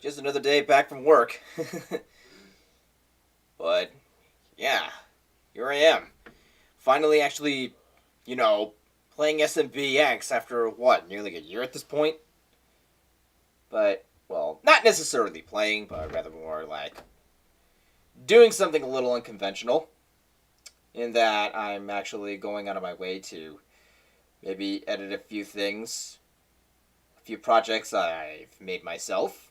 Just another day back from work. But, yeah, here I am. Finally, actually, you know, playing SMBX after what, nearly a year at this point? But, well, not necessarily playing, but rather more like doing something a little unconventional. In that I'm actually going out of my way to maybe edit a few things, a few projects I've made myself.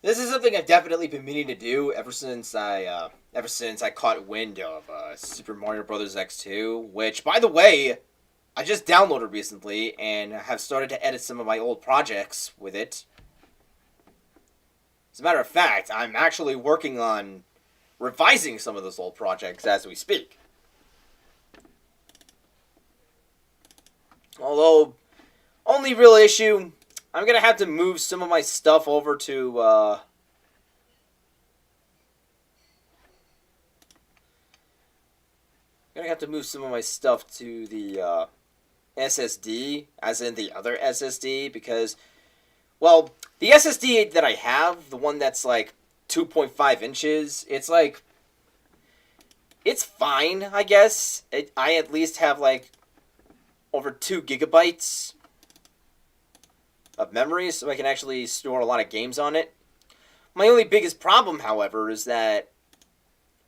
This is something I've definitely been meaning to do ever since I caught wind of Super Mario Bros. X2, which, by the way, I just downloaded recently and have started to edit some of my old projects with it. As a matter of fact, I'm actually working on revising some of those old projects as we speak. Although, only real issue, I'm gonna have to move some of my stuff over to gonna have to move some of my stuff to the SSD, as in the other SSD, because, well, the SSD that I have, the one that's like 2.5 inches, it's fine, I guess. I at least have like over 2 gigabytes of memory, so I can actually store a lot of games on it. My only biggest problem, however, is that,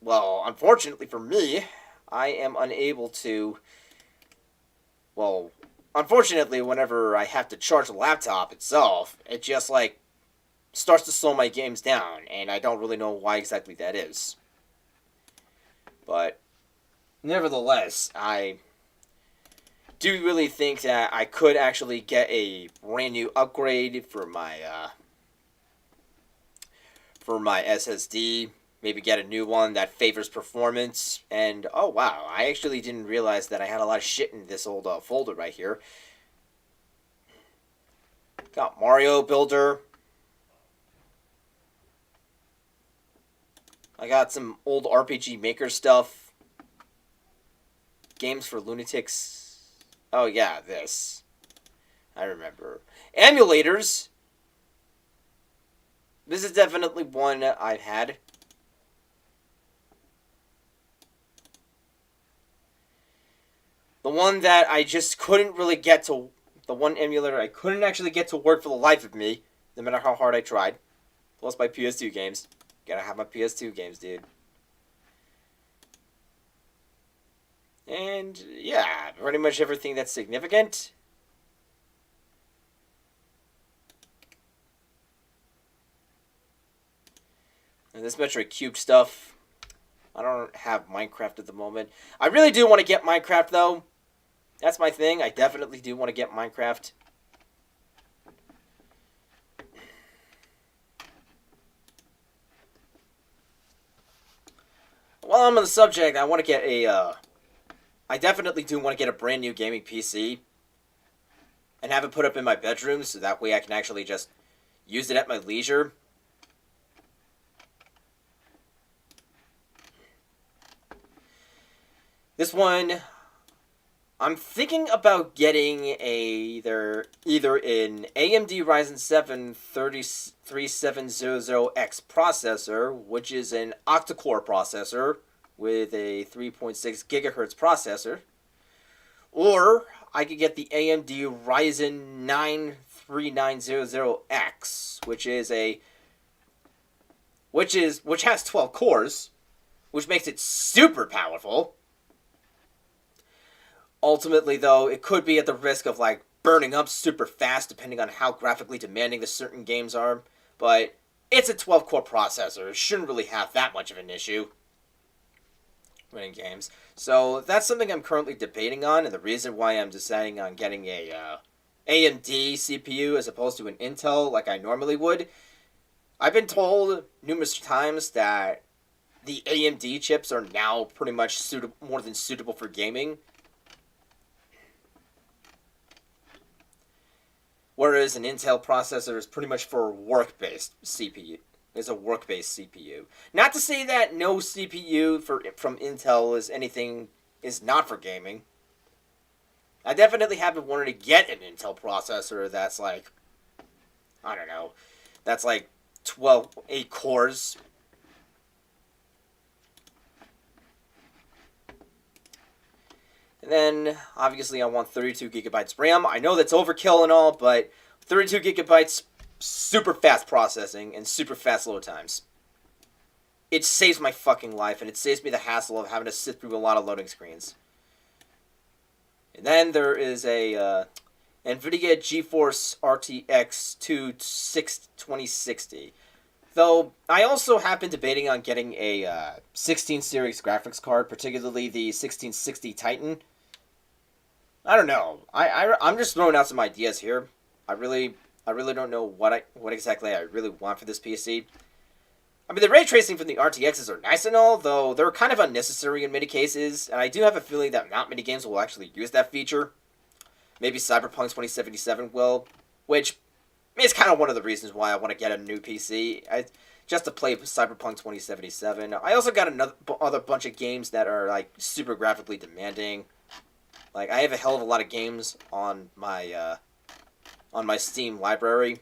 well, unfortunately for me, I am unable to, well, unfortunately, whenever I have to charge the laptop itself, it just, like, starts to slow my games down, and I don't really know why exactly that is. But, nevertheless, I do really think that I could actually get a brand new upgrade for my SSD. Maybe get a new one that favors performance. And oh wow, I actually didn't realize that I had a lot of shit in this old folder right here. Got Mario Builder. I got some old RPG Maker stuff. Games for Lunatics. Oh yeah, this. I remember. Emulators. This is definitely one I've had. The one that I just couldn't really get to, the one emulator I couldn't actually get to work for the life of me, no matter how hard I tried. Plus my PS2 games. Gotta have my PS2 games, dude. And yeah, pretty much everything that's significant. And this Metroid Cube stuff. I don't have Minecraft at the moment. I really do want to get Minecraft, though. That's my thing. I definitely do want to get Minecraft. While I'm on the subject, I want to get I definitely do want to get a brand new gaming PC. And have it put up in my bedroom, so that way I can actually just use it at my leisure. This one, I'm thinking about getting either an AMD Ryzen 7 3700X processor, which is an octa-core processor with a 3.6 gigahertz processor, or I could get the AMD Ryzen 9 3900X, which has 12 cores, which makes it super powerful. Ultimately, though, it could be at the risk of, like, burning up super fast depending on how graphically demanding the certain games are. But it's a 12-core processor. It shouldn't really have that much of an issue running games. So that's something I'm currently debating on, and the reason why I'm deciding on getting a AMD CPU as opposed to an Intel like I normally would. I've been told numerous times that the AMD chips are now pretty much more than suitable for gaming. Whereas an Intel processor is pretty much for work-based CPU. is a work-based CPU. Not to say that no CPU from Intel is not for gaming. I definitely have been wanting to get an Intel processor that's like, I don't know, that's like 8 cores. And then, obviously, I want 32 gigabytes RAM. I know that's overkill and all, but 32 gigabytes, super fast processing and super fast load times. It saves my fucking life, and it saves me the hassle of having to sit through a lot of loading screens. And then there is a NVIDIA GeForce RTX 2060. Though, I also have been debating on getting a 16 series graphics card, particularly the 1660 Titan. I don't know. I'm just throwing out some ideas here. I really don't know what exactly I really want for this PC. I mean, the ray tracing from the RTXs are nice and all, though they're kind of unnecessary in many cases, and I do have a feeling that not many games will actually use that feature. Maybe Cyberpunk 2077 will, which is kind of one of the reasons why I want to get a new PC, just to play Cyberpunk 2077. I also got other bunch of games that are like super graphically demanding. Like, I have a hell of a lot of games on my Steam library.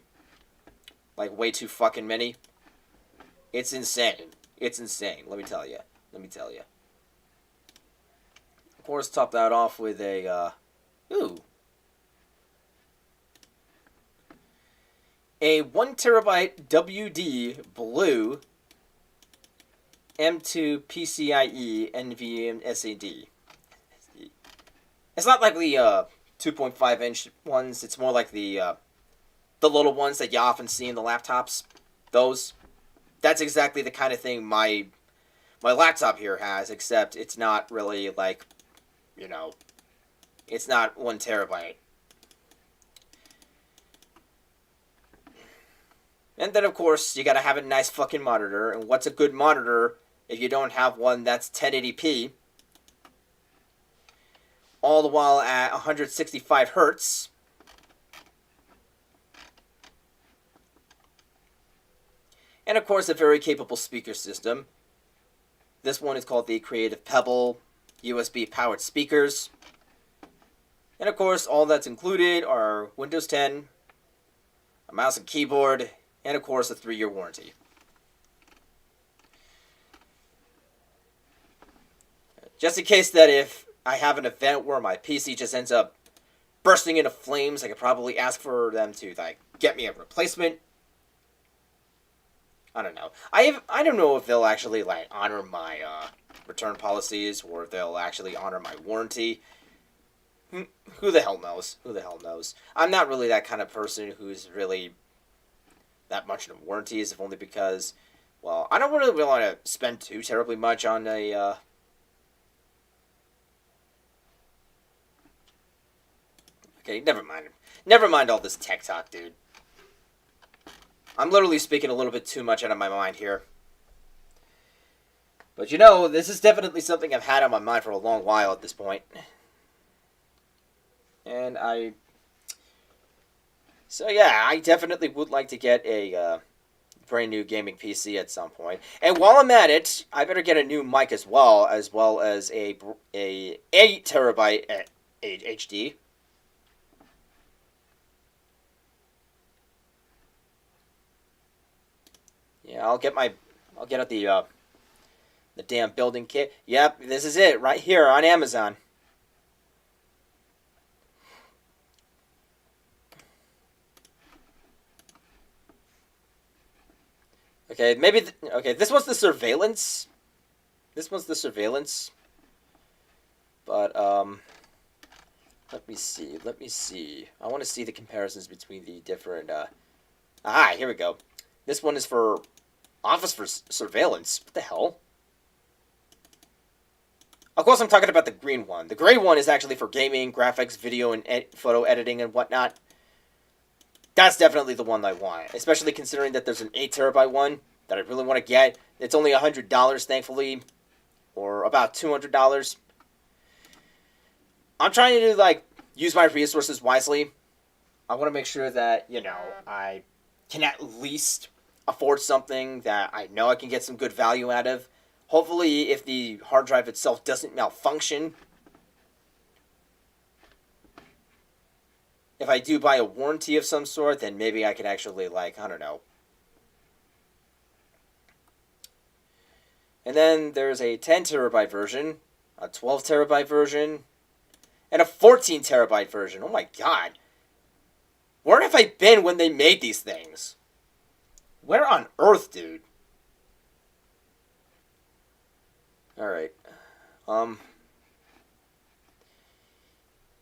Like, way too fucking many. It's insane. It's insane, let me tell you. Of course, top that off with a 1TB WD Blue M2 PCIe NVMe SAD. It's not like the 2.5 inch ones. It's more like the little ones that you often see in the laptops. Those. That's exactly the kind of thing my laptop here has, except it's not really like, it's not 1 terabyte. And then, of course, you gotta have a nice fucking monitor. And what's a good monitor if you don't have one that's 1080p? All the while at 165 hertz. And of course, a very capable speaker system. This one is called the Creative Pebble USB powered speakers. And of course, all that's included are Windows 10, a mouse and keyboard, and of course, a 3-year warranty. Just in case that if I have an event where my PC just ends up bursting into flames, I could probably ask for them to get me a replacement. I don't know. I don't know if they'll actually honor my return policies or if they'll actually honor my warranty. Who the hell knows? I'm not really that kind of person who's really that much into warranties, if only because, well, I don't really want to spend too terribly much on a Okay, never mind. Never mind all this tech talk, dude. I'm literally speaking a little bit too much out of my mind here. But this is definitely something I've had on my mind for a long while at this point. And So yeah, I definitely would like to get a brand new gaming PC at some point. And while I'm at it, I better get a new mic as well as a 8 terabyte HD. Yeah, I'll get out the damn building kit. Yep, this is it right here on Amazon. Okay, this one's the surveillance. But let me see. I want to see the comparisons between the different here we go. This one is for Office for Surveillance. What the hell? Of course, I'm talking about the green one. The gray one is actually for gaming, graphics, video, and photo editing and whatnot. That's definitely the one I want, especially considering that there's an 8 terabyte one that I really want to get. It's only $100, thankfully, or about $200. I'm trying to use my resources wisely. I want to make sure that I can at least afford something that I know I can get some good value out of. Hopefully, if the hard drive itself doesn't malfunction, if I do buy a warranty of some sort, then maybe I could actually, like, I don't know. And then there's a 10 terabyte version, a 12 terabyte version, and a 14 terabyte version. Oh my god. Where have I been when they made these things? Where on earth, dude? Alright.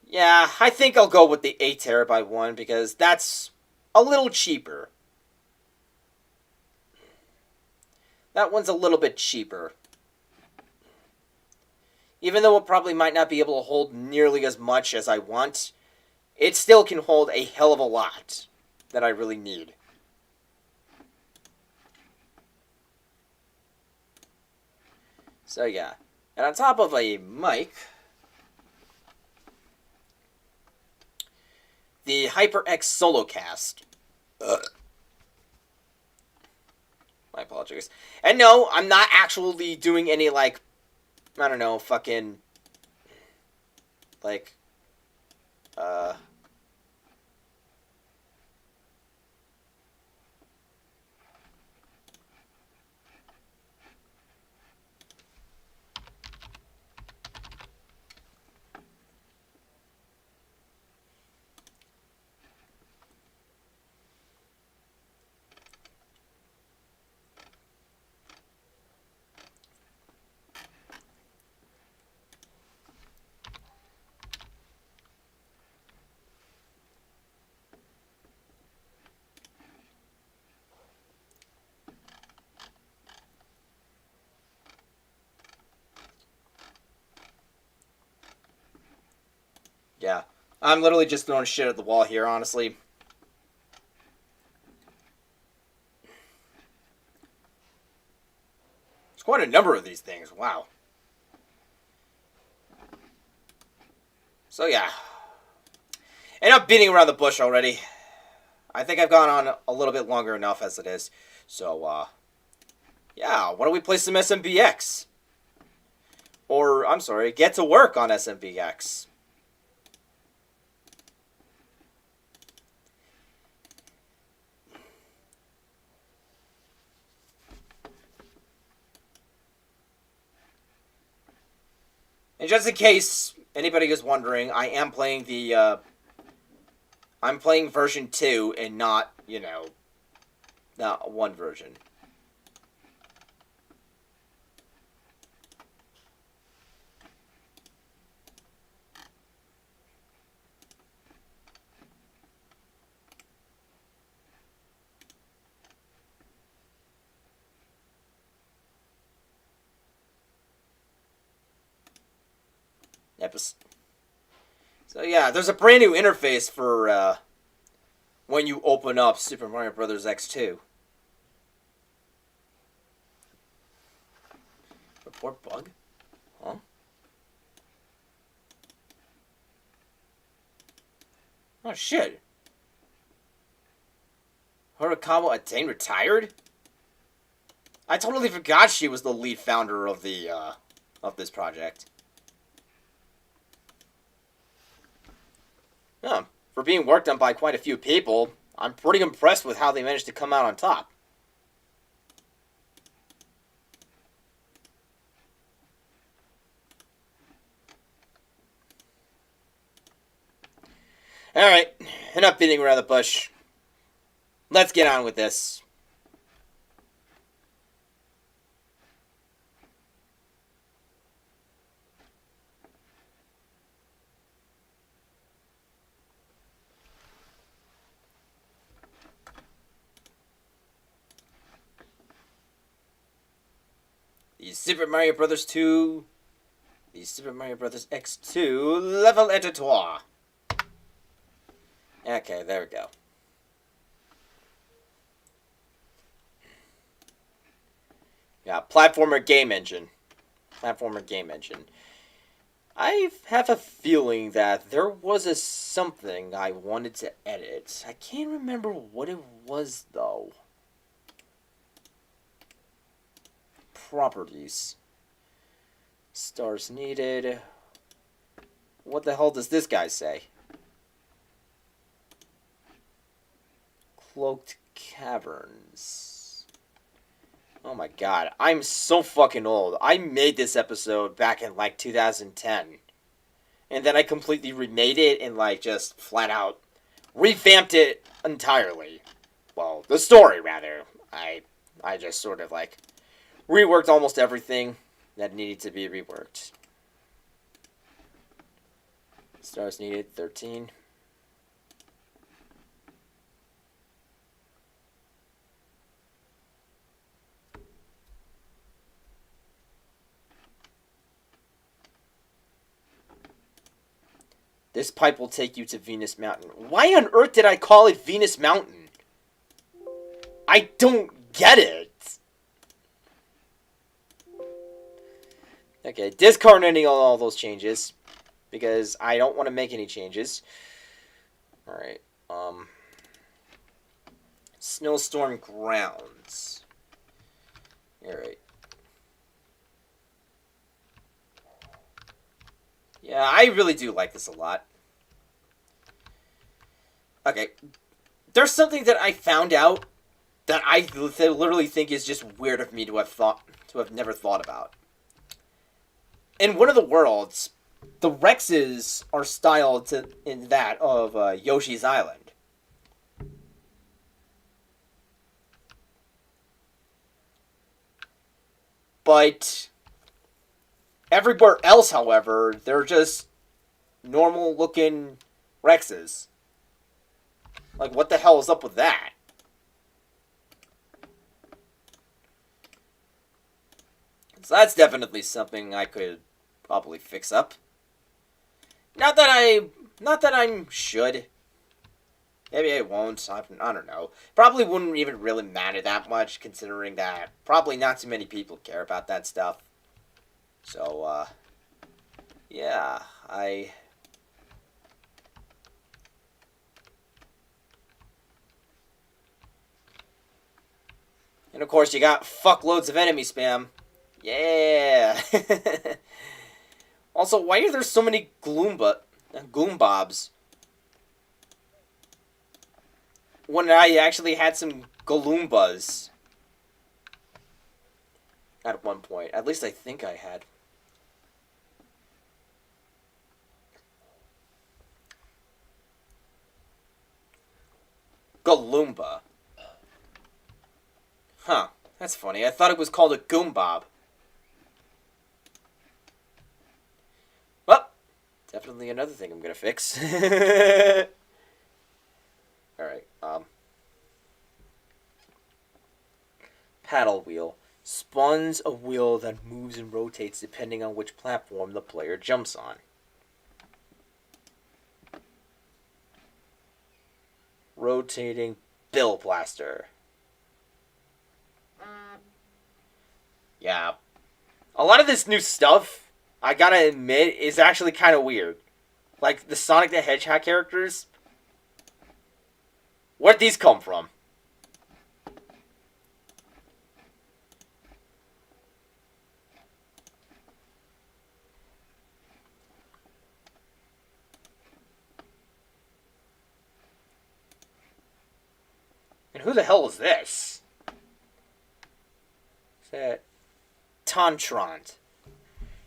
Yeah, I think I'll go with the 8 terabyte one because that's a little cheaper. That one's a little bit cheaper. Even though it probably might not be able to hold nearly as much as I want, it still can hold a hell of a lot that I really need. So yeah. And on top of a mic, the HyperX Solocast. My apologies. And no, I'm not actually doing any, like, I don't know, fucking, like, yeah. I'm literally just throwing shit at the wall here, honestly. There's quite a number of these things. Wow. So yeah. And I'm beating around the bush already. I think I've gone on a little bit longer enough as it is. So, yeah, why don't we play some SMBX? Or, I'm sorry, get to work on SMBX. And just in case anybody is wondering, I am playing the, I'm playing version 2 and not, you know, not one version. So yeah, there's a brand new interface for when you open up Super Mario Bros. X2. Report bug? Huh? Oh shit. Horikawa Attain retired? I totally forgot she was the lead founder of the of this project. Yeah, for being worked on by quite a few people, I'm pretty impressed with how they managed to come out on top. Alright, enough beating around the bush. Let's get on with this. The Super Mario Bros. 2, the Super Mario Bros. X2 level editor. Okay, there we go. Yeah, platformer game engine. Platformer game engine. I have a feeling that there was something I wanted to edit. I can't remember what it was, though. properties. Stars needed. What the hell does this guy say? Cloaked caverns. Oh my god, I'm so fucking old. I made this episode back in like 2010. And then I completely remade it and like just flat out revamped it entirely. Well, the story rather. I just sort of like reworked almost everything that needed to be reworked. Stars needed 13. This pipe will take you to Venus Mountain. Why on earth did I call it Venus Mountain? I don't get it. Okay, discard any of all those changes. Because I don't want to make any changes. Alright, Snowstorm Grounds. Alright. Yeah, I really do like this a lot. Okay. There's something that I found out that I literally think is just weird of me to have never thought about. In one of the worlds, the Rexes are styled in that of Yoshi's Island. But everywhere else, however, they're just normal-looking Rexes. Like, what the hell is up with that? So that's definitely something I could probably fix up. Not that I should. Maybe I won't. I don't know. Probably wouldn't even really matter that much, considering that probably not too many people care about that stuff. So, yeah, And of course, you got fuckloads of enemy spam. Yeah! Also, why are there so many Goombobs? When I actually had some Galoombas. At one point. At least I think I had. Galoomba. Huh. That's funny. I thought it was called a Goombob. Well, definitely another thing I'm gonna fix. Alright, paddle wheel. Spawns a wheel that moves and rotates depending on which platform the player jumps on. Rotating Bill Blaster. Yeah. A lot of this new stuff, I gotta admit, is actually kind of weird. Like, the Sonic the Hedgehog characters. Where'd these come from? And who the hell is this? Is that Tantrant?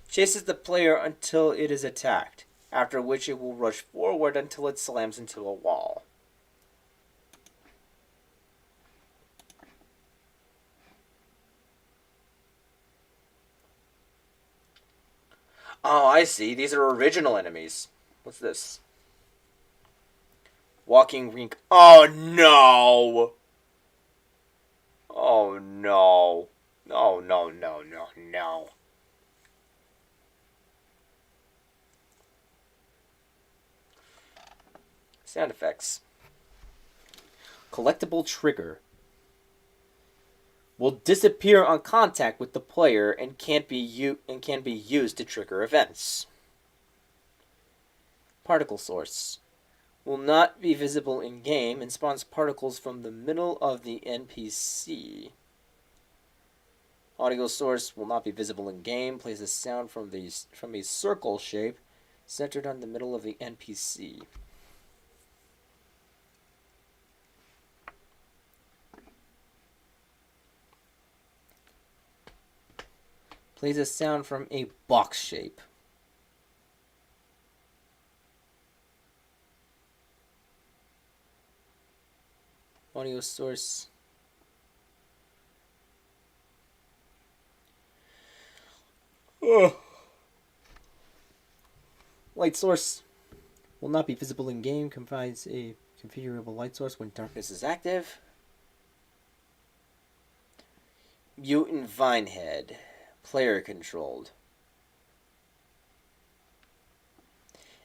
Chases the player until it is attacked, after which it will rush forward until it slams into a wall. Oh, I see. These are original enemies. What's this? Walking rink. Oh, no! Oh, no. Oh, no, no, no, no. Sound effects. Collectible trigger. Will disappear on contact with the player and can be used to trigger events. Particle source. Will not be visible in game and spawns particles from the middle of the NPC. Audio source will not be visible in game. Plays a sound from a circle shape centered on the middle of the NPC. Plays a sound from a box shape. Audio source. Ugh. Light source will not be visible in game. Provides a configurable light source when darkness is active. Mutant Vinehead. Player controlled.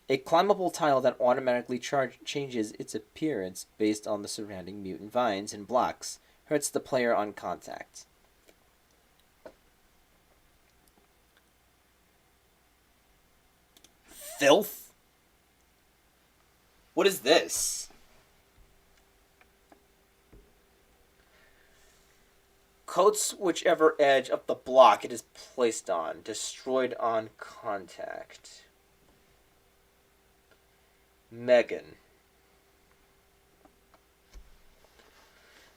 A climbable tile that automatically changes its appearance based on the surrounding mutant vines and blocks. Hurts the player on contact. Filth? What is this? Coats whichever edge of the block it is placed on. Destroyed on contact. Megan.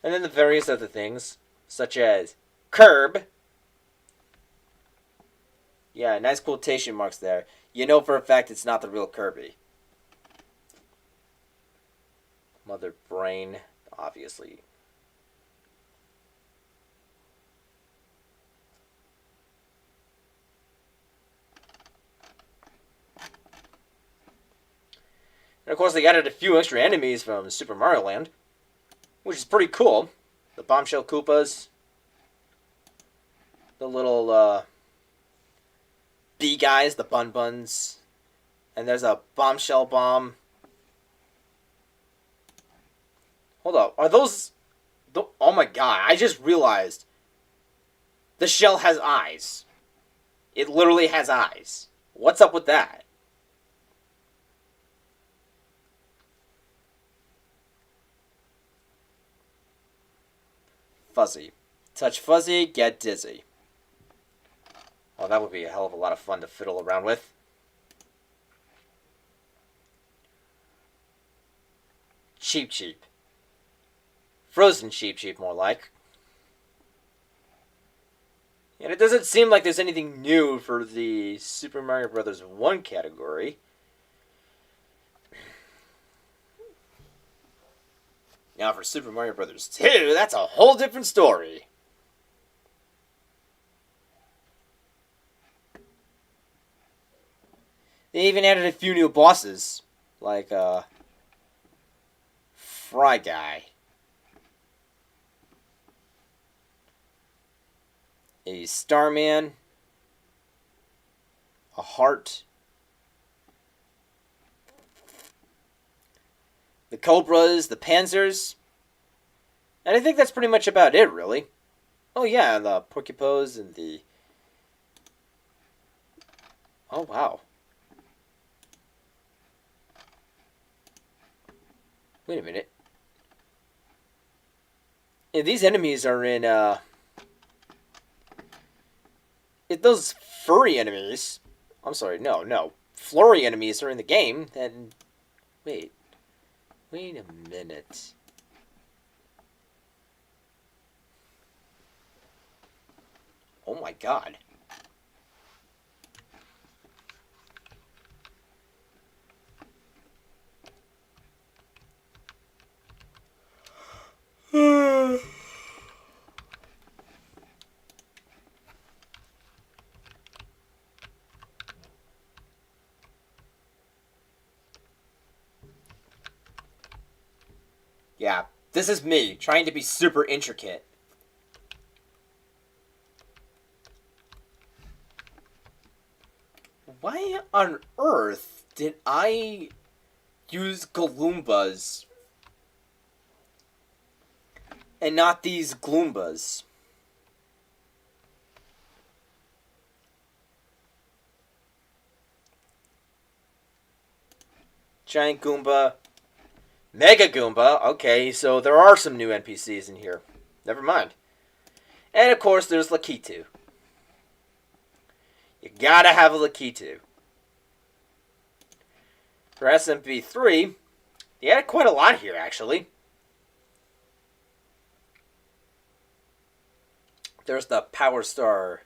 And then the various other things, such as curb. Yeah, nice quotation marks there. You know for a fact it's not the real Kirby. Mother brain, obviously. And of course they added a few extra enemies from Super Mario Land, which is pretty cool. The Bombshell Koopas. The little, bee guys, the Bun Buns. And there's a Bombshell Bomb. Hold up, are those... Oh my god, I just realized. The shell has eyes. It literally has eyes. What's up with that? Fuzzy. Touch Fuzzy, get dizzy. Well, that would be a hell of a lot of fun to fiddle around with. Cheep Cheep. Frozen Cheep Cheep, more like. And it doesn't seem like there's anything new for the Super Mario Bros. 1 category. Now for Super Mario Bros. 2, that's a whole different story. They even added a few new bosses, like Fry Guy, a Starman, a Heart, the Cobras, the Panzers, and I think that's pretty much about it, really. Oh yeah, and the Porcupos and the... Oh wow. Wait a minute. Yeah, these enemies are in, if those furry enemies... I'm sorry, no. Flurry enemies are in the game, then... Wait a minute. Oh my god. Yeah, this is me, trying to be super intricate. Why on earth did I use Galoombas and not these Gloombas? Giant Goomba. Mega Goomba. Okay, so there are some new NPCs in here. Never mind. And of course, there's Lakitu. You gotta have a Lakitu. For SMP3, they added quite a lot here, actually. There's the Power Star.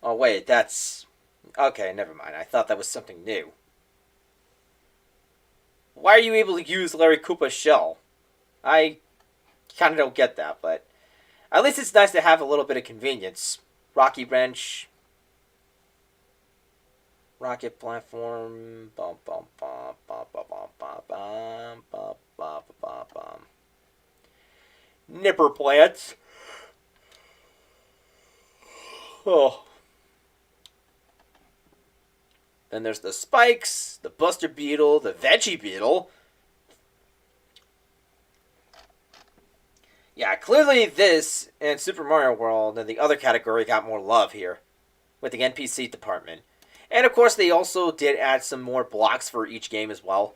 Oh, wait, that's... Okay, never mind. I thought that was something new. Why are you able to use Larry Koopa's shell? I kind of don't get that, but... At least it's nice to have a little bit of convenience. Rocky Wrench. Rocket Platform. Bum, bum, bum, bum, bum, bum, bum, bum, bum, bum, bum, bum. Nipper plants. Oh. Then there's the Spikes, the Buster Beetle, the Veggie Beetle. Yeah, clearly this and Super Mario World and the other category got more love here with the NPC department. And of course, they also did add some more blocks for each game as well.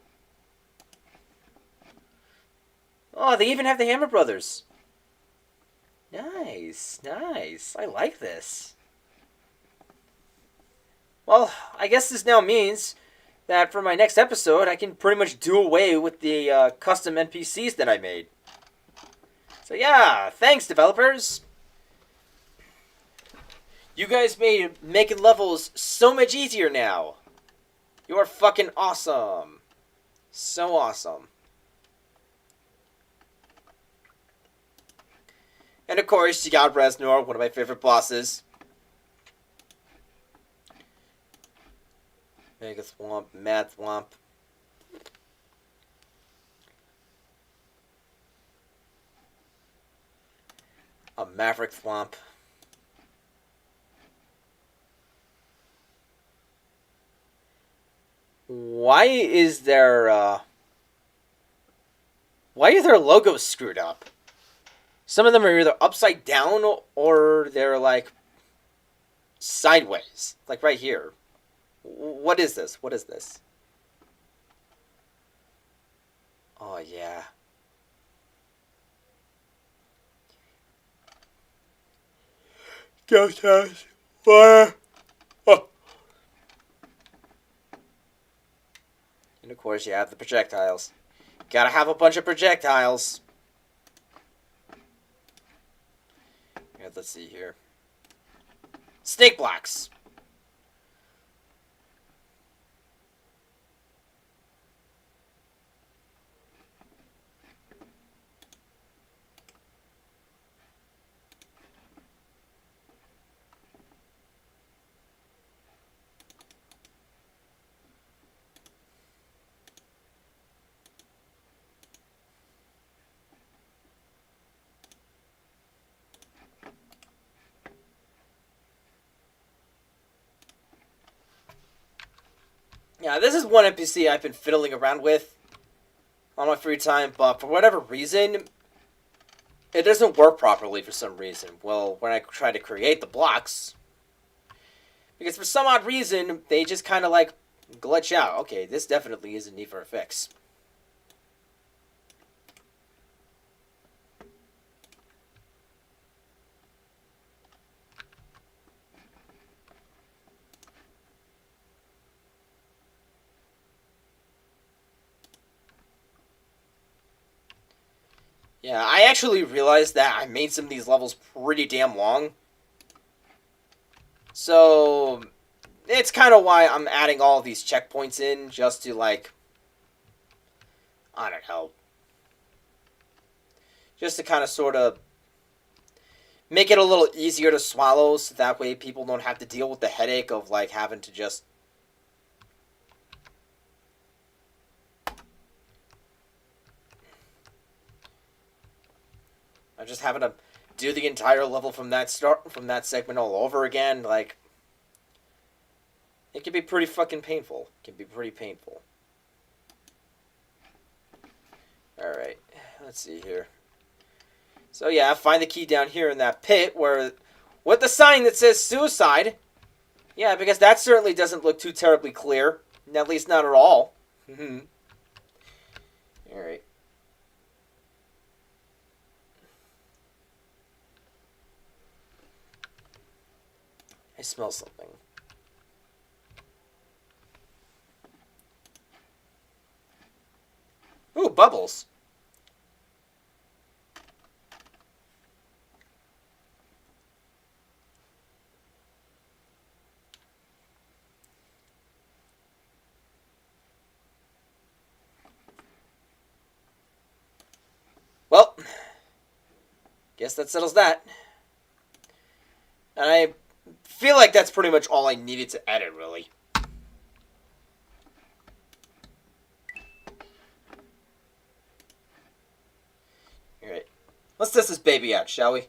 Oh, they even have the Hammer Brothers. Nice, nice. I like this. Well, I guess this now means that for my next episode, I can pretty much do away with the custom NPCs that I made. So yeah, thanks developers. You guys made making levels so much easier now. You're fucking awesome. So awesome. And of course, you got Reznor, one of my favorite bosses. Mega Thwomp, Mad Thwomp. A Maverick Thwomp. Why is their why are their logos screwed up? Some of them are either upside down or they're like sideways, like right here. What is this? What is this? Oh yeah. Ghost house. Fire. Oh. And of course you have the projectiles. Gotta have a bunch of projectiles. Yeah, let's see here. Snake blocks. Yeah, this is one NPC I've been fiddling around with on my free time, but for whatever reason, it doesn't work properly for some reason. Well, when I try to create the blocks, because for some odd reason, they just kind of like glitch out. Okay, this definitely is a need for a fix. Yeah, I actually realized that I made some of these levels pretty damn long. So, it's kind of why I'm adding all of these checkpoints in, just to, like, I don't know. Just to kind of sort of make it a little easier to swallow, so that way people don't have to deal with the headache of, like, having to just... I'm just having to do the entire level from that segment all over again. Like, it can be pretty fucking painful. It can be pretty painful. Alright, let's see here. So yeah, find the key down here in that pit where, with the sign that says suicide. Yeah, because that certainly doesn't look too terribly clear. At least not at all. Alright. I smell something. Ooh, bubbles. Well, guess that settles that. And I feel like that's pretty much all I needed to edit, really. Alright. Let's test this baby out, shall we?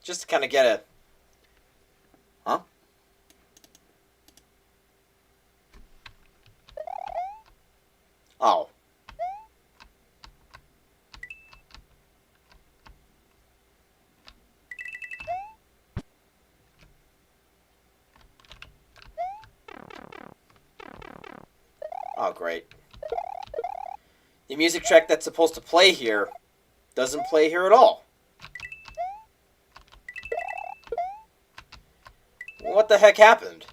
Just to kind of get a... Huh? Oh. Oh, great. The music track that's supposed to play here doesn't play here at all. What the heck happened?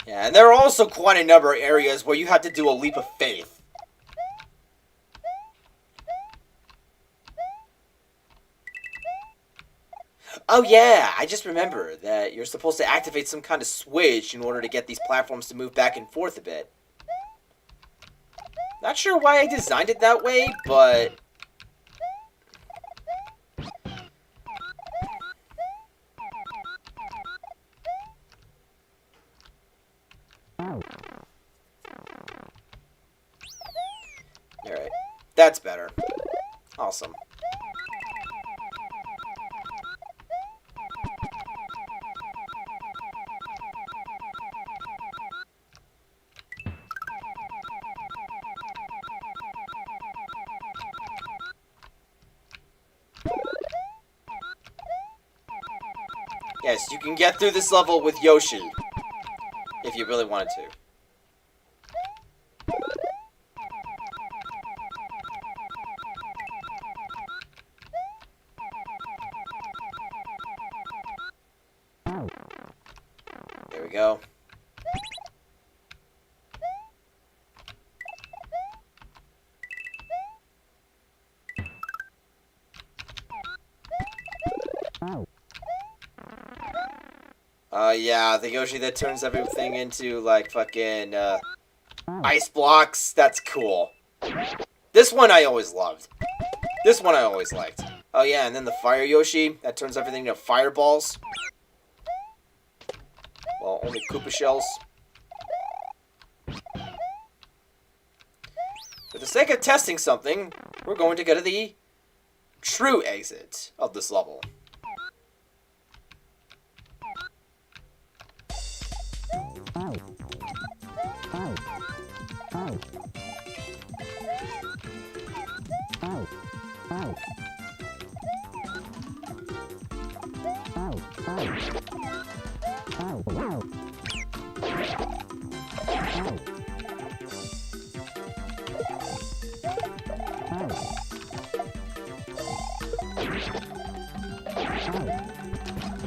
Yeah, and there are also quite a number of areas where you have to do a leap of faith. Oh yeah, I just remember that you're supposed to activate some kind of switch in order to get these platforms to move back and forth a bit. Not sure why I designed it that way, but... Alright, that's better. Awesome. Yes, you can get through this level with Yoshi, if you really wanted to. There we go. Yeah, the Yoshi that turns everything into, like, fucking, ice blocks. That's cool. This one I always loved. This one I always liked. Oh, yeah, and then the Fire Yoshi that turns everything into fireballs. Well, only Koopa shells. For the sake of testing something, we're going to go to the true exit of this level.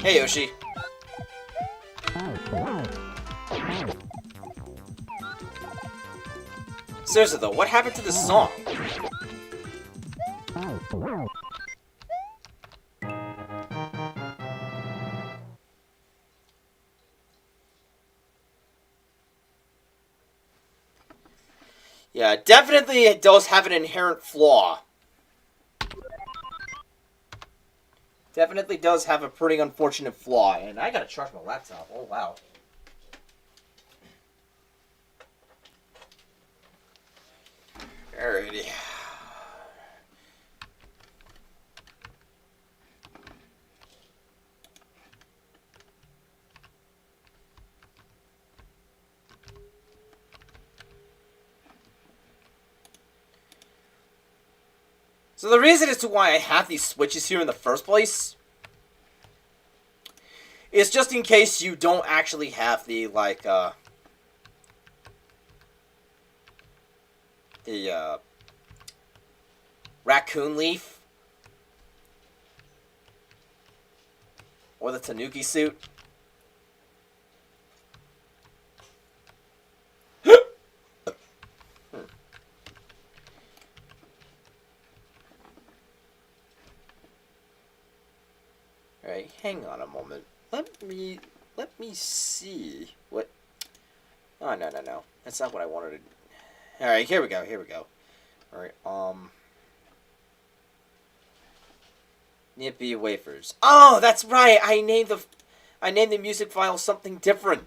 Hey, Yoshi. Seriously though, what happened to the song? Yeah, definitely it does have an inherent flaw. Definitely does have a pretty unfortunate flaw. And I gotta charge my laptop. Oh, wow. Alrighty. So the reason as to why I have these switches here in the first place is just in case you don't actually have the, like, raccoon leaf or the Tanuki suit. Alright, hang on a moment. Let me see what. Oh, no. That's not what I wanted to. Alright, here we go. Alright, Nippy wafers. Oh, that's right. I named the music file something different.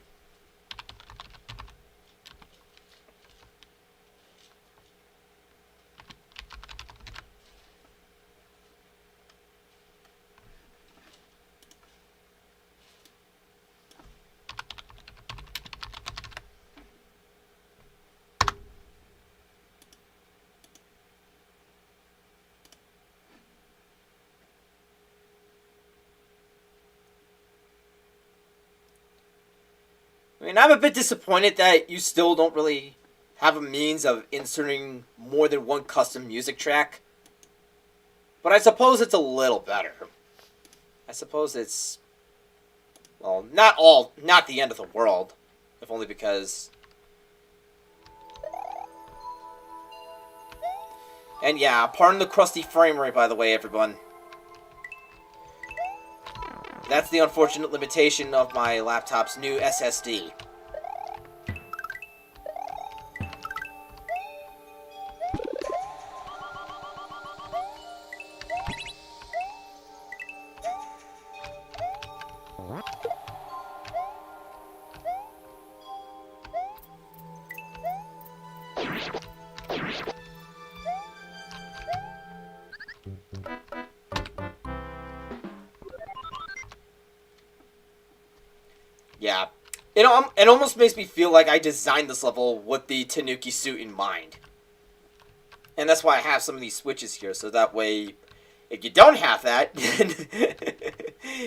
I mean, I'm a bit disappointed that you still don't really have a means of inserting more than one custom music track. But I suppose it's a little better. I suppose it's, well, not the end of the world. If only because... And yeah, pardon the crusty frame rate, by the way, everyone. That's the unfortunate limitation of my laptop's new SSD. Yeah. It almost makes me feel like I designed this level with the Tanuki suit in mind. And that's why I have some of these switches here, so that way, if you don't have that,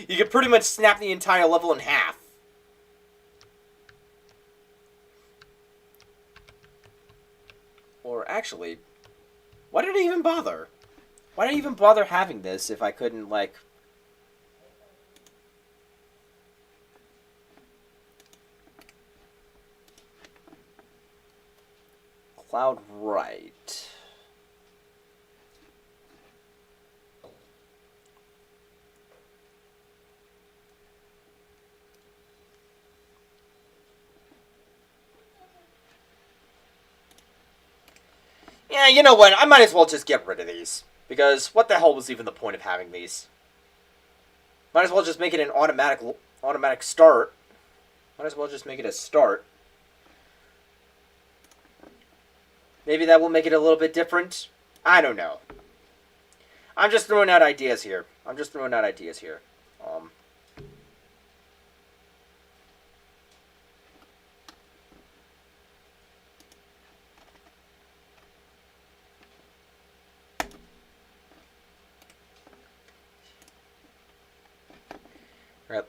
you can pretty much snap the entire level in half. Or actually, why did I even bother? Why did I even bother having this if I couldn't, like... Cloud right. Yeah, you know what? I might as well just get rid of these. Because what the hell was even the point of having these? Might as well just make it an automatic start. Might as well just make it a start. Maybe that will make it a little bit different. I don't know. I'm just throwing out ideas here. Alright,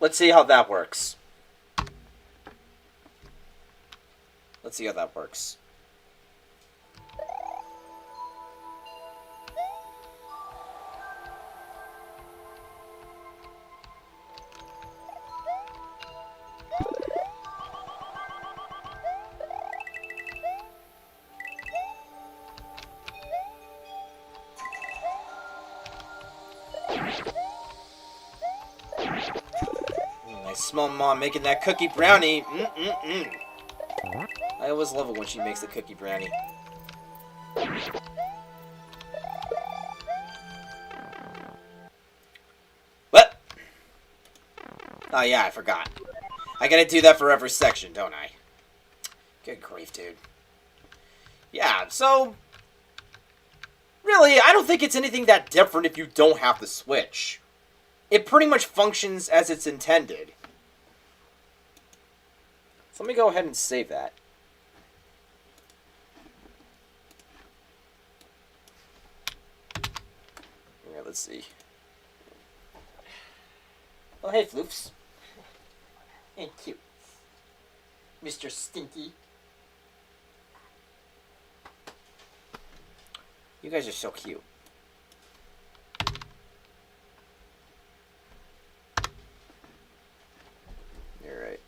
let's see how that works. Nice small mom making that cookie brownie. I always love it when she makes the cookie brownie. What? Oh yeah, I forgot. I gotta do that for every section, don't I? Good grief, dude. Yeah, so... Really, I don't think it's anything that different if you don't have the Switch. It pretty much functions as it's intended. So let me go ahead and save that. let's see. Oh, hey, Floofs. Hey, cute. Mr. Stinky. You guys are so cute. Alright.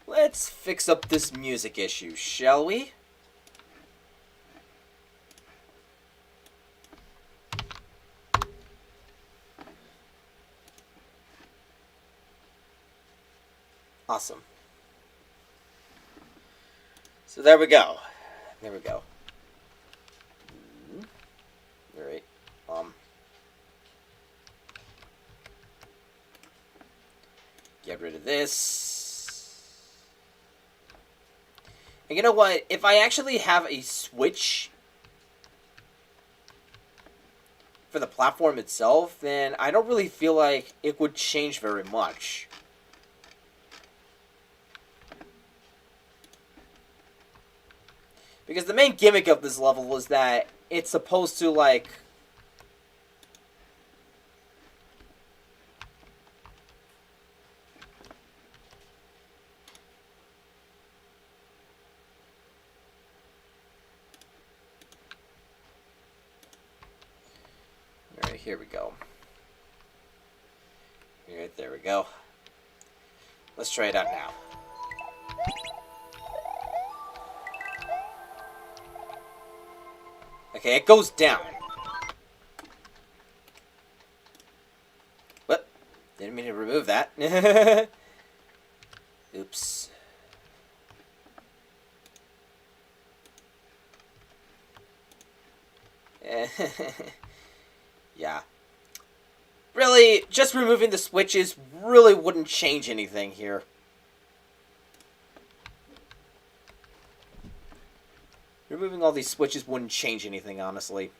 Let's fix up this music issue, shall we? Awesome. So there we go. There we go. Alright. Get rid of this. And you know what? If I actually have a switch for the platform itself, then I don't really feel like it would change very much. Because the main gimmick of this level was that it's supposed to, like... Alright, here we go. Alright, there we go. Let's try it out now. Okay, it goes down. What? Didn't mean to remove that. Oops. Yeah. Really, just removing the switches really wouldn't change anything here. Removing all these switches wouldn't change anything, honestly.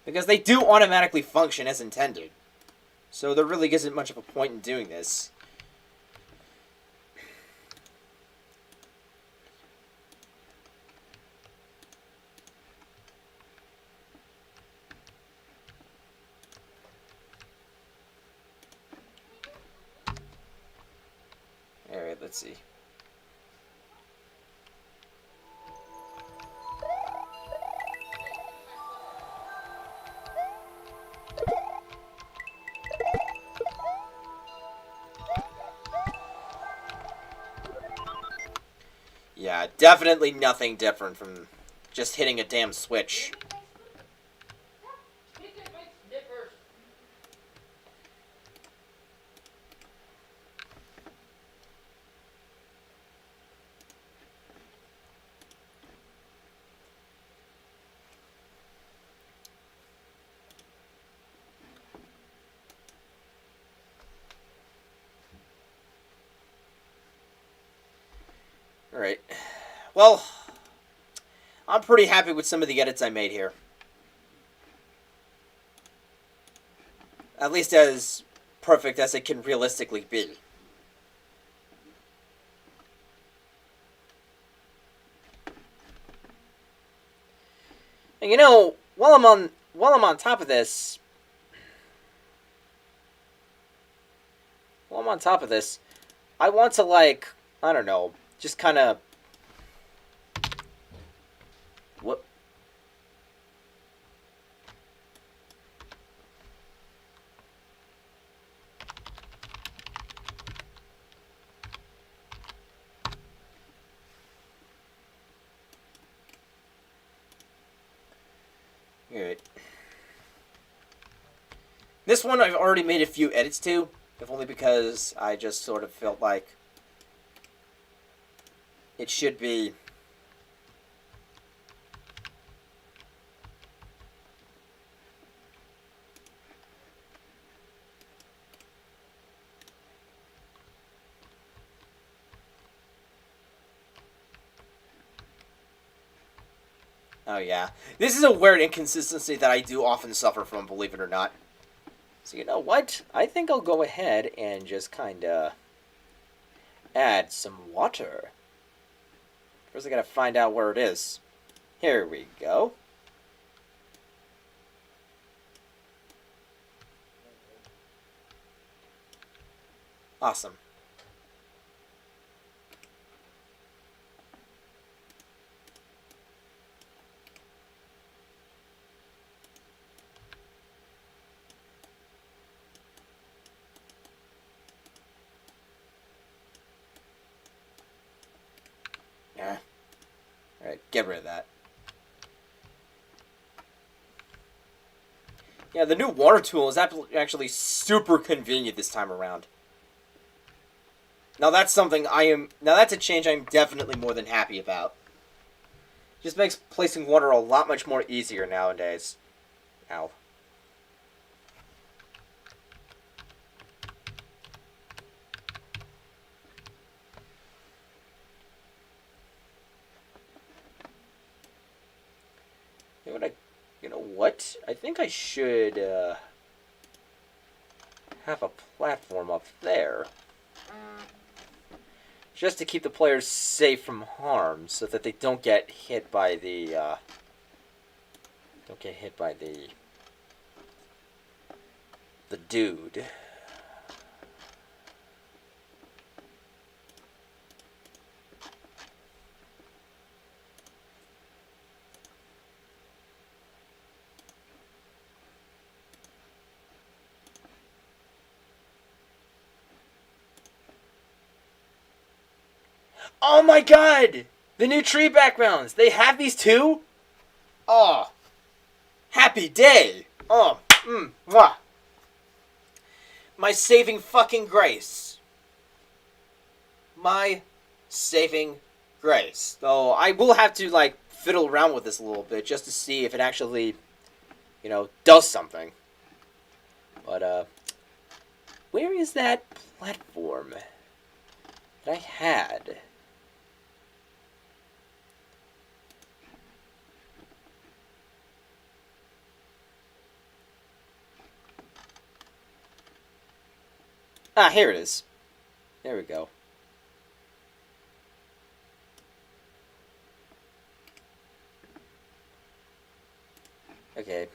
Because they do automatically function as intended. So there really isn't much of a point in doing this. Alright, let's see. Yeah, definitely nothing different from just hitting a damn switch. Alright. Well, I'm pretty happy with some of the edits I made here. At least as perfect as it can realistically be. And you know, while I'm on top of this, I want to, like, I don't know, just kind of... What? Alright. This one I've already made a few edits to, if only because I just sort of felt like it should be... Oh yeah. This is a weird inconsistency that I do often suffer from, believe it or not. So you know what? I think I'll go ahead and just kinda add some water. First I gotta find out where it is. Here we go. Awesome. Yeah. Alright, get rid of that. Yeah, the new water tool is actually super convenient this time around. Now that's something now that's a change I'm definitely more than happy about. Just makes placing water a lot much more easier nowadays. Ow. You know what? I think I should have a platform up there, just to keep the players safe from harm, so that they don't get hit by the the dude. Oh my god! The new tree backgrounds! They have these too? Oh. Happy day! Oh. Mwah. My saving fucking grace. My saving grace. Though I will have to, like, fiddle around with this a little bit just to see if it actually, you know, does something. But, where is that platform that I had? Ah, here it is. There we go. Okay.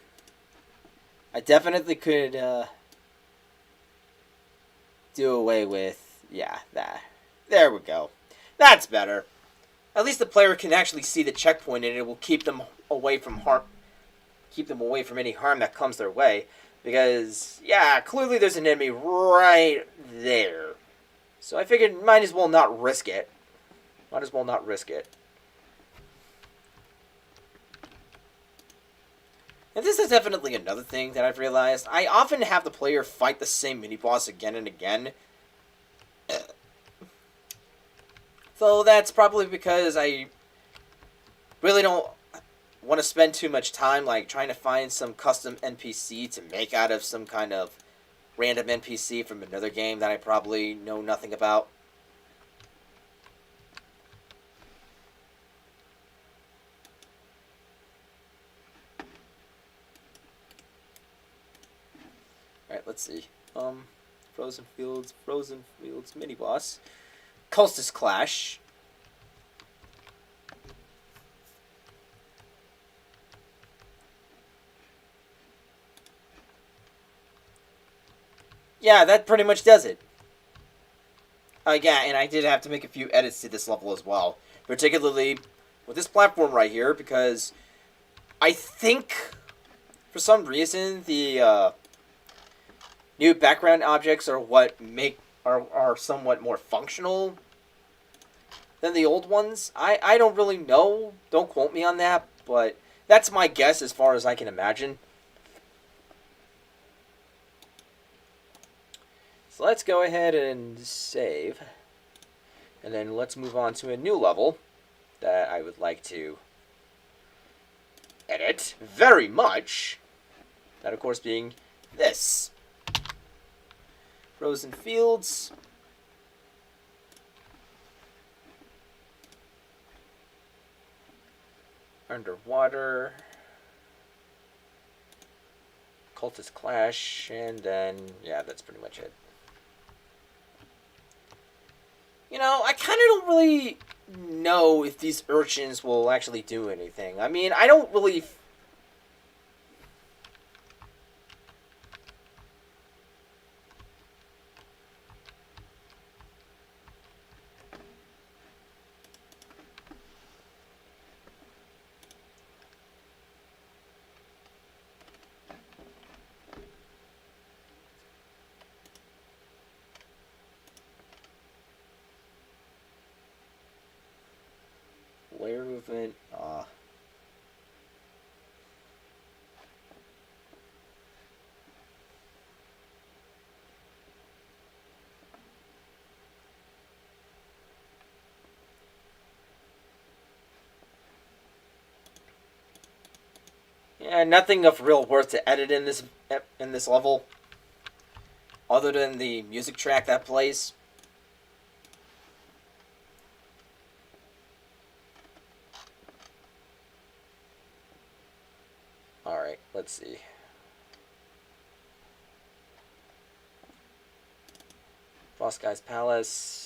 I definitely could, do away with, yeah, that. There we go. That's better. At least the player can actually see the checkpoint, and it will keep them away from any harm that comes their way. Because, yeah, clearly there's an enemy right there. So I figured might as well not risk it. Might as well not risk it. And this is definitely another thing that I've realized. I often have the player fight the same mini-boss again and again. So that's probably because I really don't want to spend too much time like trying to find some custom NPC to make out of some kind of random NPC from another game that I probably know nothing about. Alright, let's see. Frozen Fields mini boss. Cultist Clash. Yeah, that pretty much does it. Yeah, and I did have to make a few edits to this level as well. Particularly with this platform right here, because I think, for some reason, the new background objects are what are somewhat more functional than the old ones. I don't really know. Don't quote me on that, but that's my guess as far as I can imagine. So let's go ahead and save. And then let's move on to a new level that I would like to edit very much. That, of course, being this. Frozen Fields. Underwater. Cultist Clash. And then, yeah, that's pretty much it. You know, I kind of don't really know if these urchins will actually do anything. I mean, I don't really. Layer movement. Yeah, nothing of real worth to edit in this level, other than the music track that plays. All right, let's see. Frost Guy's Palace.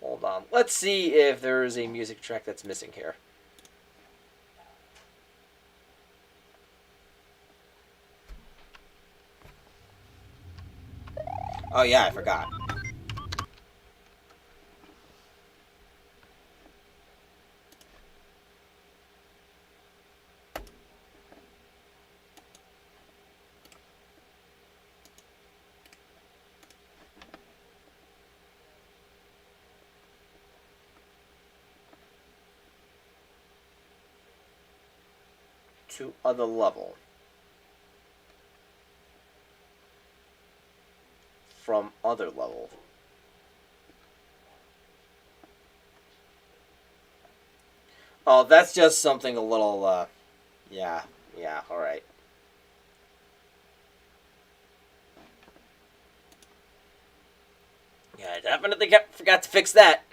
Hold on. Let's see if there is a music track that's missing here. Oh yeah, I forgot. To other level. From other level. Oh, that's just something a little, yeah, alright. Yeah, I definitely forgot to fix that.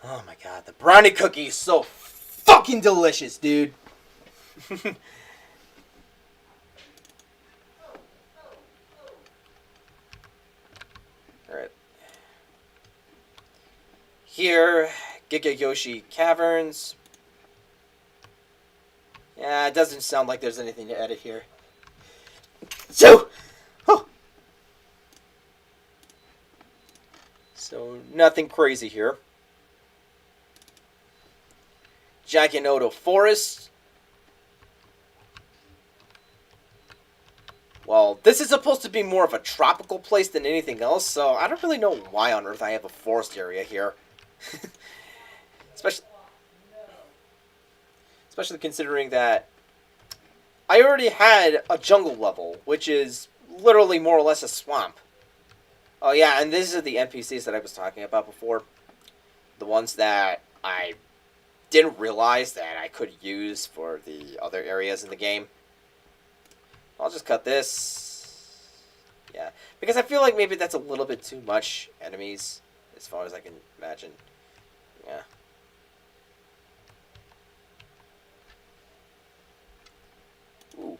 Oh my god, the brownie cookie is so fucking delicious, dude. Alright. Here, Gigayoshi Caverns. Yeah, it doesn't sound like there's anything to edit here. So, oh. So nothing crazy here. Jagunoto Forest. Well, this is supposed to be more of a tropical place than anything else, so I don't really know why on earth I have a forest area here. especially, especially considering that I already had a jungle level, which is literally more or less a swamp. Oh yeah, and these are the NPCs that I was talking about before. The ones that I didn't realize that I could use for the other areas in the game. I'll just cut this. Yeah, because I feel like maybe that's a little bit too much enemies, as far as I can imagine. Yeah. Ooh.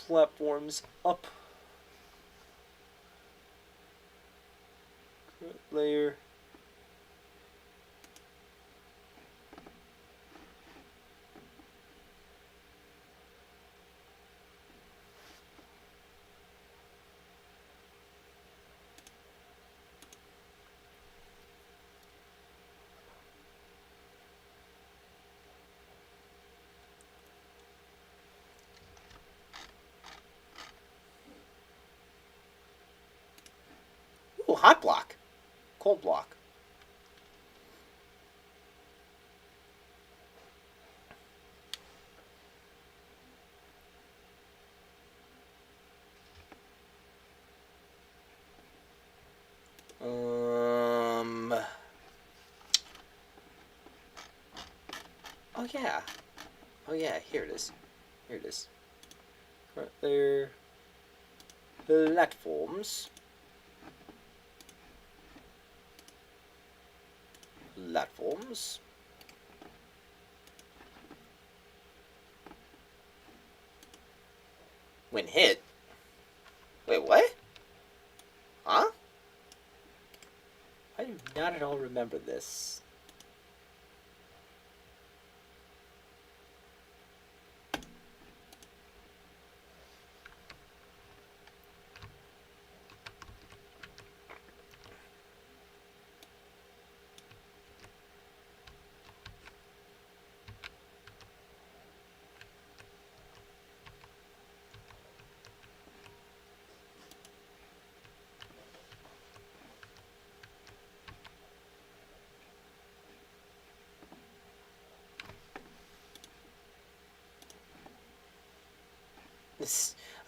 Platforms up. Layer. Ooh, hot block. Cold block. Oh yeah. Oh yeah, here it is. Here it is. Right there. Platforms. Platforms. When hit. Wait, what? Huh? I do not at all remember this.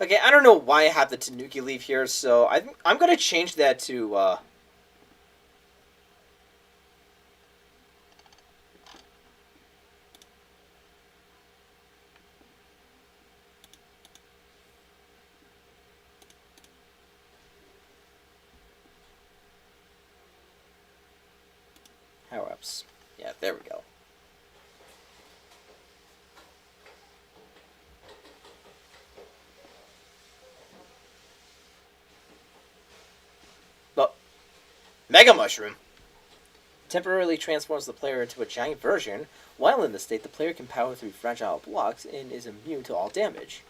Okay, I don't know why I have the Tanuki leaf here, so I'm gonna change that to power-ups. Yeah, there we go. But Mega Mushroom temporarily transforms the player into a giant version. While in this state, the player can power through fragile blocks and is immune to all damage.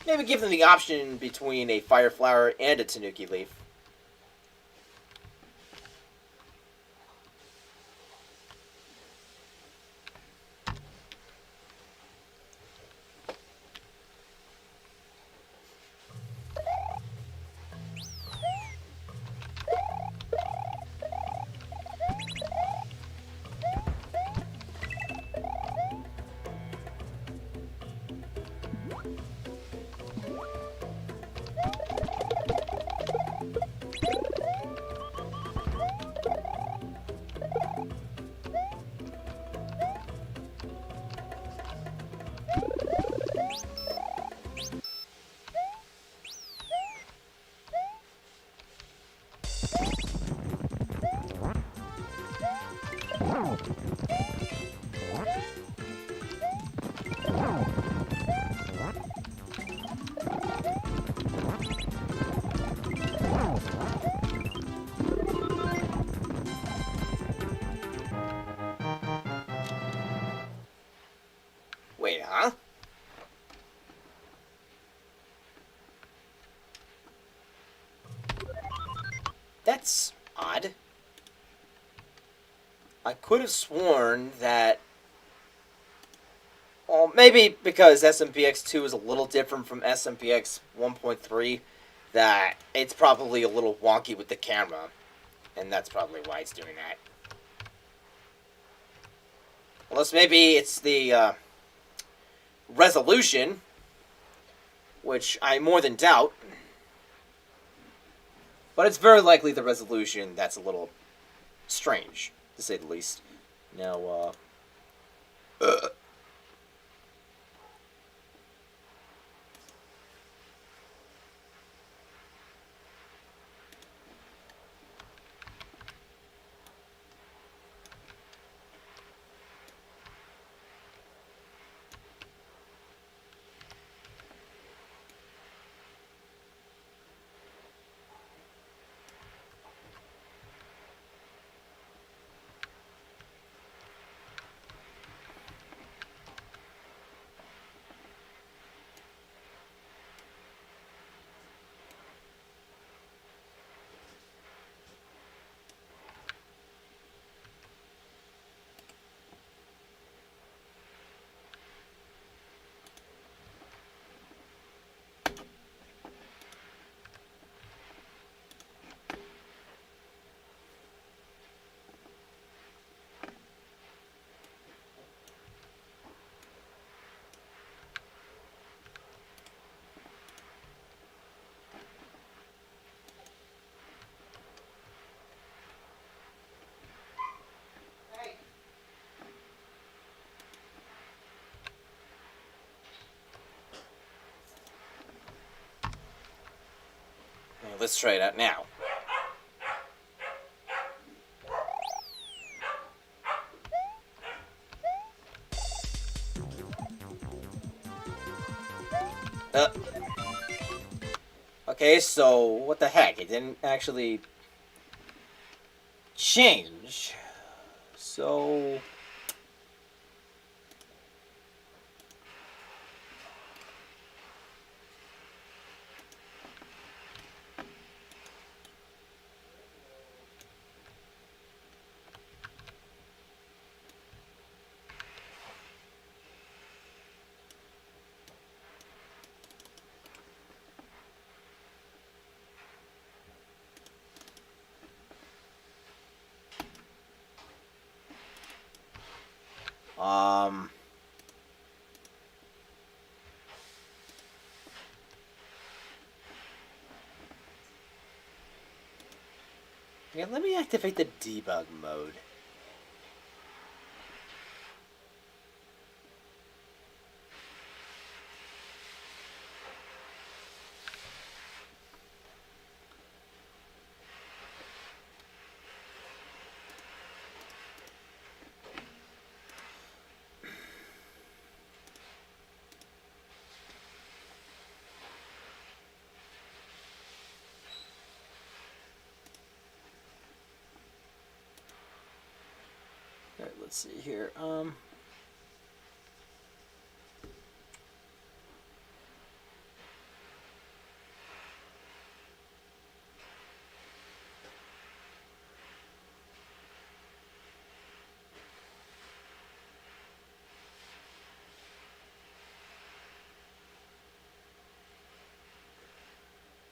Maybe give them the option between a Fire Flower and a Tanuki Leaf. Wait, huh? That's odd. I could have sworn that... Well, maybe because SMBX 2 is a little different from SMBX 1.3, that it's probably a little wonky with the camera. And that's probably why it's doing that. Unless maybe it's the resolution, which I more than doubt. But it's very likely the resolution that's a little strange, to say the least. Now, let's try it out now. Okay, so what the heck? It didn't actually change. So yeah, let me activate the debug mode. Alright, let's see here.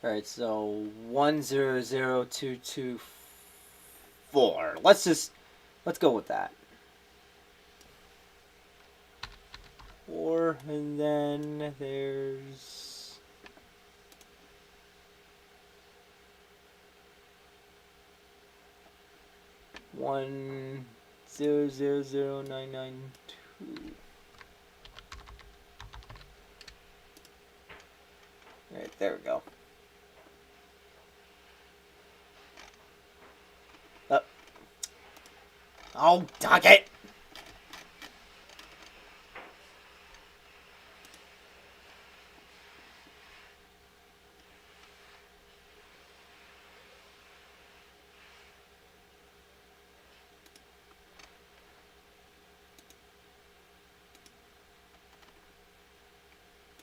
Alright, so 100224. Let's go with that. 4, and then there's one 000992. Alright, there we go. Up. Oh, dog it!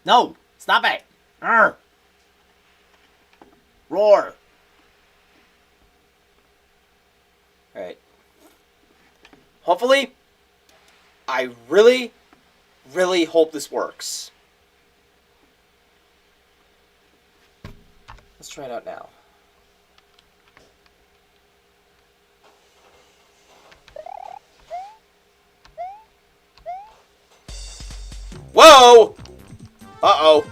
No! Stop it! Arr! Roar! Alright. Hopefully, I really, really hope this works. Let's try it out now. Whoa! Uh-oh.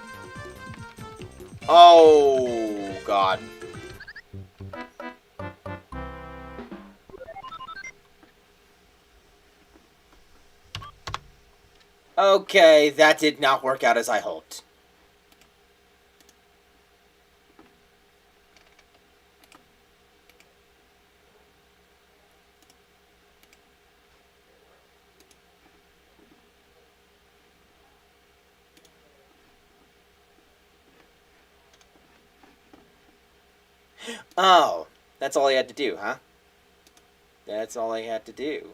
Oh, God. Okay, that did not work out as I hoped. Oh, that's all I had to do, huh? That's all I had to do.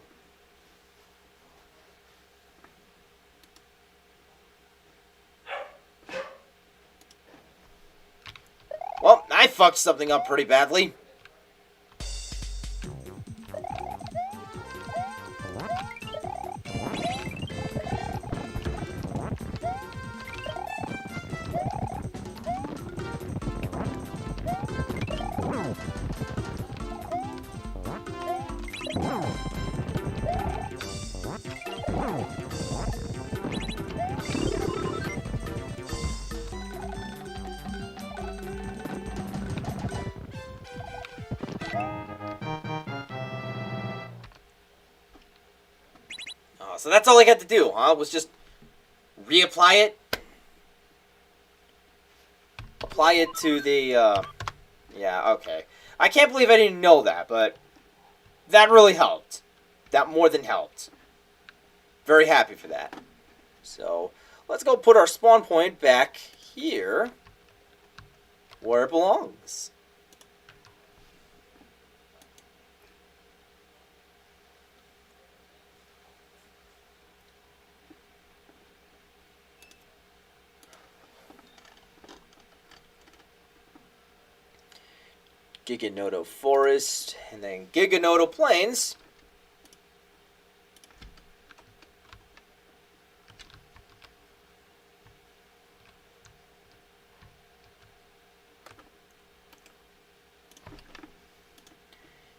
Well, I fucked something up pretty badly. So that's all I had to do, huh? Was just reapply it. Apply it to the, Yeah, okay. I can't believe I didn't know that, but that really helped. That more than helped. Very happy for that. So, let's go put our spawn point back here where it belongs. Giganoto Forest, and then Giganoto Plains.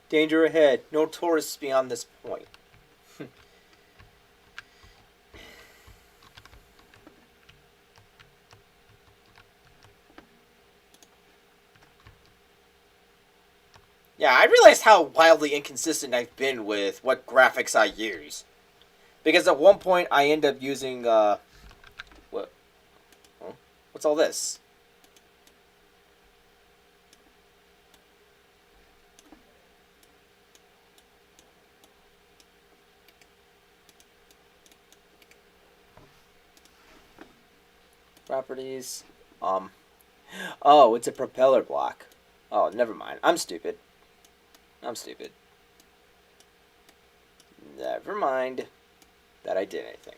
Danger ahead. No tourists beyond this point. Yeah, I realized how wildly inconsistent I've been with what graphics I use. Because at one point I end up using, what? Huh? What's all this? Properties. Oh, it's a propeller block. Oh, never mind. I'm stupid. I'm stupid. Never mind that I did anything.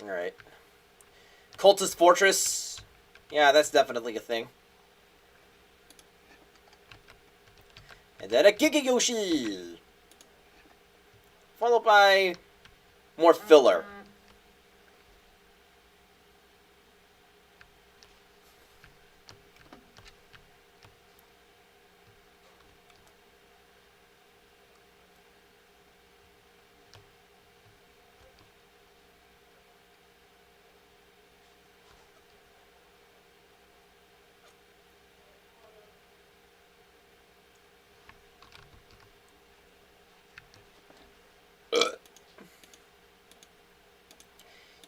Alright. Cultist Fortress. Yeah, that's definitely a thing. And then a Giga Yoshi. Followed by more filler.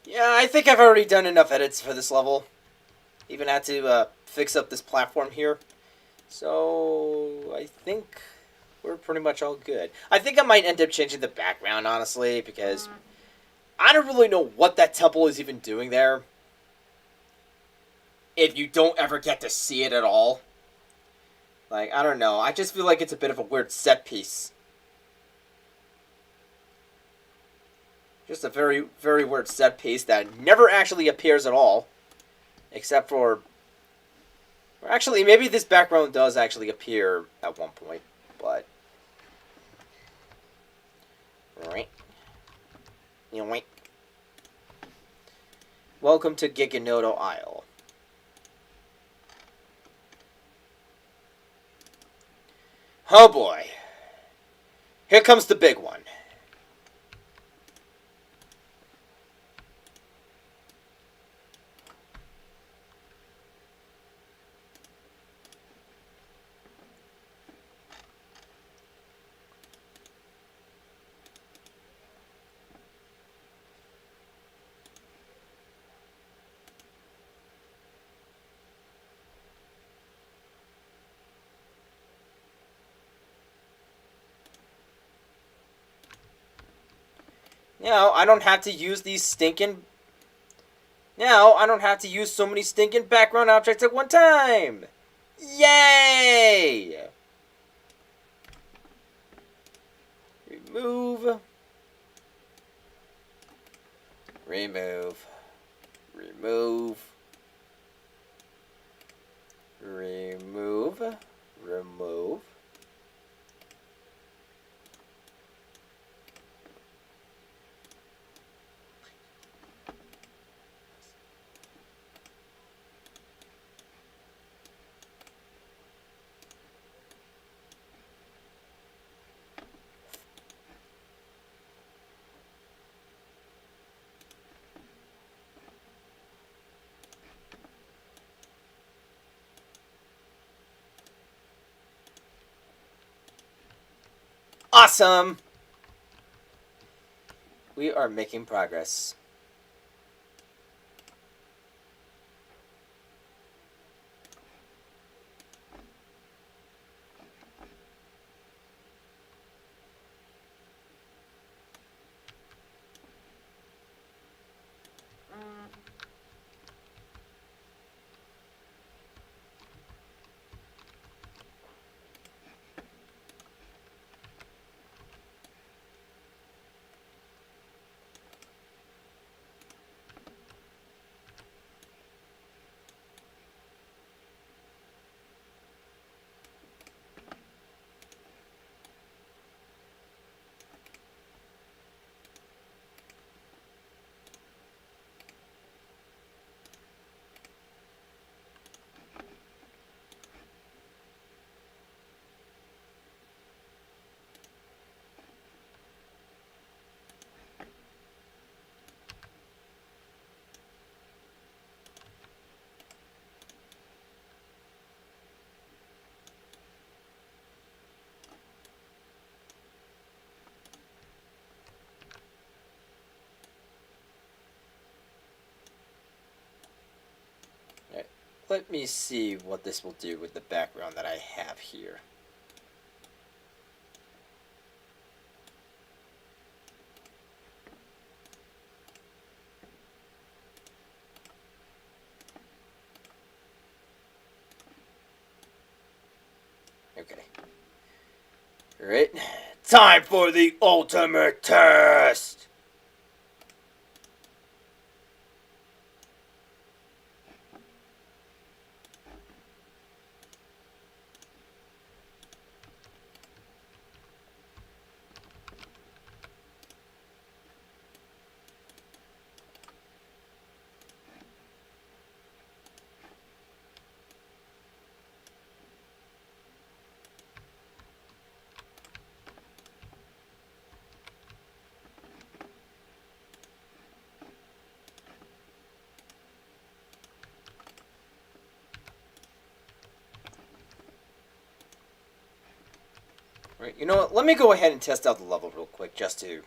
Yeah, I think I've already done enough edits for this level. Even had to fix up this platform here. So, I think we're pretty much all good. I think I might end up changing the background, honestly, because I don't really know what that temple is even doing there. If you don't ever get to see it at all. Like, I don't know. I just feel like it's a bit of a weird set piece. Just a very, very weird set piece that never actually appears at all. Except for... Or actually, maybe this background does actually appear at one point. But... Right. Welcome to Giganoto Isle. Oh boy. Here comes the big one. Now, I don't have to use these stinking... Now, I don't have to use so many stinking background objects at one time! Yay! Remove. Remove. Remove. Remove. Remove. Awesome! We are making progress. Let me see what this will do with the background that I have here. Okay. Alright. Time for the ultimate test! Right, you know what? Let me go ahead and test out the level real quick just to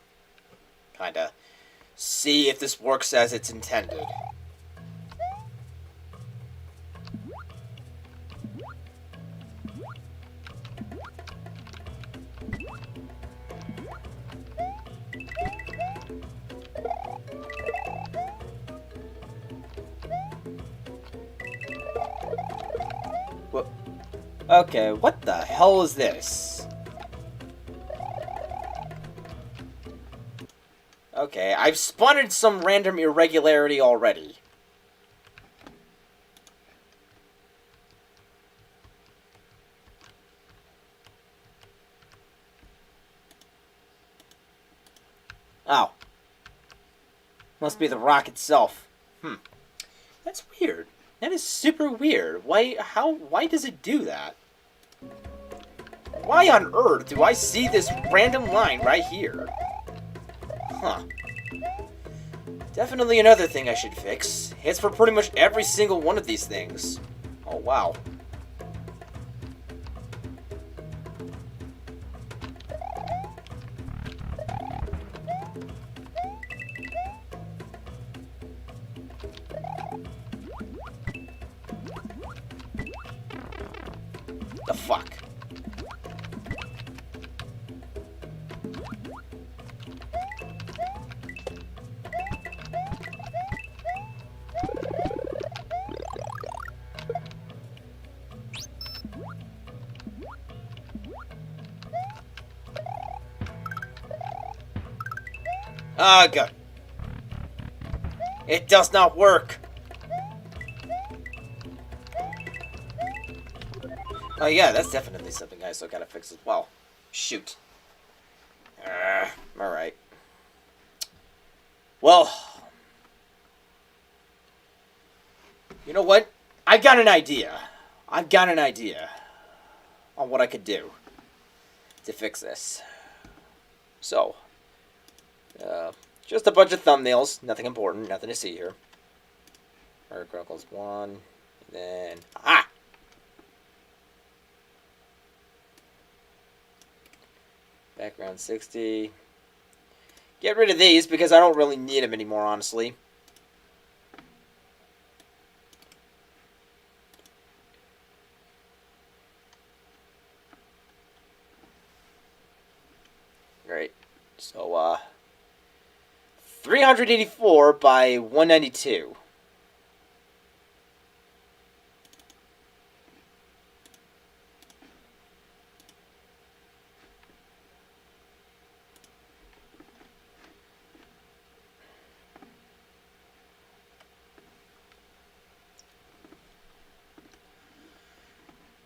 kind of see if this works as it's intended. What? Okay, what the hell is this? Okay, I've spotted some random irregularity already. Oh. Must be the rock itself. That's weird. That is super weird. Why does it do that? Why on earth do I see this random line right here? Huh. Definitely another thing I should fix. It's for pretty much every single one of these things. Oh, wow. The fuck? Ah, good. It does not work. Oh yeah, that's definitely something I still gotta fix as well. Shoot. Alright. Well, you know what? I got an idea. I've got an idea on what I could do to fix this. So, just a bunch of thumbnails. Nothing important. Nothing to see here. Murder Chronicles 1. Then... Ah! Background 60. Get rid of these because I don't really need them anymore, honestly. Right. So, 384 by 192.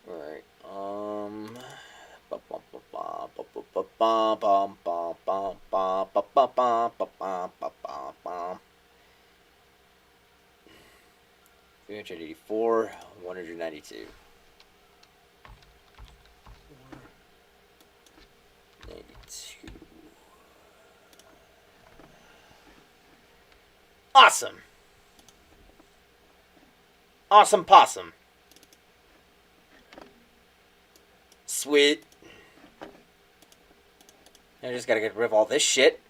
Alright, 384, 192. 92. Awesome. Awesome possum. Sweet. I just gotta get rid of all this shit.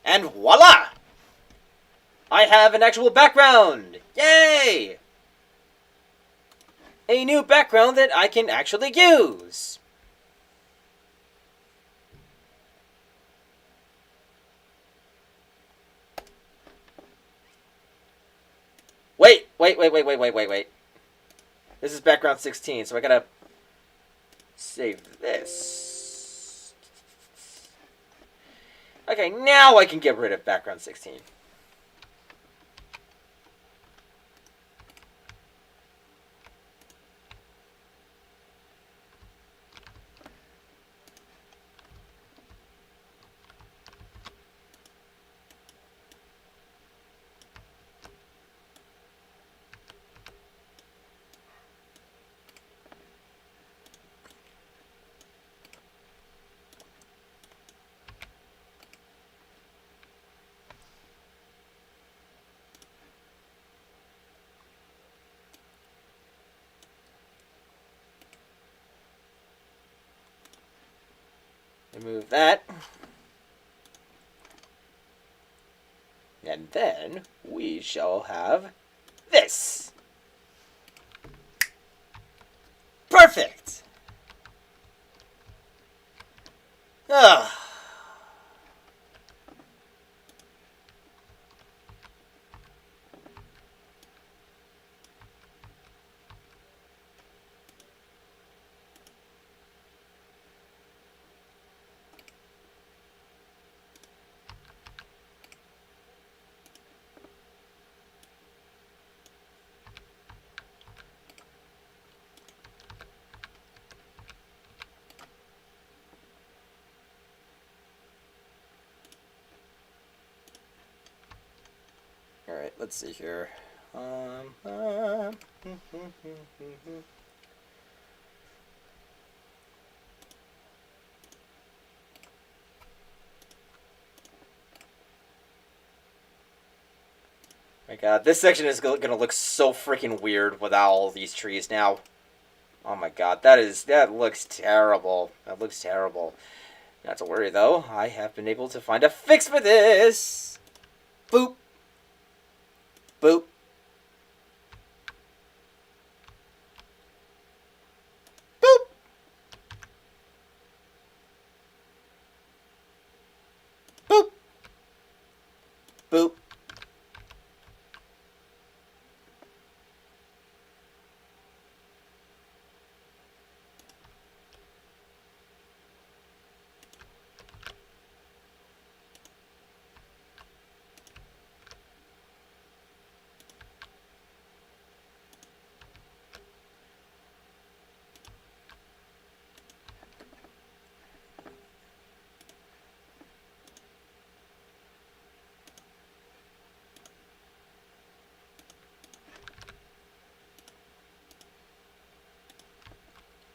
And voila! I have an actual background! Yay! A new background that I can actually use! Wait. This is background 16, so I gotta save this. Okay, now I can get rid of background 16. Remove that. And then we shall have this. Perfect! Ugh. Alright, let's see here. My god, this section is gonna look so freaking weird without all these trees now. Oh my god, that looks terrible. That looks terrible. Not to worry though, I have been able to find a fix for this! Boop! Boop! Boop! Boop! Boop!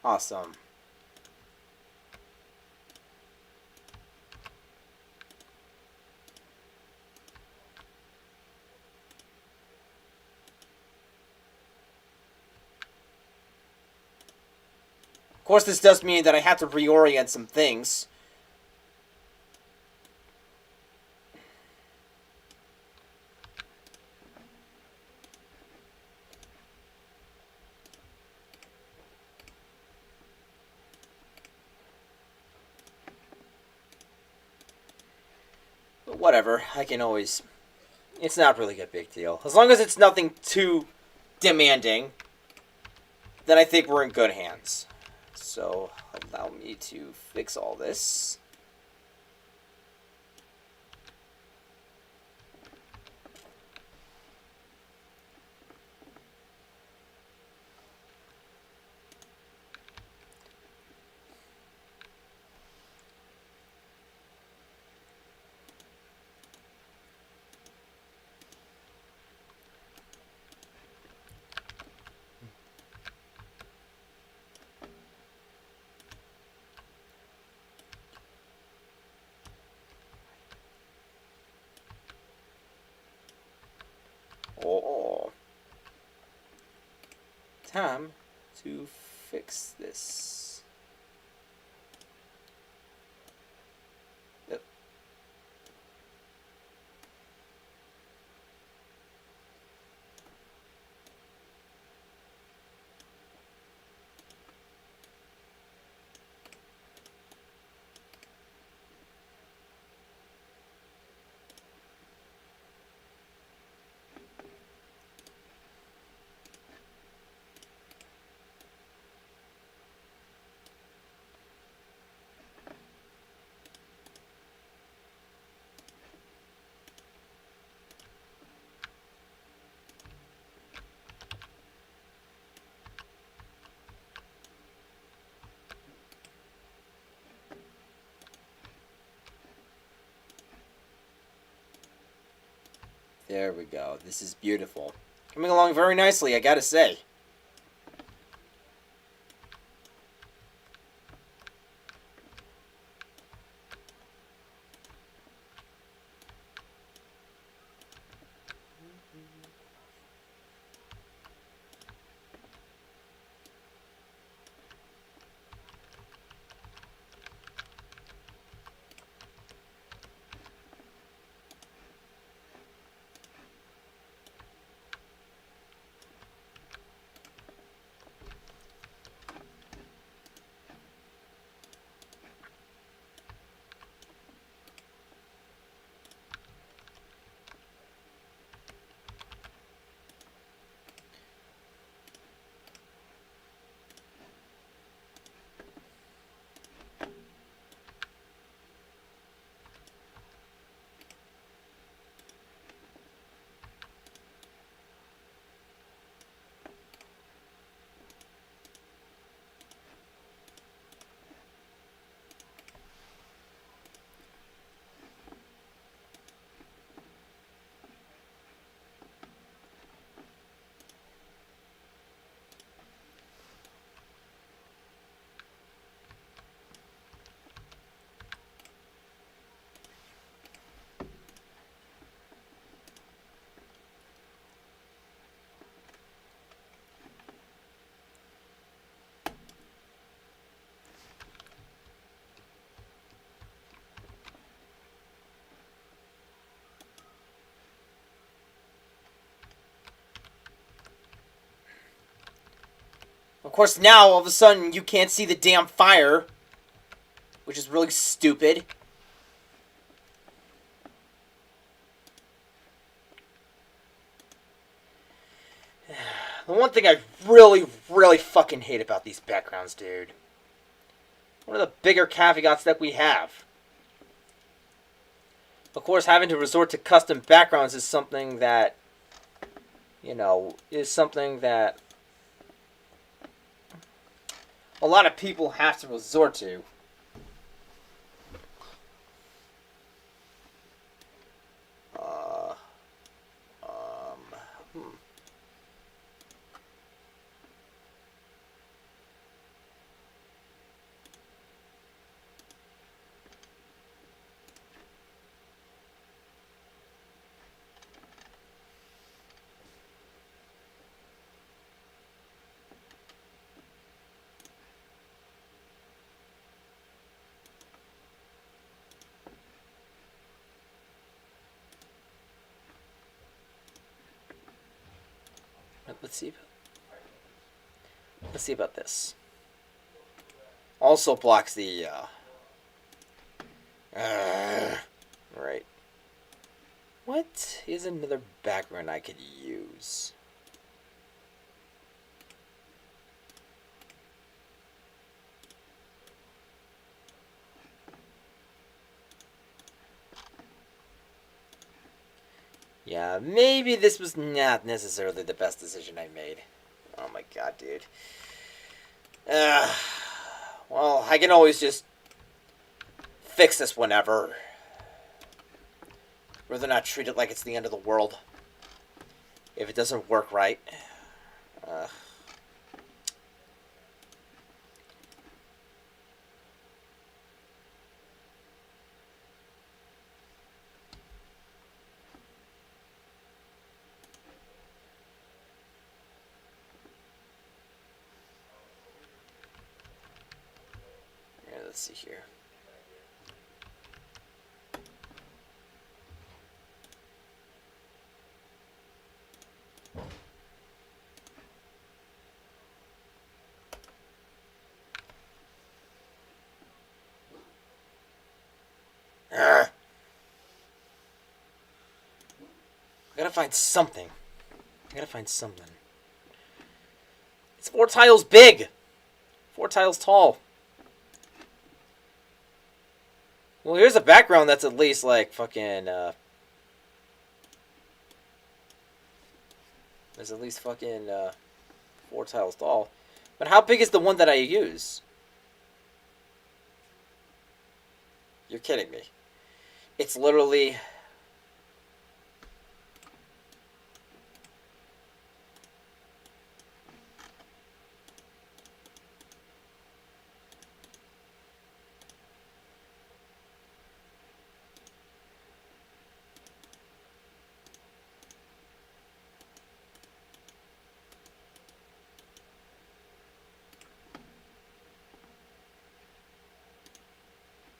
Awesome. course, this does mean that I have to reorient some things. But whatever, I can always... It's not really a big deal. As long as it's nothing too demanding, then I think we're in good hands. So, allow me to fix all this. Oh. Time to fix this. Yep. There we go. This is beautiful. Coming along very nicely, I gotta say. Of course, now, all of a sudden, you can't see the damn fire, which is really stupid. The one thing I really, really fucking hate about these backgrounds, dude. One of the bigger caveats that we have. Of course, having to resort to custom backgrounds is something that, is something that a lot of people have to resort to. Let's see. Let's see about this. Also blocks the. Right. What is another background I could use? Yeah, maybe this was not necessarily the best decision I made. Oh my god, dude. Well, I can always just fix this whenever. Rather not treat it like it's the end of the world. If it doesn't work right. Let's see here. I gotta find something. It's 4 tiles big. 4 tiles tall. Well, here's a background that's at least like fucking. There's at least fucking 4 tiles tall. But how big is the one that I use? You're kidding me. It's literally.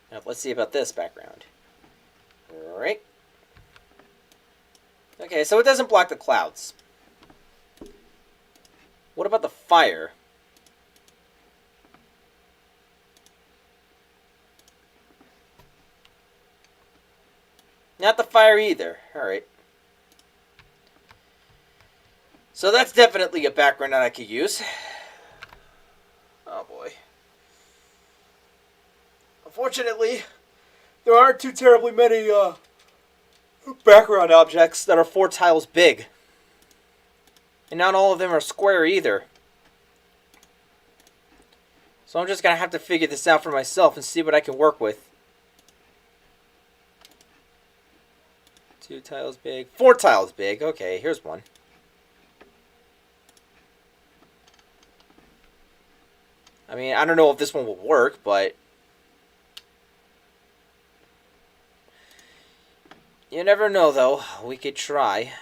Now, let's see about this background. Alright. Okay, so it doesn't block the clouds. What about the fire? Not the fire either. Alright. So that's definitely a background that I could use. Oh boy. Unfortunately, there aren't too terribly many background objects that are 4 tiles big. And not all of them are square either. So I'm just going to have to figure this out for myself and see what I can work with. 2 tiles big. 4 tiles big. Okay, here's one. I mean, I don't know if this one will work, but you never know, though. We could try.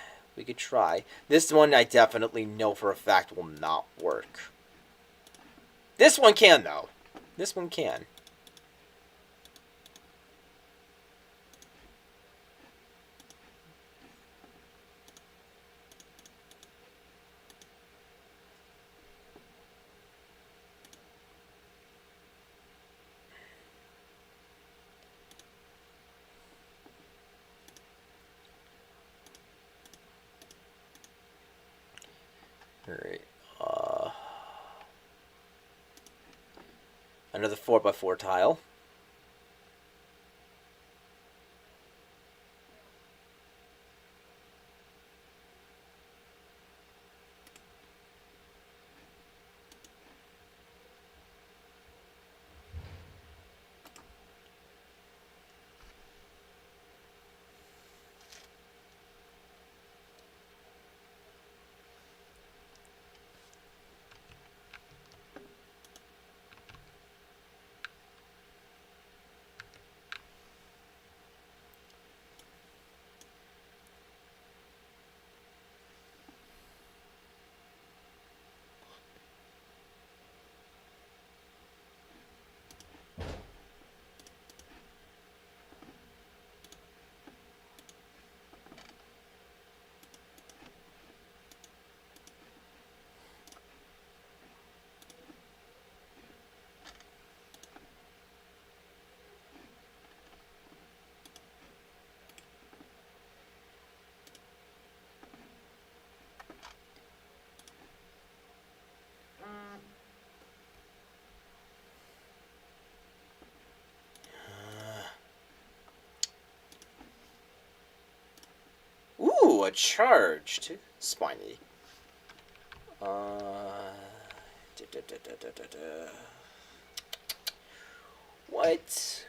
This one I definitely know for a fact will not work. This one can, though. This one can. Alright. Another 4x4 tile. a charged spiny. What?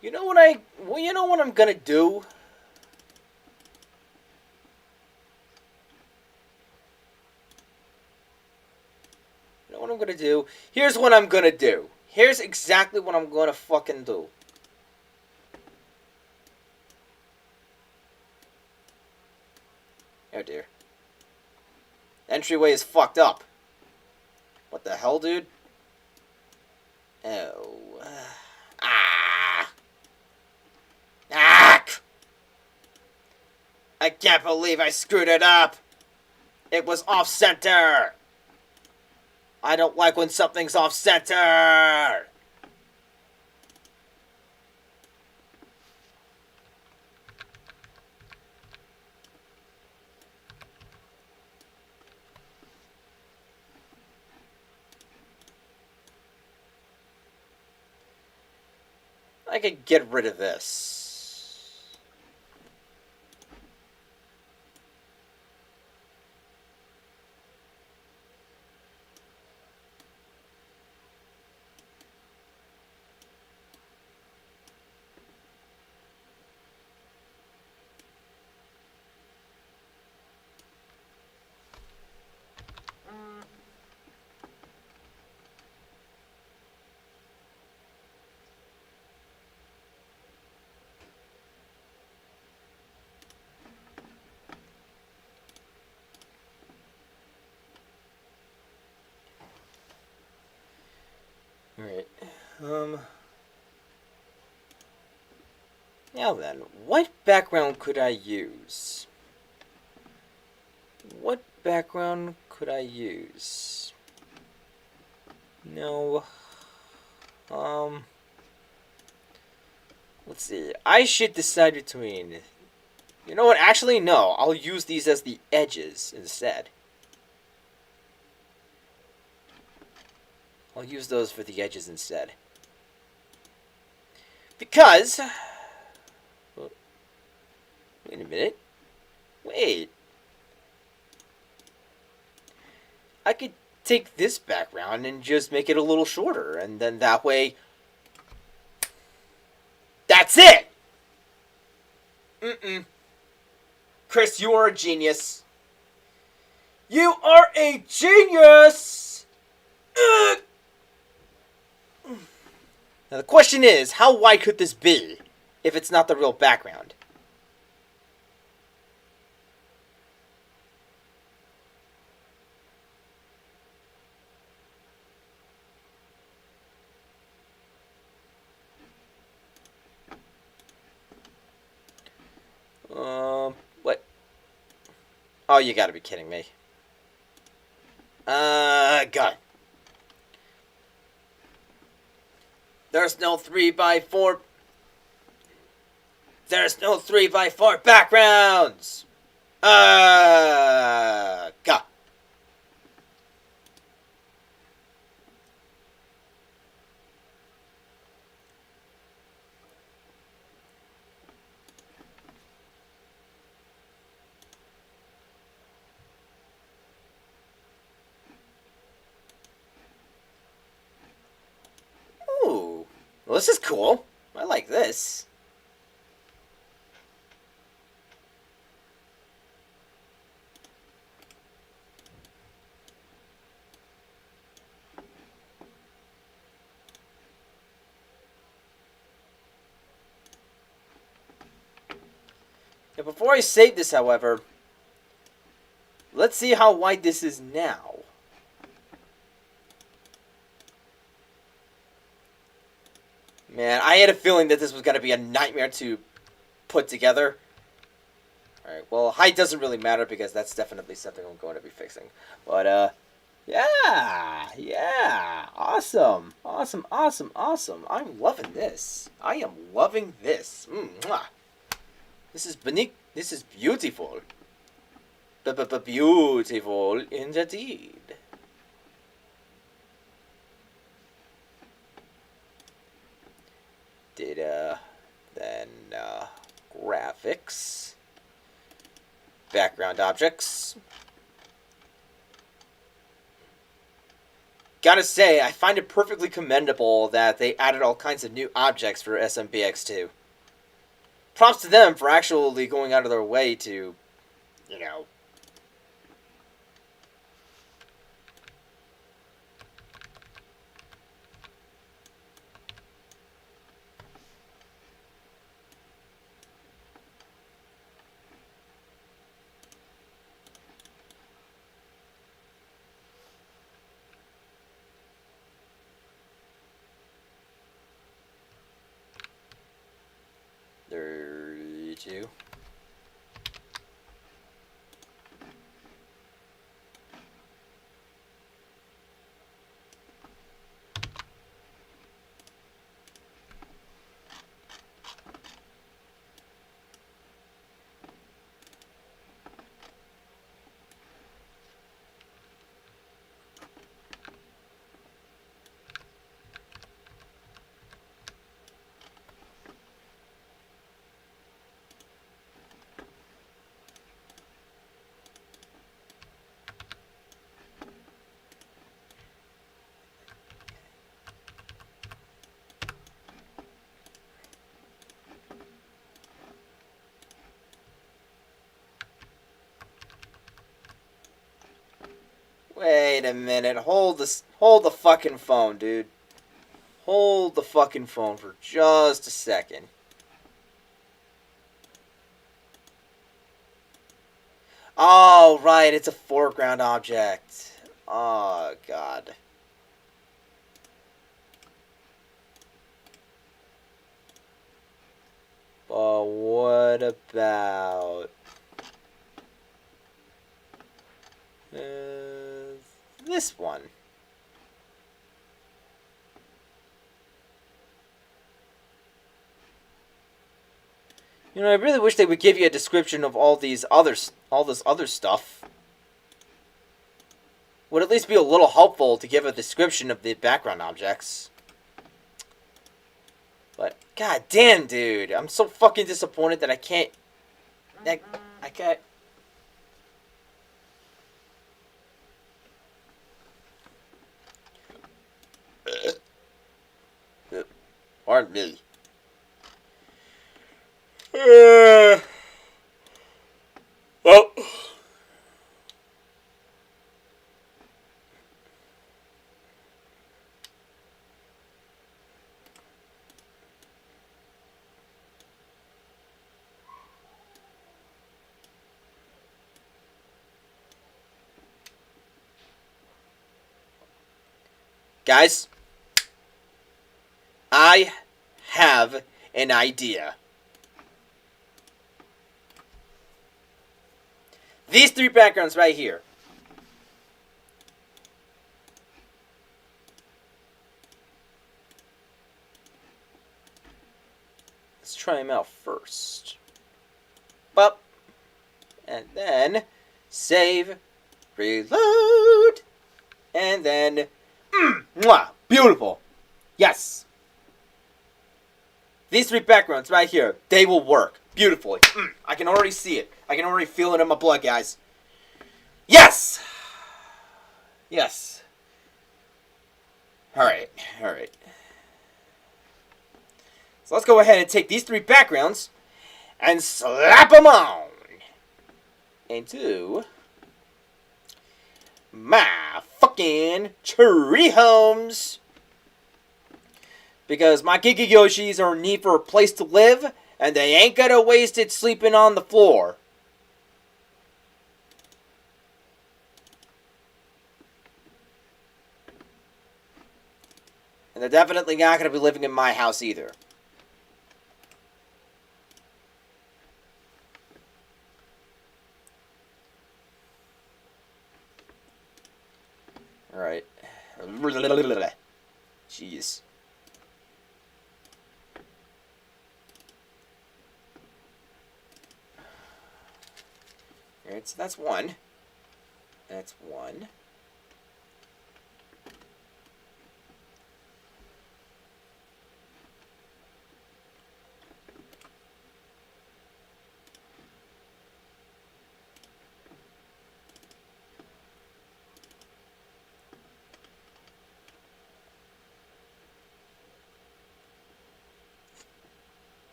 You know what you know what I'm gonna do? You know what I'm gonna do? Here's what I'm gonna do. Here's exactly what I'm gonna fucking do. Oh dear. Entryway is fucked up. What the hell, dude? Oh. Ah! I can't believe I screwed it up! It was off-center! I don't like when something's off-center! I could get rid of this. Alright, now then, what background could I use? What background could I use? No, let's see, I should decide between, you know what, actually no, I'll use these as the edges instead. I'll use those for the edges instead. Because... Wait a minute. Wait. I could take this background and just make it a little shorter. And then that way... That's it! Chris, you are a genius. You are a genius! Ugh. Now the question is, how wide could this be if it's not the real background? What? Oh, you gotta be kidding me. God. There's no 3x4. There's no 3x4 backgrounds. God. Ooh. Well, this is cool. I like this. Now, before I save this, however, let's see how wide this is now. Man, I had a feeling that this was going to be a nightmare to put together. Alright, well, height doesn't really matter because that's definitely something I'm going to be fixing. But, yeah, awesome, awesome, awesome, awesome. I'm loving this. I am loving this. Mwah. This is unique. This is beautiful. Beautiful indeed. Data, then graphics. background objects. Gotta say, I find it perfectly commendable that they added all kinds of new objects for SMBX2. Props to them for actually going out of their way to, you know... two. Wait a minute. Hold the fucking phone, dude. Hold the fucking phone for just a second. Oh, right. It's a foreground object. Oh, God. But what about... this one? You know, I really wish they would give you a description of all this other stuff. Would at least be a little helpful to give a description of the background objects. But god damn, dude, I'm so fucking disappointed that I can't. I can't. Pardon me. Well. Guys, I have an idea. These three backgrounds right here. Let's try them out first. Up. And then save, reload, and then mwah, beautiful. Yes. These three backgrounds right here, they will work beautifully. I can already see it. I can already feel it in my blood, guys. Yes! Yes. Alright, alright. So let's go ahead and take these three backgrounds and slap them on into my fucking tree homes. Because my Giga Yoshis are in need for a place to live, and they ain't gonna waste it sleeping on the floor. And they're definitely not gonna be living in my house either. Alright. Jeez. Alright, so that's one. That's one.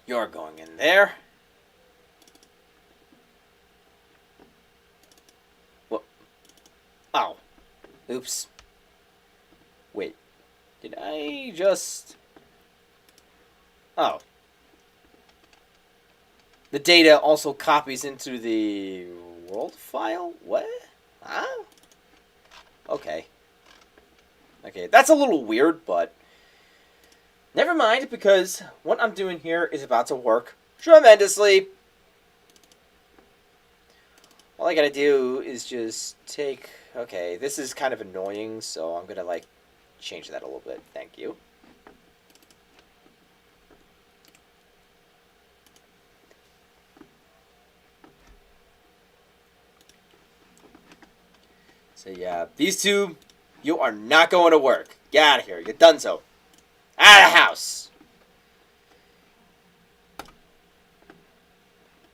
You're going in there. What? Oh. Oops. Wait. Did I just... Oh. The data also copies into the world file? What? Huh? Okay. Okay, that's a little weird, but... Never mind, because what I'm doing here is about to work tremendously. All I gotta do is just take... Okay, this is kind of annoying, so I'm gonna, like, change that a little bit. Thank you. So, yeah, these two, you are not going to work. Get out of here. You're done so. Out of the house.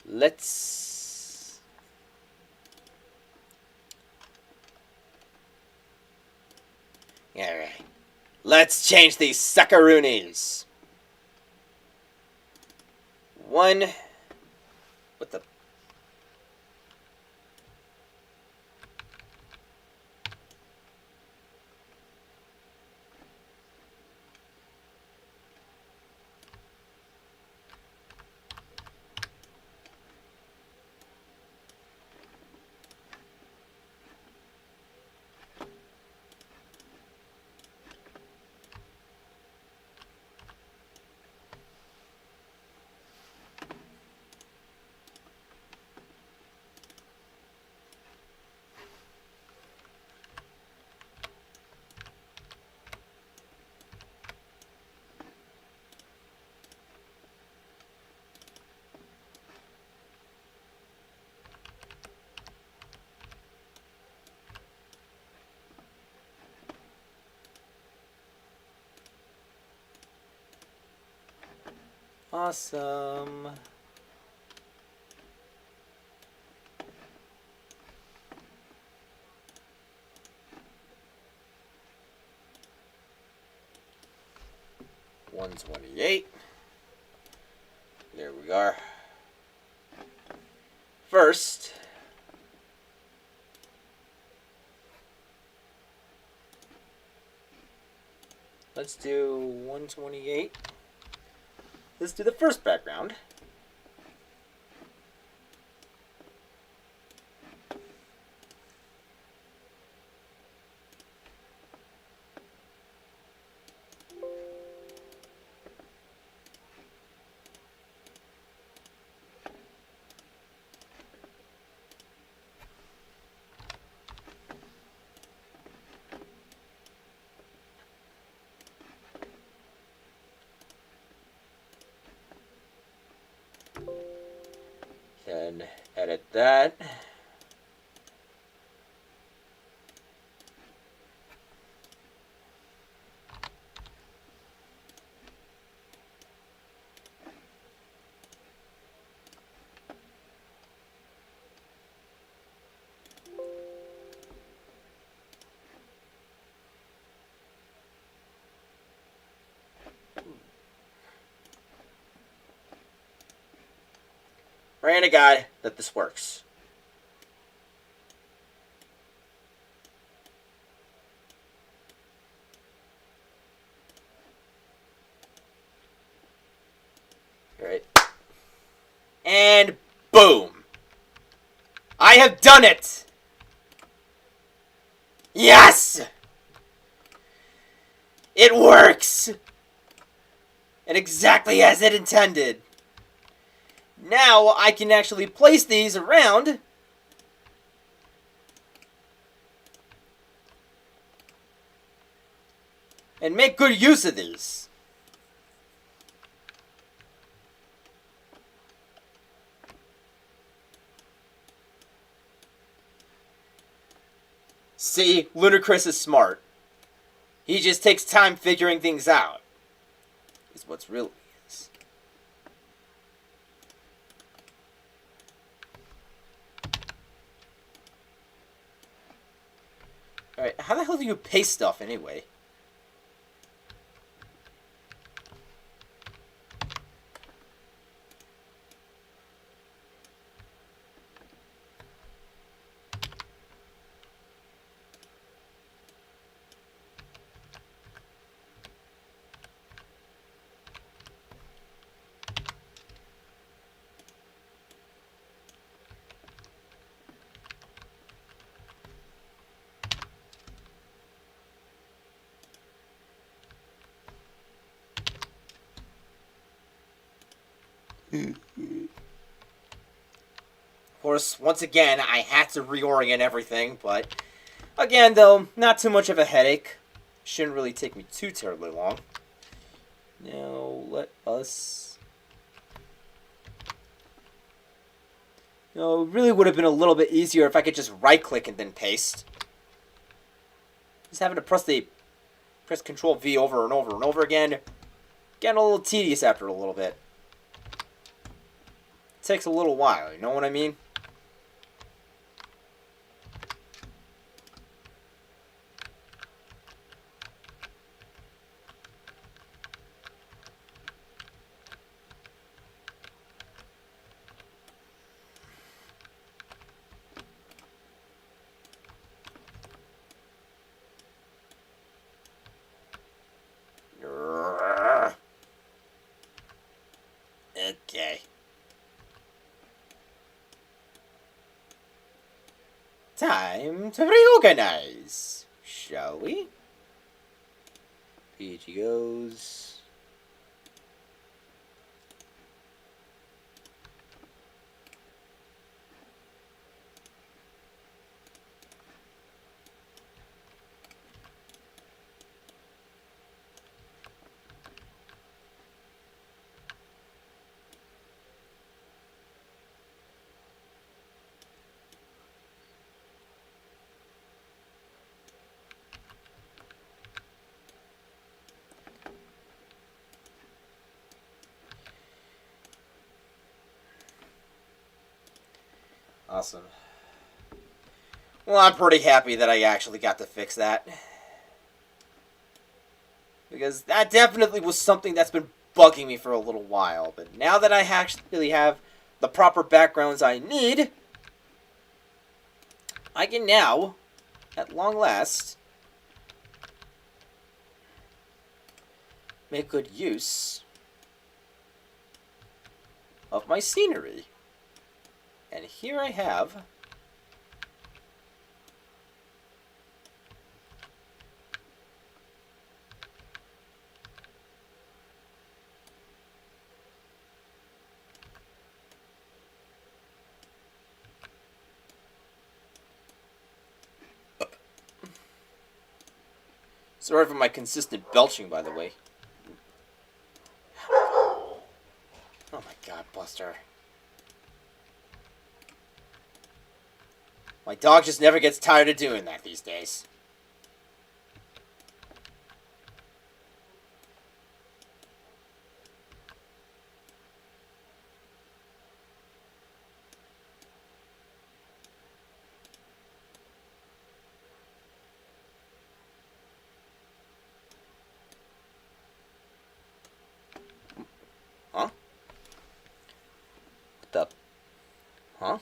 Let's... Alright. Let's change these suckaroonies. One... What the... Awesome. $128. There we are. First, let's do 128. Let's do the first background. Then edit that. Pray to God that this works. Alright. And boom! I have done it! Yes! It works! And exactly as it intended. Now I can actually place these around and make good use of these. See, Ludacris is smart. He just takes time figuring things out. Is what's really is. Alright, how the hell do you paste stuff anyway? Of course, once again, I had to reorient everything, but again, though, not too much of a headache. Shouldn't really take me too terribly long. Now, let us... You know, it really would have been a little bit easier if I could just right-click and then paste. Just having to press Control V over and over and over again. Getting a little tedious after a little bit. It takes a little while, you know what I mean? Okay. Time to reorganize, shall we? PG goes. Awesome. Well, I'm pretty happy that I actually got to fix that. Because that definitely was something that's been bugging me for a little while. But now that I actually have the proper backgrounds I need, I can now, at long last, make good use of my scenery. And here I have sorry for my consistent belching, by the way. Oh my god, Buster. My dog just never gets tired of doing that these days. Huh? What the? Huh?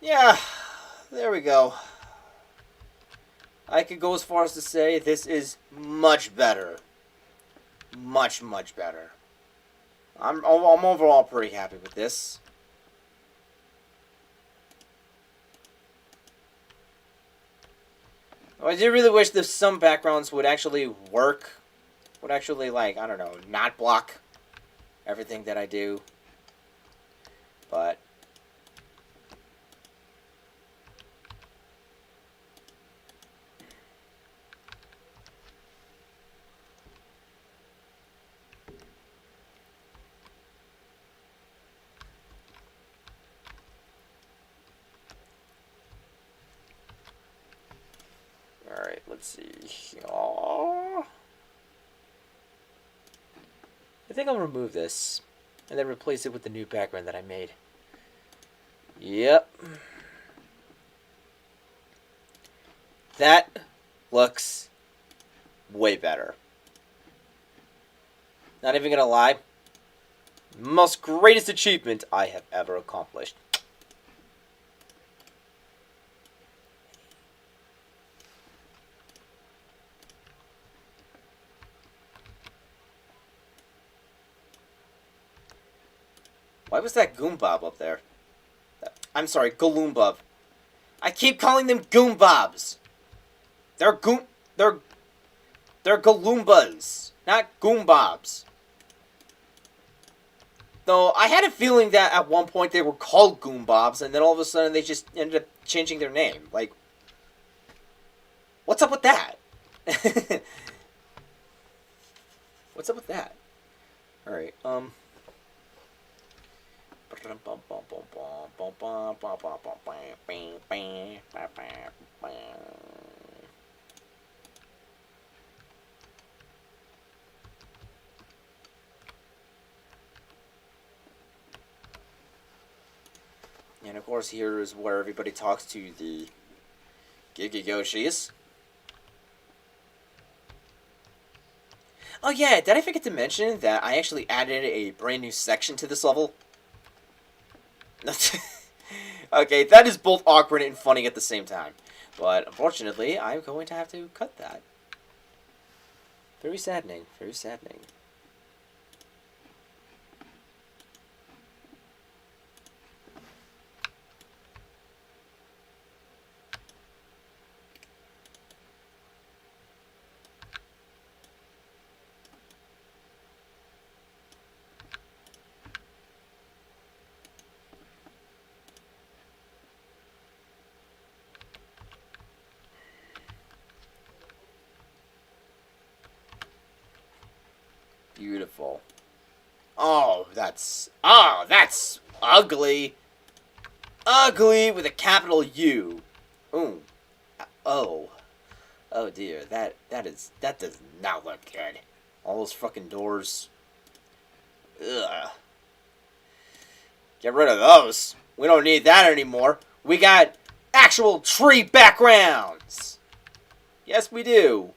Yeah, there we go. I could go as far as to say this is much better. Much, much better. I'm overall pretty happy with this. I do really wish that some backgrounds would actually work. Would actually, like, I don't know, not block everything that I do. But alright, let's see. Aww. I think I'll remove this and then replace it with the new background that I made. Yep. That looks way better. Not even gonna lie. Most greatest achievement I have ever accomplished. Why was that Goombob up there? I'm sorry, Galoombub. I keep calling them Goombobs. They're Galoombas, not Goombobs. Though I had a feeling that at one point they were called Goombobs, and then all of a sudden they just ended up changing their name. Like, what's up with that? What's up with that? All right. And of course, here is where everybody talks to the Gigayoshis. Oh yeah, did I forget to mention that I actually added a brand new section to this level? Okay, that is both awkward and funny at the same time. But unfortunately, I'm going to have to cut that. Very saddening, very saddening. Beautiful. Oh, that's ugly. Ugly with a capital U. Ooh. Oh. Oh dear. That does not look good. All those fucking doors. Ugh. Get rid of those. We don't need that anymore. We got actual tree backgrounds. Yes, we do.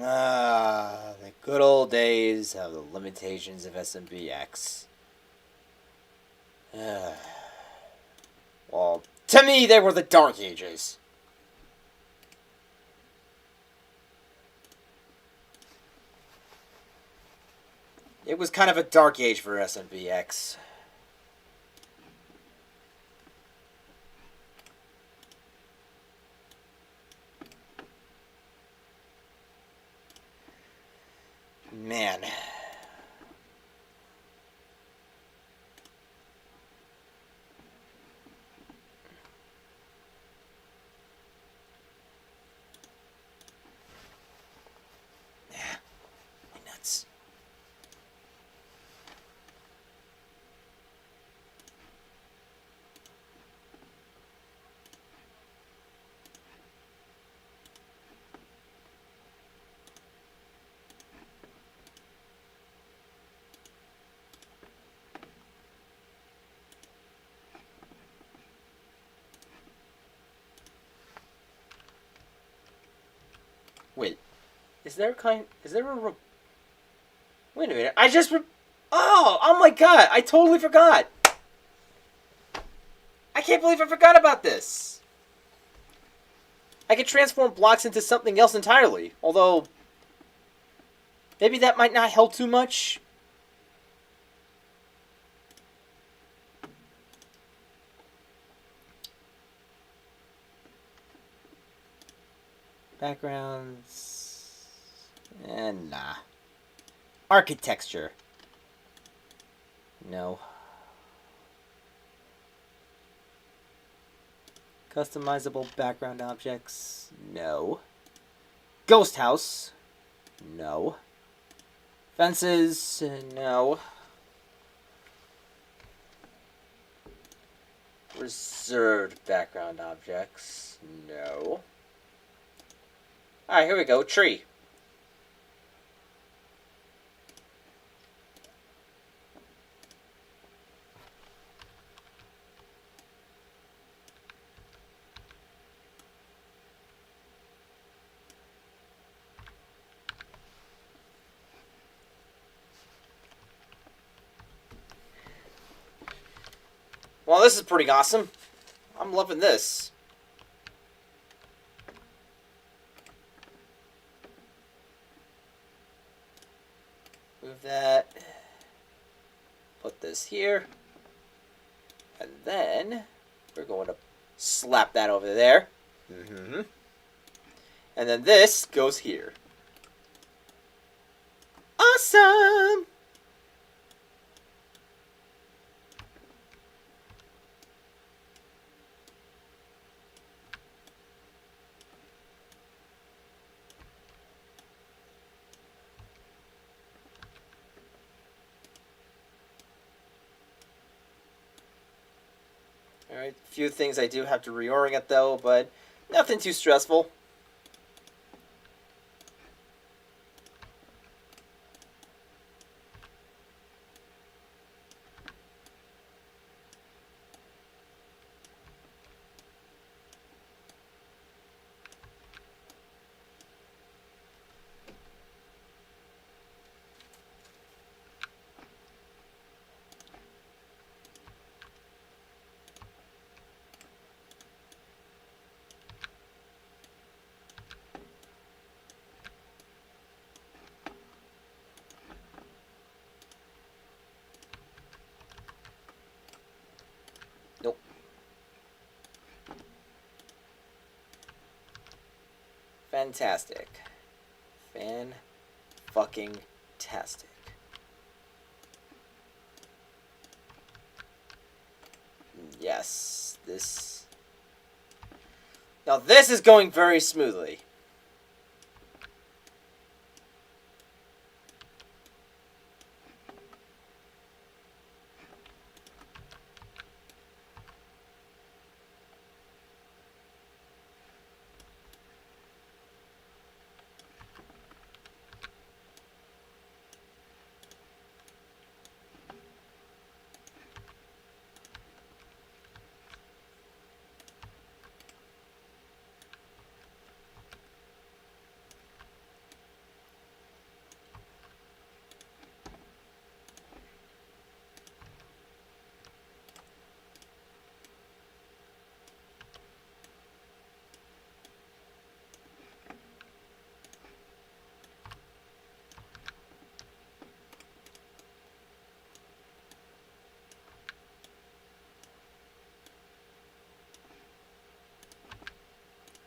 Ah, the good old days of the limitations of SMBX. Well, to me, they were the Dark Ages. It was kind of a dark age for SMBX. Man. Wait. Is there a... Wait a minute. I just... Oh my god. I totally forgot. I can't believe I forgot about this. I could transform blocks into something else entirely. Although... maybe that might not help too much. Backgrounds... and nah. Architecture. No. Customizable background objects. No. Ghost house. No. Fences. No. Reserved background objects. No. Alright, here we go. Tree. Well, this is pretty awesome. I'm loving this. Move that. Put this here. And then we're going to slap that over there. And then this goes here. Awesome! Alright, a few things I do have to reorient though, but nothing too stressful. Nope. Fantastic. Fan-fucking-tastic. Yes, this... Now this is going very smoothly.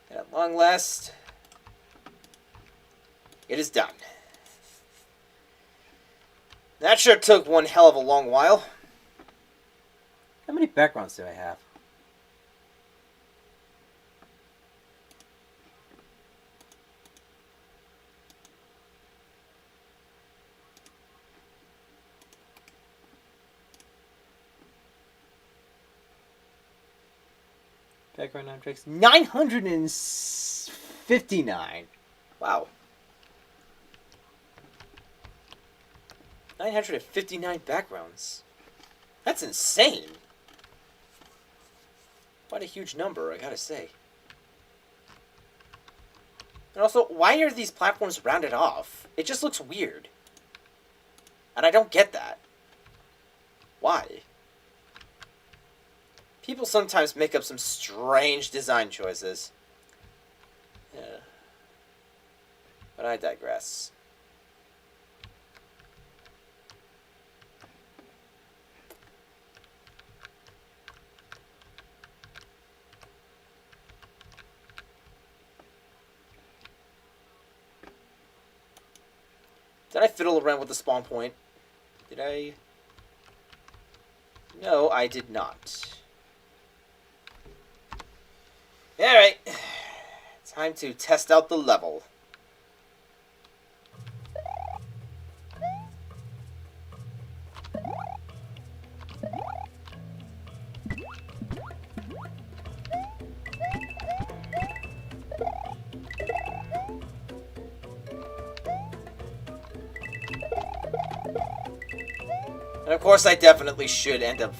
And at long last, it is done. That sure took one hell of a long while. How many backgrounds do I have? Background objects. 959. Wow. 959 backgrounds. That's insane. Quite a huge number, I gotta say. And also, why are these platforms rounded off? It just looks weird. And I don't get that. Why? People sometimes make up some strange design choices. Yeah. But I digress. Did I fiddle around with the spawn point? Did I? No, I did not. Alright. Time to test out the level. And of course I definitely should end up...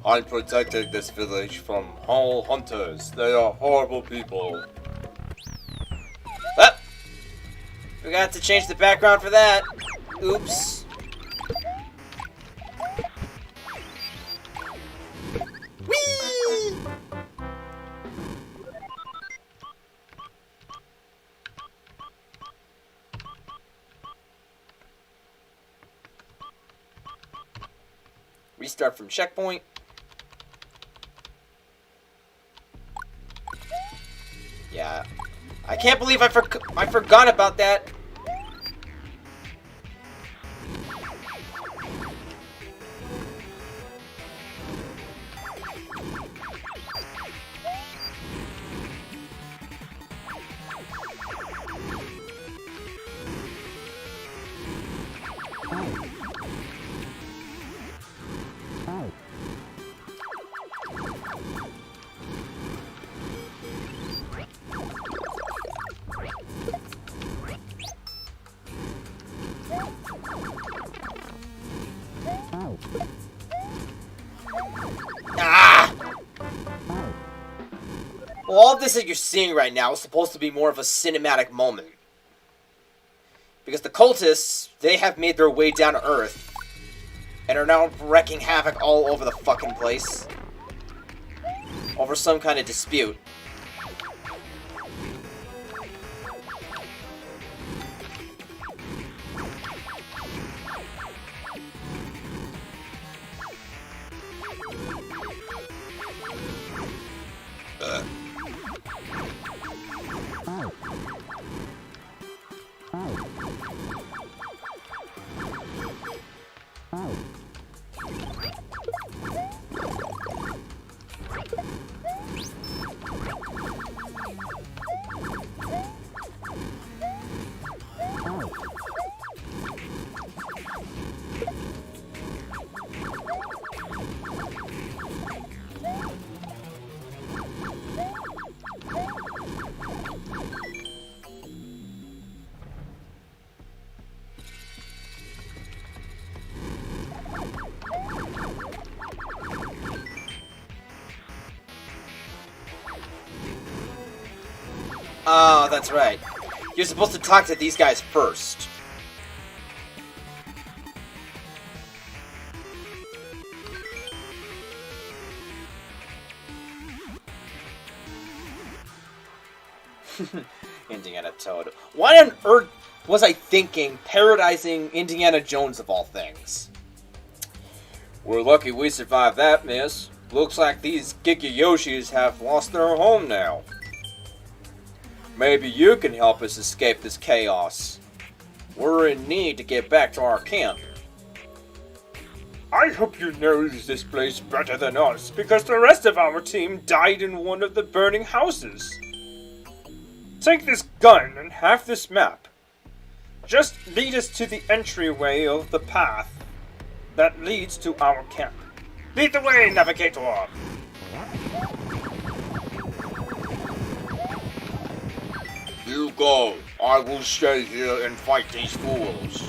I'm protecting this village from all hunters. They are horrible people. Oh! Forgot to change the background for that. Oops. Whee! Restart from checkpoint. Yeah. I can't believe I forgot about that. Ah! Well, all this that you're seeing right now is supposed to be more of a cinematic moment. Because the cultists, they have made their way down to Earth. And are now wreaking havoc all over the fucking place. Over some kind of dispute. Oh, that's right. You're supposed to talk to these guys first. Indiana Toad. Why on earth was I thinking parodizing Indiana Jones of all things? We're lucky we survived that, miss. Looks like these Gigayoshis have lost their home now. Maybe you can help us escape this chaos. We're in need to get back to our camp. I hope you know this place better than us, because the rest of our team died in one of the burning houses. Take this gun and have this map. Just lead us to the entryway of the path that leads to our camp. Lead the way, navigator! You go. I will stay here and fight these fools.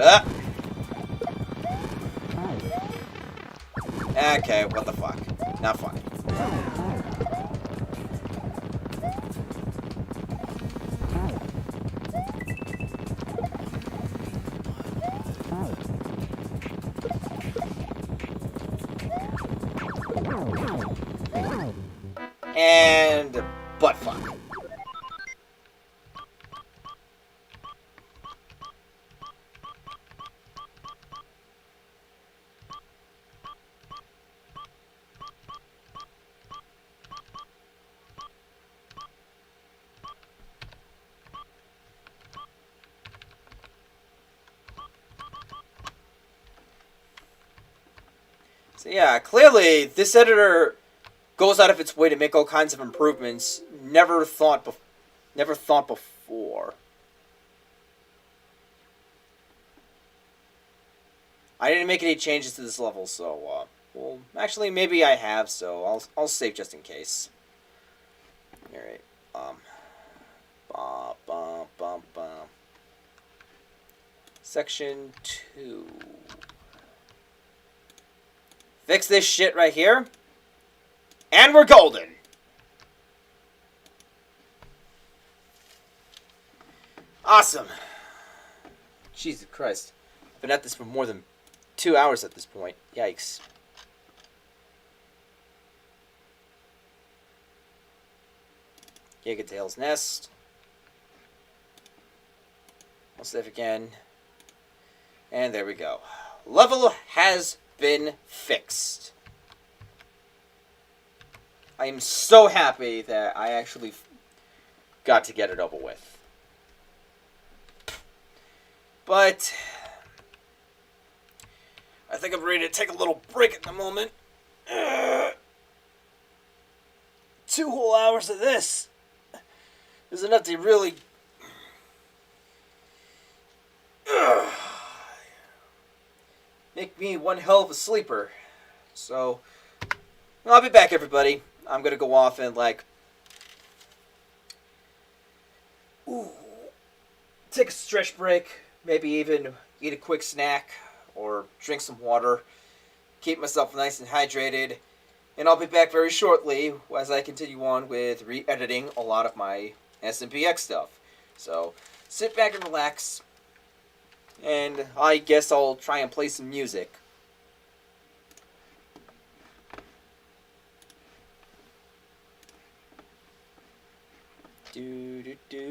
Ah! Okay, what the fuck? Not funny. And butt fuck. So yeah, clearly this editor goes out of its way to make all kinds of improvements never thought before. I didn't make any changes to this level, so well, actually maybe I have, so I'll save just in case. All right. Section 2. Fix this shit right here. And we're golden. Awesome. Jesus Christ. I've been at this for more than 2 hours at this point. Yikes. Gigatail's Nest. I'll save again. And there we go. Level has been fixed. I am so happy that I actually got to get it over with. But I think I'm ready to take a little break at the moment. 2 whole hours of this is enough to really make me one hell of a sleeper. So I'll be back, everybody. I'm gonna go off and take a stretch break, maybe even eat a quick snack or drink some water, keep myself nice and hydrated, and I'll be back very shortly as I continue on with re-editing a lot of my SMBX stuff. So sit back and relax, and I guess I'll try and play some music. Do do do.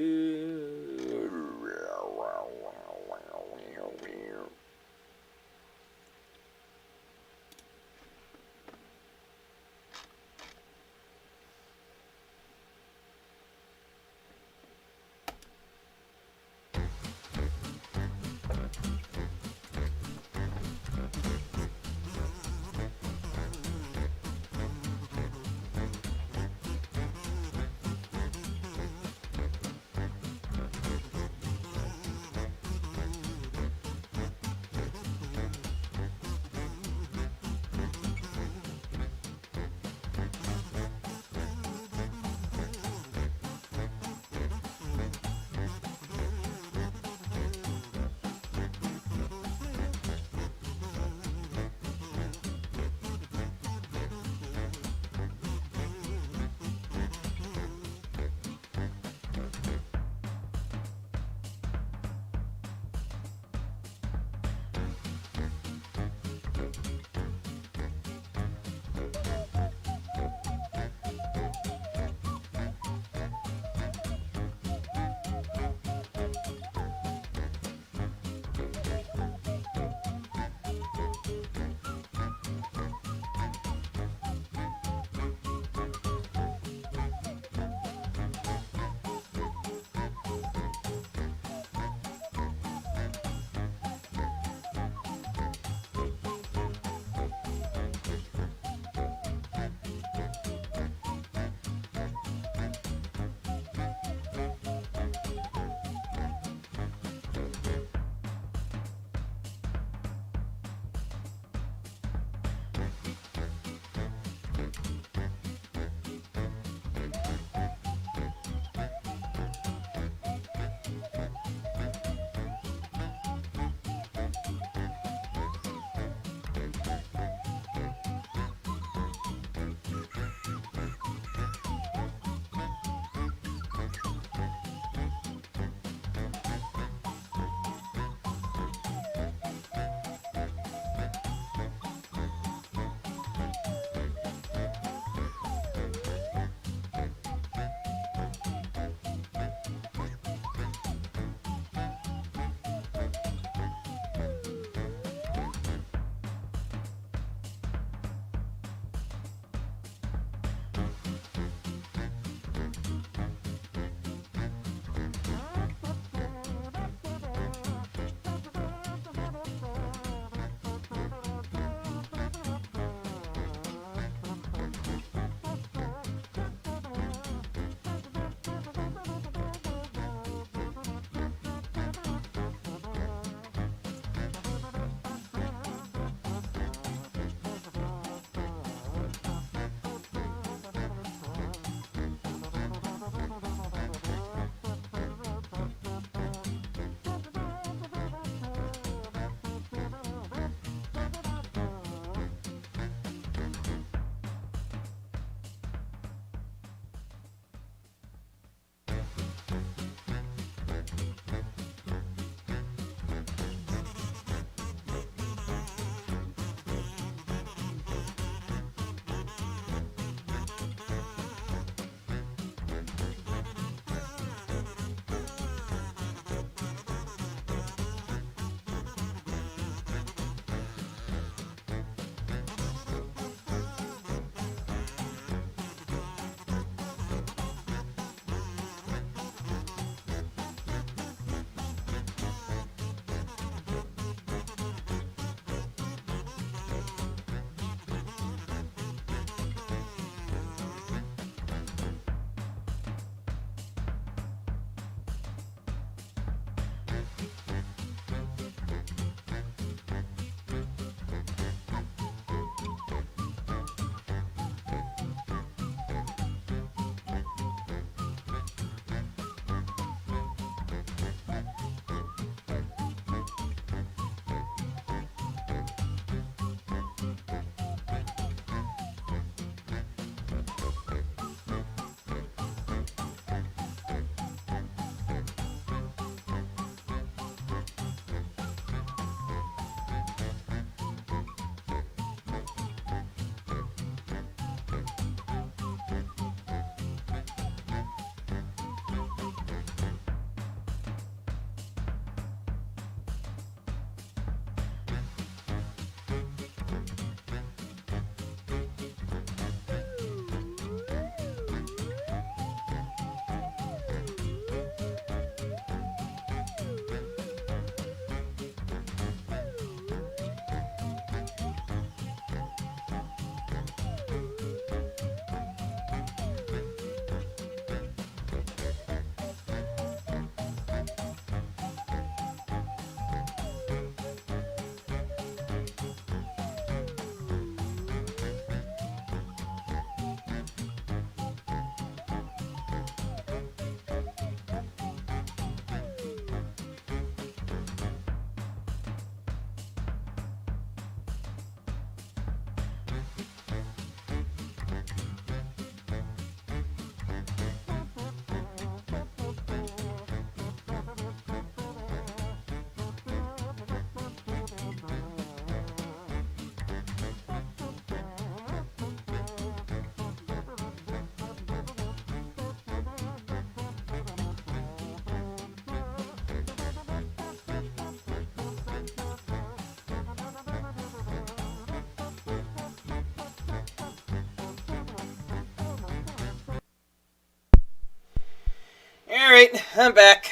Alright, I'm back.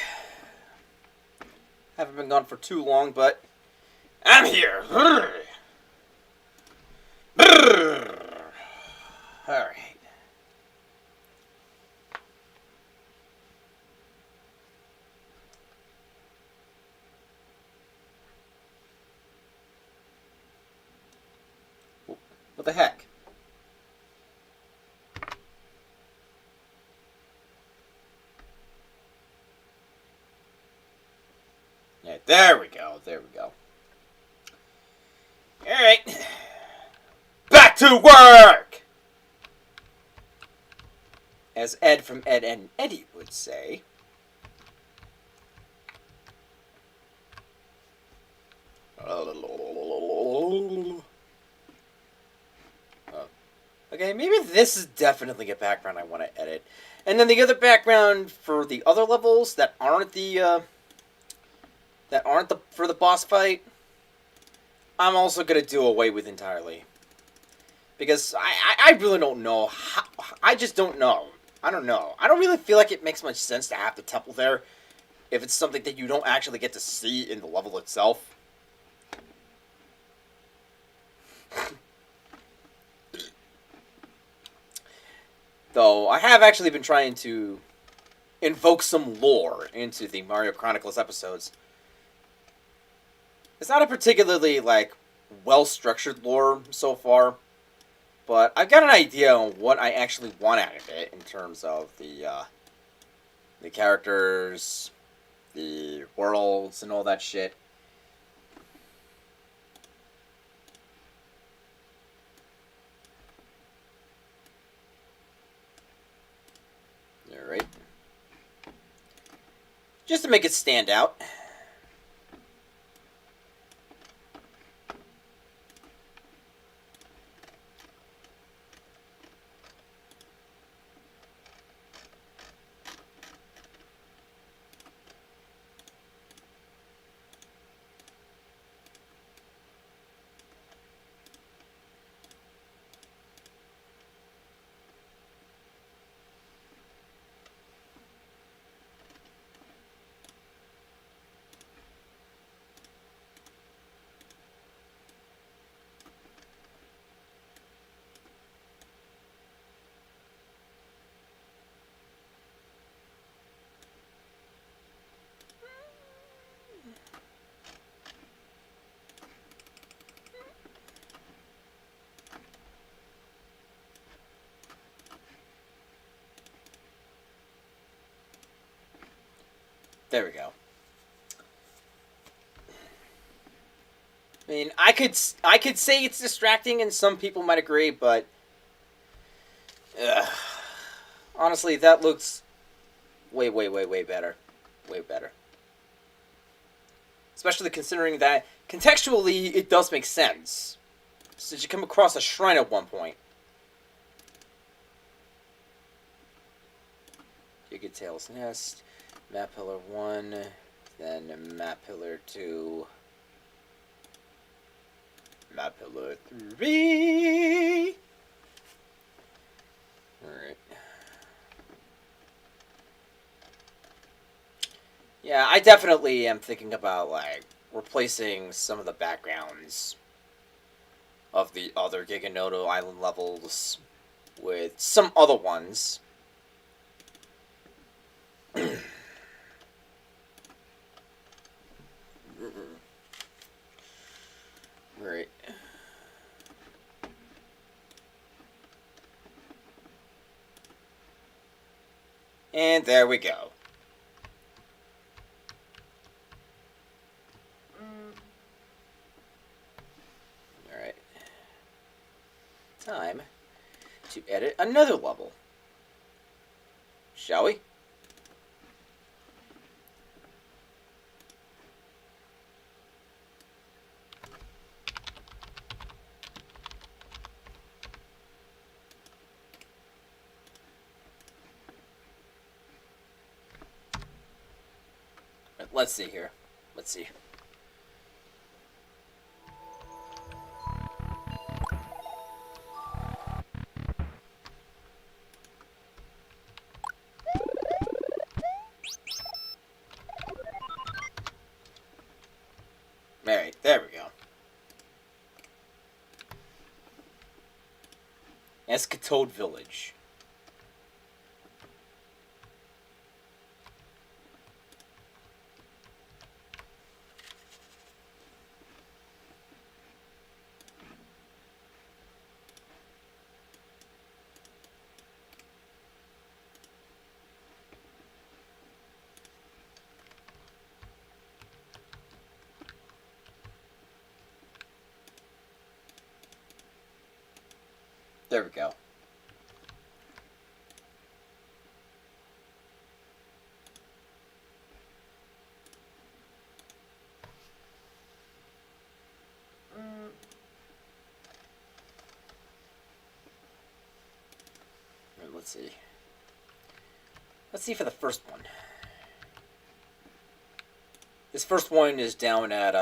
Haven't been gone for too long, but I'm here. Alright. What the heck? Yeah, there we go. There we go. Alright. Back to work! As Ed from Ed and Eddie would say. Okay, maybe this is definitely a background I want to edit. And then the other background for the other levels that aren't for the boss fight, I'm also gonna do away with entirely. Because I really don't know how, I just don't know. I don't know. I don't really feel like it makes much sense to have the temple there if it's something that you don't actually get to see in the level itself. Though, I have actually been trying to invoke some lore into the Mario Chronicles episodes. It's not a particularly, like, well-structured lore so far, but I've got an idea on what I actually want out of it in terms of the characters, the worlds, and all that shit. Alright. Just to make it stand out. There we go. I mean, I could say it's distracting, and some people might agree, but honestly, that looks way better, way better. Especially considering that contextually, it does make sense, since you come across a shrine at one point. Yggdrasil's Nest, Map Pillar 1, then Map Pillar 2, Map Pillar 3. Alright. Yeah, I definitely am thinking about, like, replacing some of the backgrounds of the other Giganoto Island levels with some other ones. Right. And there we go. Alright. Time to edit another level. Shall we? Let's see here. Let's see. Alright, there we go. Escatode Village. There we go. Let's see. Let's see for the first one. This first one is down at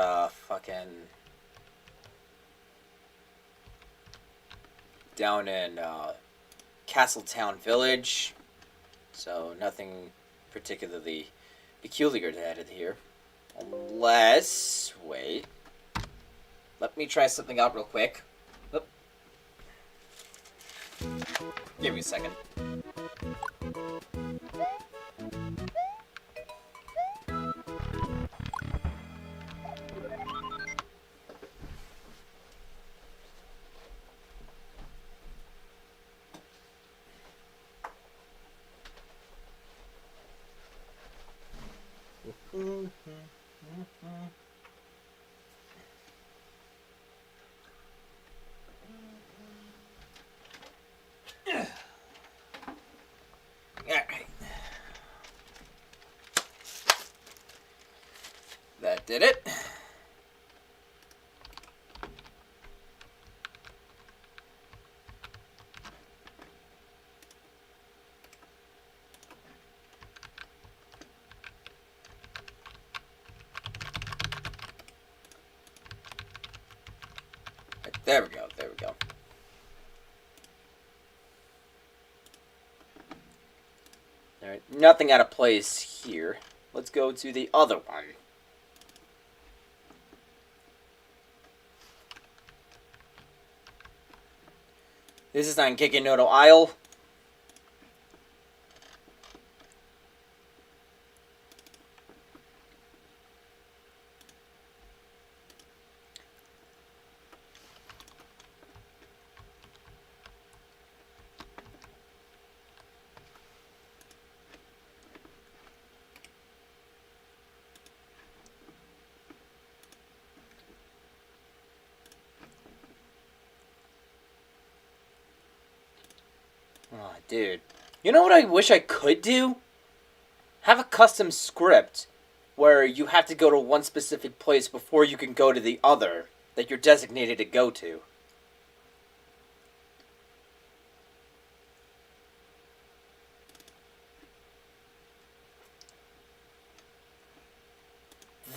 down in Castletown Village. So nothing particularly peculiar to add here. Unless, wait. Let me try something out real quick. Oop. Give me a second. Alright. That did it. There we go, there we go. Alright, nothing out of place here. Let's go to the other one. This is on Kikinoto Isle. Oh, dude. You know what I wish I could do? Have a custom script where you have to go to one specific place before you can go to the other that you're designated to go to.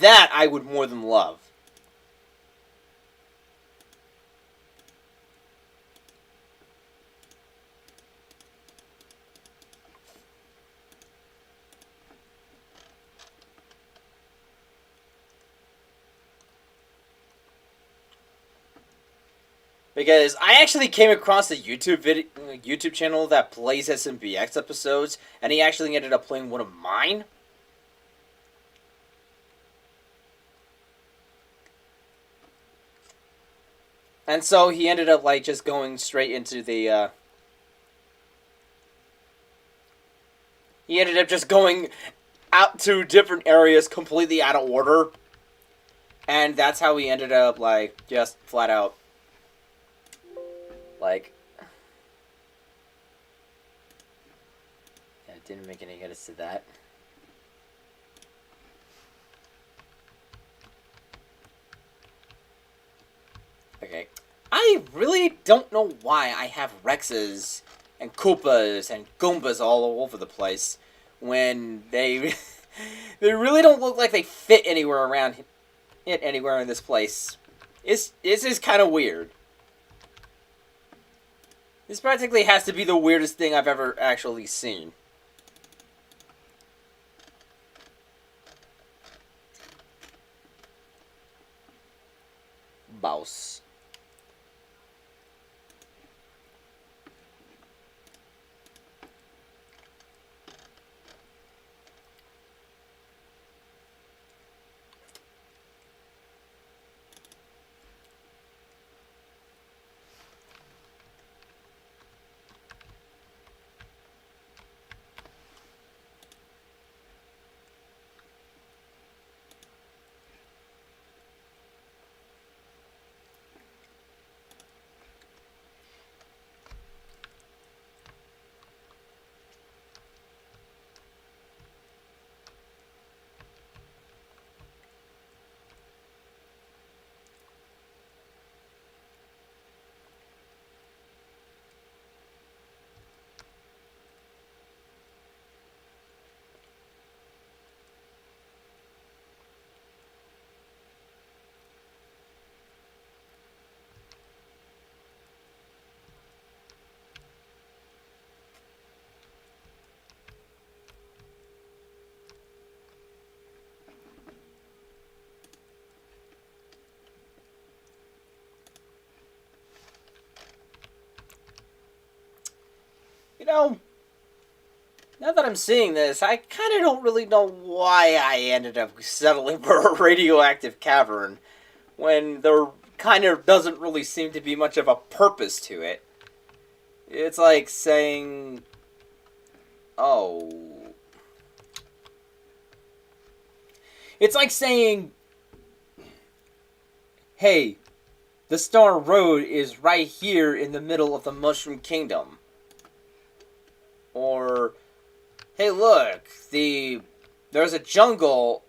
That I would more than love. Because I actually came across a YouTube channel that plays SMBX episodes, and he actually ended up playing one of mine. And so he ended up like just going straight into the he ended up just going out to different areas completely out of order. And that's how he ended up like just flat out like, yeah, it didn't make any sense to that. Okay. I really don't know why I have Rexes and Koopas and Goombas all over the place when they they really don't look like they fit anywhere around it anywhere in this place. This is kind of weird. This practically has to be the weirdest thing I've ever actually seen. Bouse. You know, now that I'm seeing this, I kind of don't really know why I ended up settling for a radioactive cavern when there kind of doesn't really seem to be much of a purpose to it. It's like saying, oh. It's like saying, hey, the Star Road is right here in the middle of the Mushroom Kingdom. Or, hey, look, there's a jungle.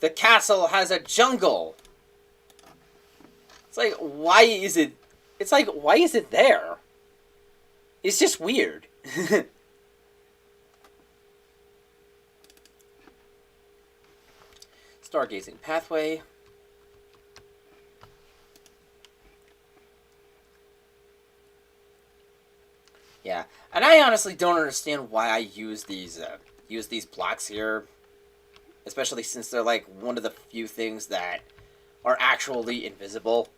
The castle has a jungle. It's like, why is it? It's like, why is it there? It's just weird. Stargazing pathway. Yeah, and I honestly don't understand why I use these blocks here, especially since they're like one of the few things that are actually invisible.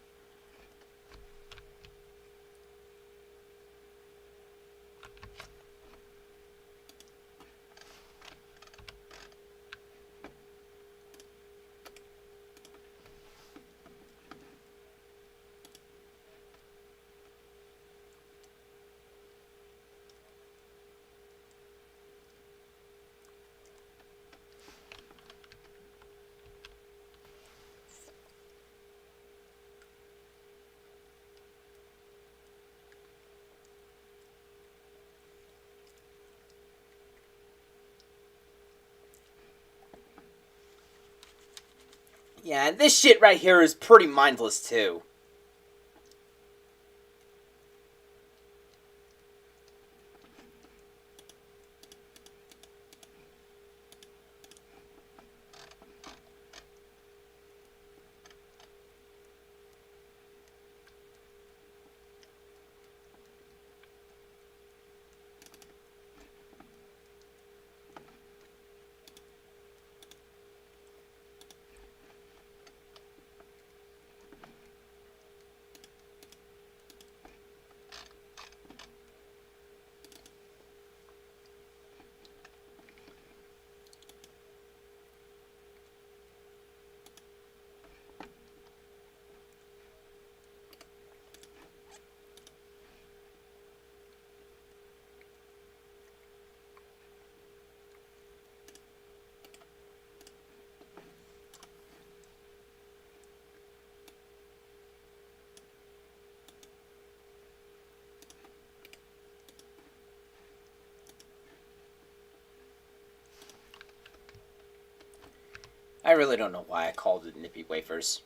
Yeah, and this shit right here is pretty mindless too. I really don't know why I called it nippy wafers.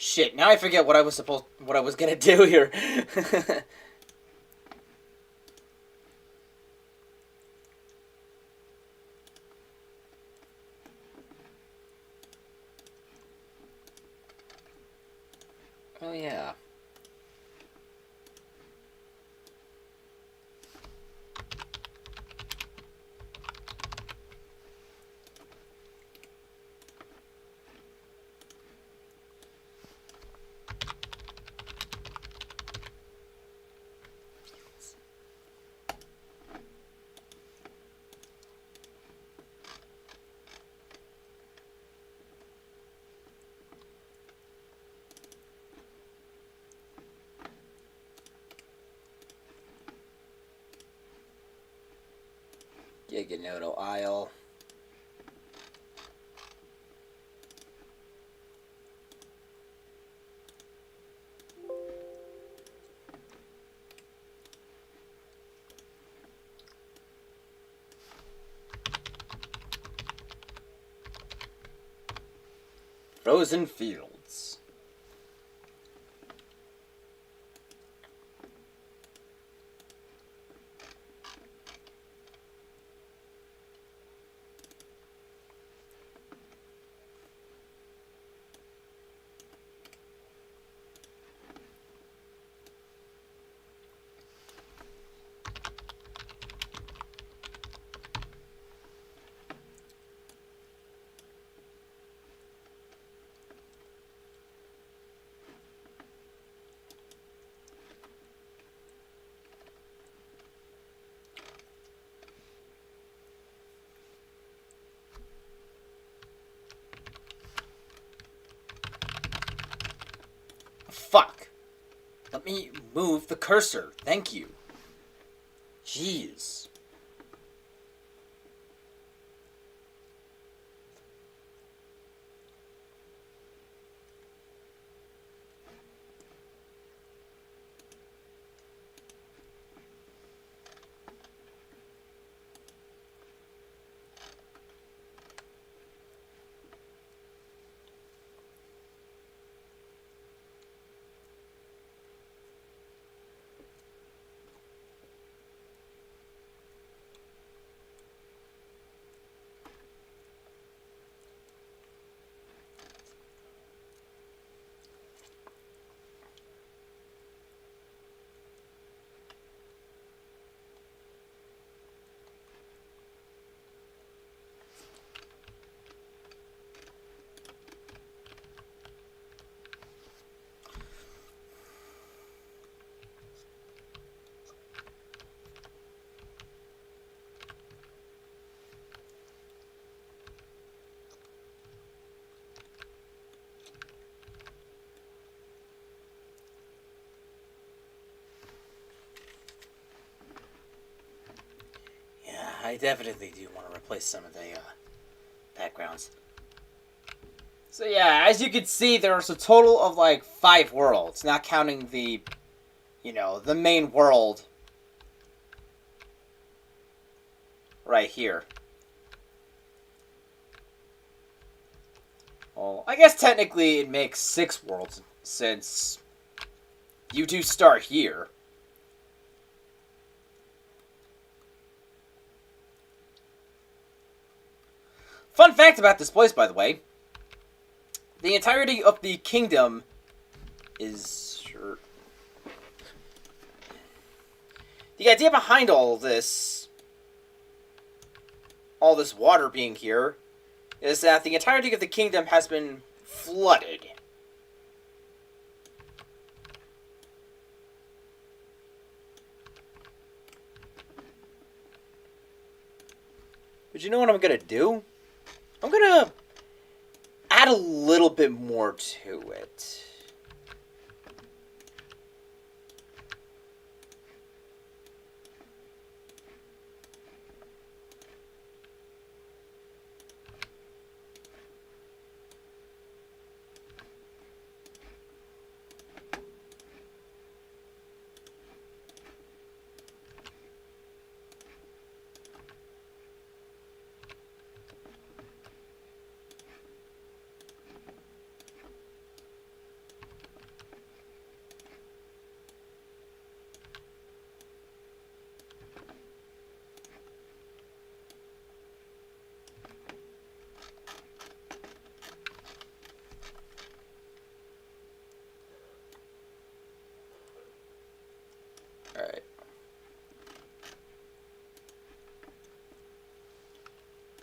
Shit, now I forget what I was gonna do here. Oh yeah. Giganoto Isle. Frozen Fields. Fuck. Let me move the cursor. Thank you. Jeez. I definitely do want to replace some of the backgrounds. So yeah, as you can see, there's a total of like 5 worlds, not counting the, the main world right here. Well, I guess technically it makes 6 worlds, since you do start here. Fun fact about this place, by the way. The entirety of the kingdom is... Sure. The idea behind all this water being here, is that the entirety of the kingdom has been flooded. But you know what I'm gonna do? I'm gonna add a little bit more to it.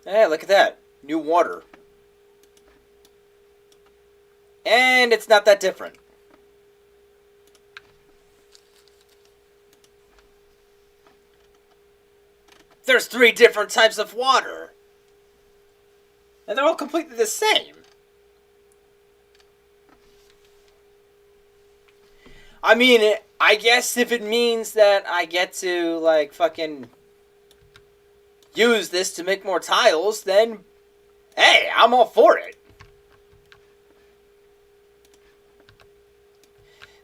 Hey, look at that. New water. And it's not that different. There's 3 different types of water. And they're all completely the same. I mean, I guess if it means that I get to, like, fucking use this to make more tiles, then, hey, I'm all for it.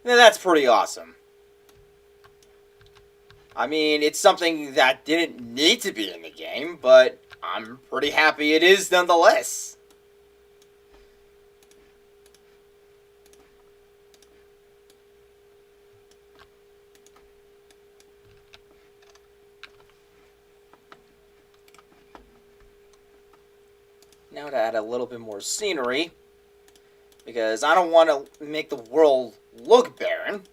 Now, that's pretty awesome. I mean, it's something that didn't need to be in the game, but I'm pretty happy it is nonetheless. Now to add a little bit more scenery, because I don't want to make the world look barren.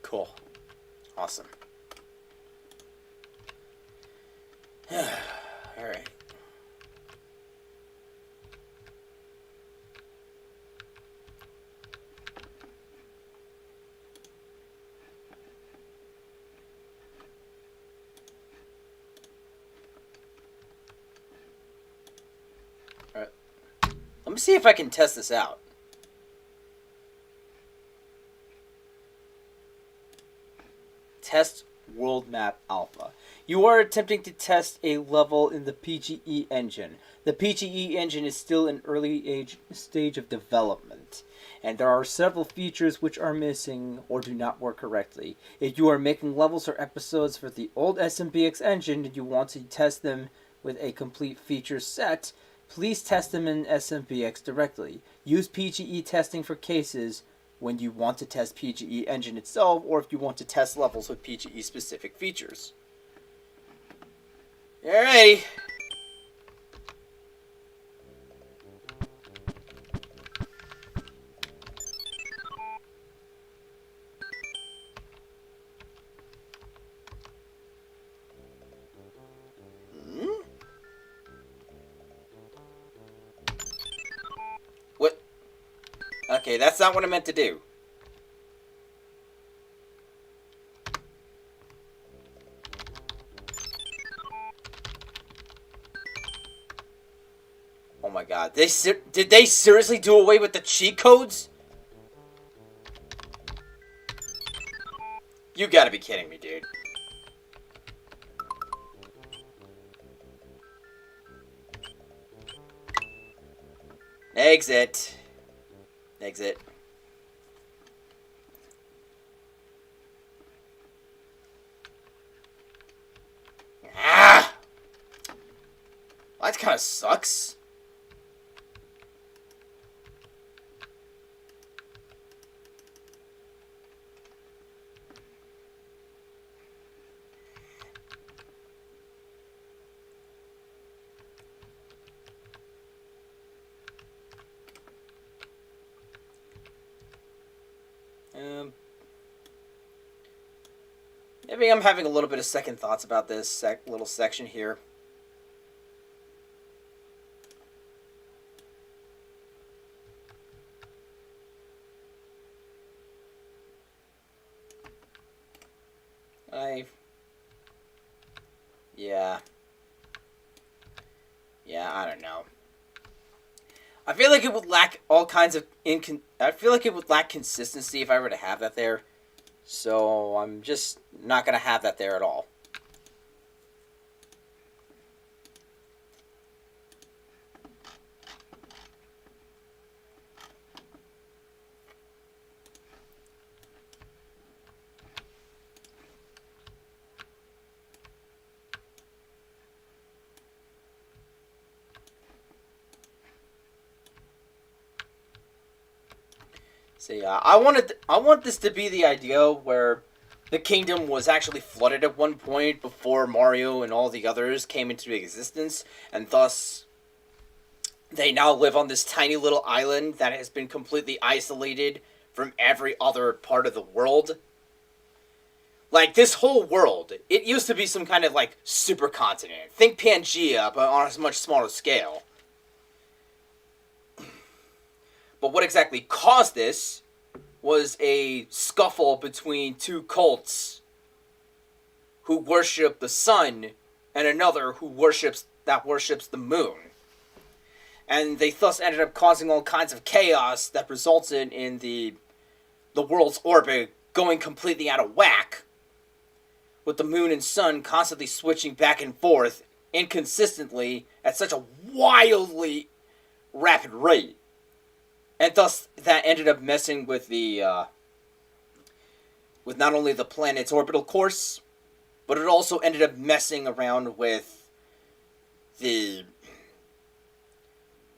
Cool. Awesome. Alright. Alright. Let me see if I can test this out. Test World Map Alpha. You are attempting to test a level in the PGE engine. The PGE engine is still in early stage of development, and there are several features which are missing or do not work correctly. If you are making levels or episodes for the old SMBX engine and you want to test them with a complete feature set, please test them in SMBX directly. Use PGE testing for cases when you want to test PGE engine itself, or if you want to test levels with PGE specific features. Alrighty. What? Okay, that's not what I meant to do. Oh my god. Did they seriously do away with the cheat codes? You gotta be kidding me, dude. Exit. Exit. Ah! Well, that kind of sucks. Maybe I'm having a little bit of second thoughts about this little section here. I don't know. I feel like it would lack all kinds of I feel like it would lack consistency if I were to have that there. So I'm just not gonna have that there at all. So yeah, I want this to be the idea where the kingdom was actually flooded at one point before Mario and all the others came into existence, and thus they now live on this tiny little island that has been completely isolated from every other part of the world. Like, this whole world, it used to be some kind of, like, supercontinent. Think Pangea, but on a much smaller scale. But what exactly caused this was a scuffle between two cults who worship the sun and another who worships the moon. And they thus ended up causing all kinds of chaos that resulted in the world's orbit going completely out of whack, with the moon and sun constantly switching back and forth inconsistently at such a wildly rapid rate. And thus, that ended up messing with with not only the planet's orbital course, but it also ended up messing around with a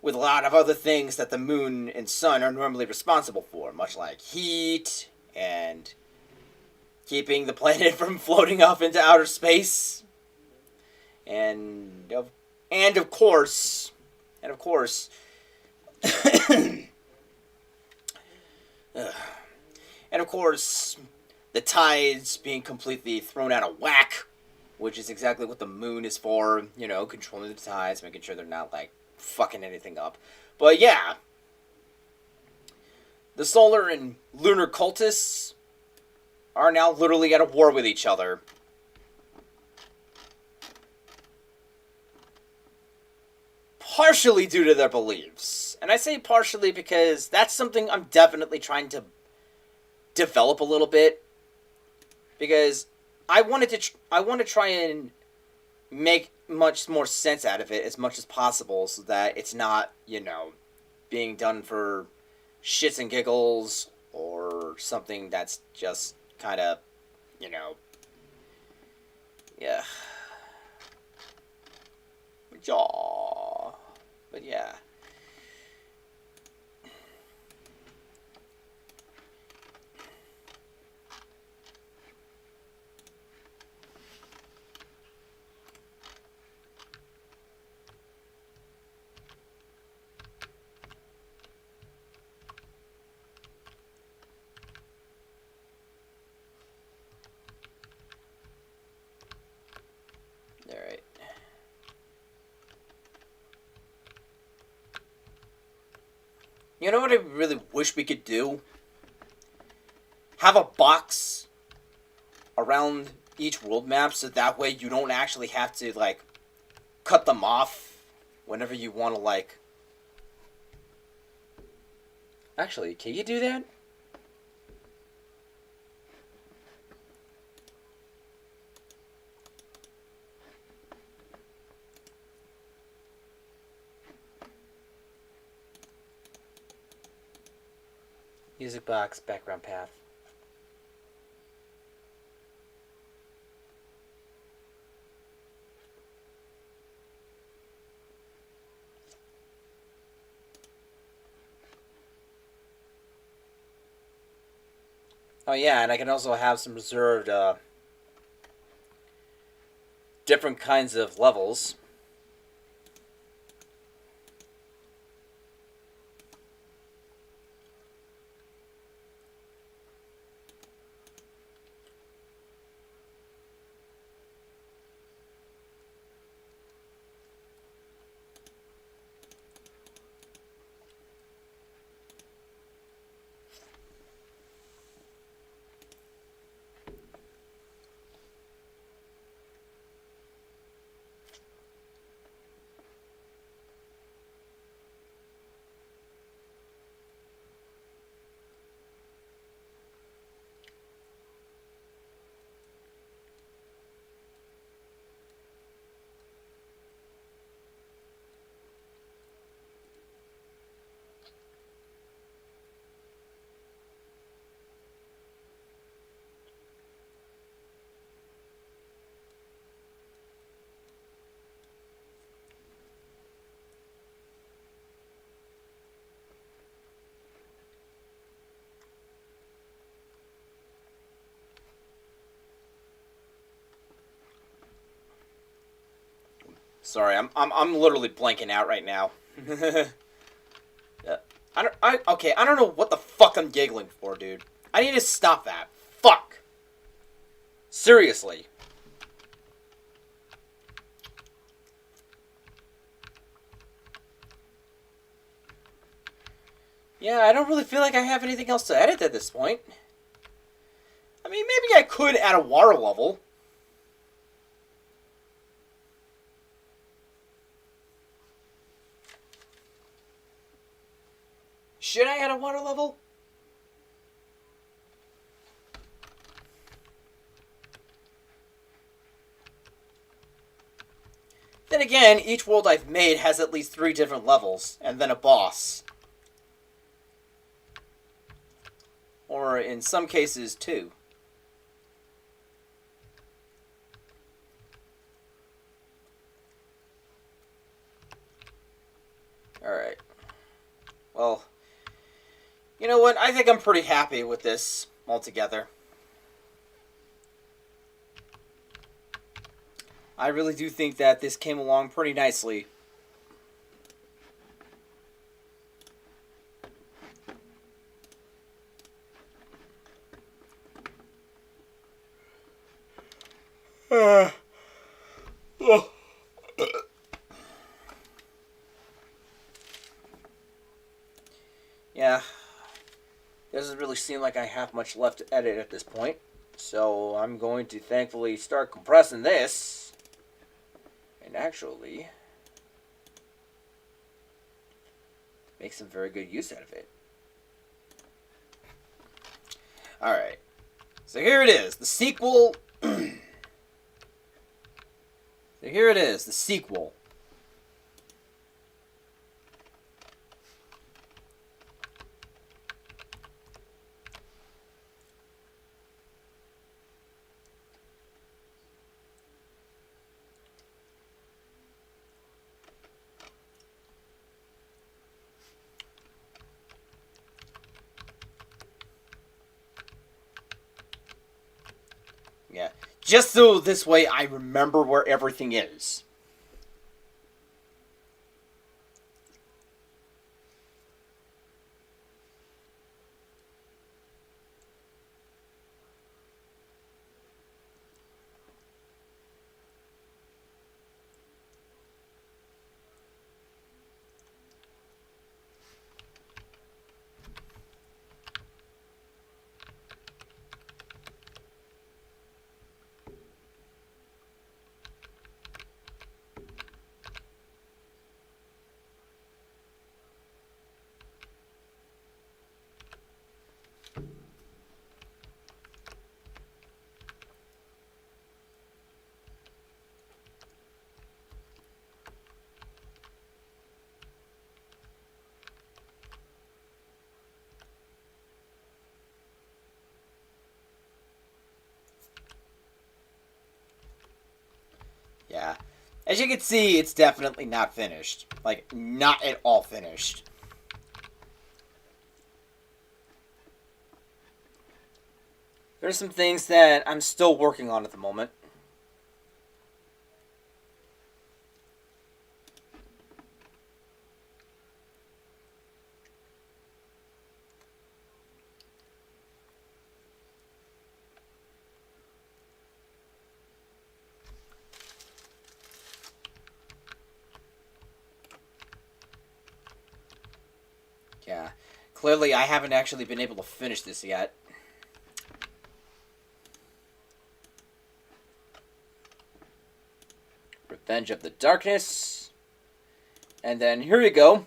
lot of other things that the moon and sun are normally responsible for, much like heat and keeping the planet from floating off into outer space, and of course, and of course, the tides being completely thrown out of whack, which is exactly what the moon is for, you know, controlling the tides, making sure they're not, like, fucking anything up. But yeah, the solar and lunar cultists are now literally at a war with each other. Partially due to their beliefs. And I say partially because that's something I'm definitely trying to develop a little bit. Because I want to try and make much more sense out of it as much as possible so that it's not, you know, being done for shits and giggles or something that's just kind of, you know, yeah. Jaw. But yeah. Alright. You know what I really wish we could do? Have a box around each world map so that way you don't actually have to, like, cut them off whenever you want to, like... Actually, can you do that? Music box, background path. Oh yeah, and I can also have some reserved different kinds of levels. Sorry, I'm literally blanking out right now. Yeah. I don't know what the fuck I'm giggling for, dude. I need to stop that. Fuck. Seriously. Yeah, I don't really feel like I have anything else to edit at this point. I mean, maybe I could add a water level. Should I add a water level? Then again, each world I've made has at least 3 different levels, and then a boss. Or in some cases, 2. Alright. Well, you know what? I think I'm pretty happy with this altogether. I really do think that this came along pretty nicely. Yeah, doesn't really seem like I have much left to edit at this point. So I'm going to thankfully start compressing this. And actually make some very good use out of it. Alright. So here it is. The sequel. So here it is. The sequel. Yeah. Just so this way I remember where everything is. Yeah. As you can see, it's definitely not finished. Like, not at all finished. There's some things that I'm still working on at the moment. Yeah. Clearly, I haven't actually been able to finish this yet. Revenge of the Darkness. And then here you go.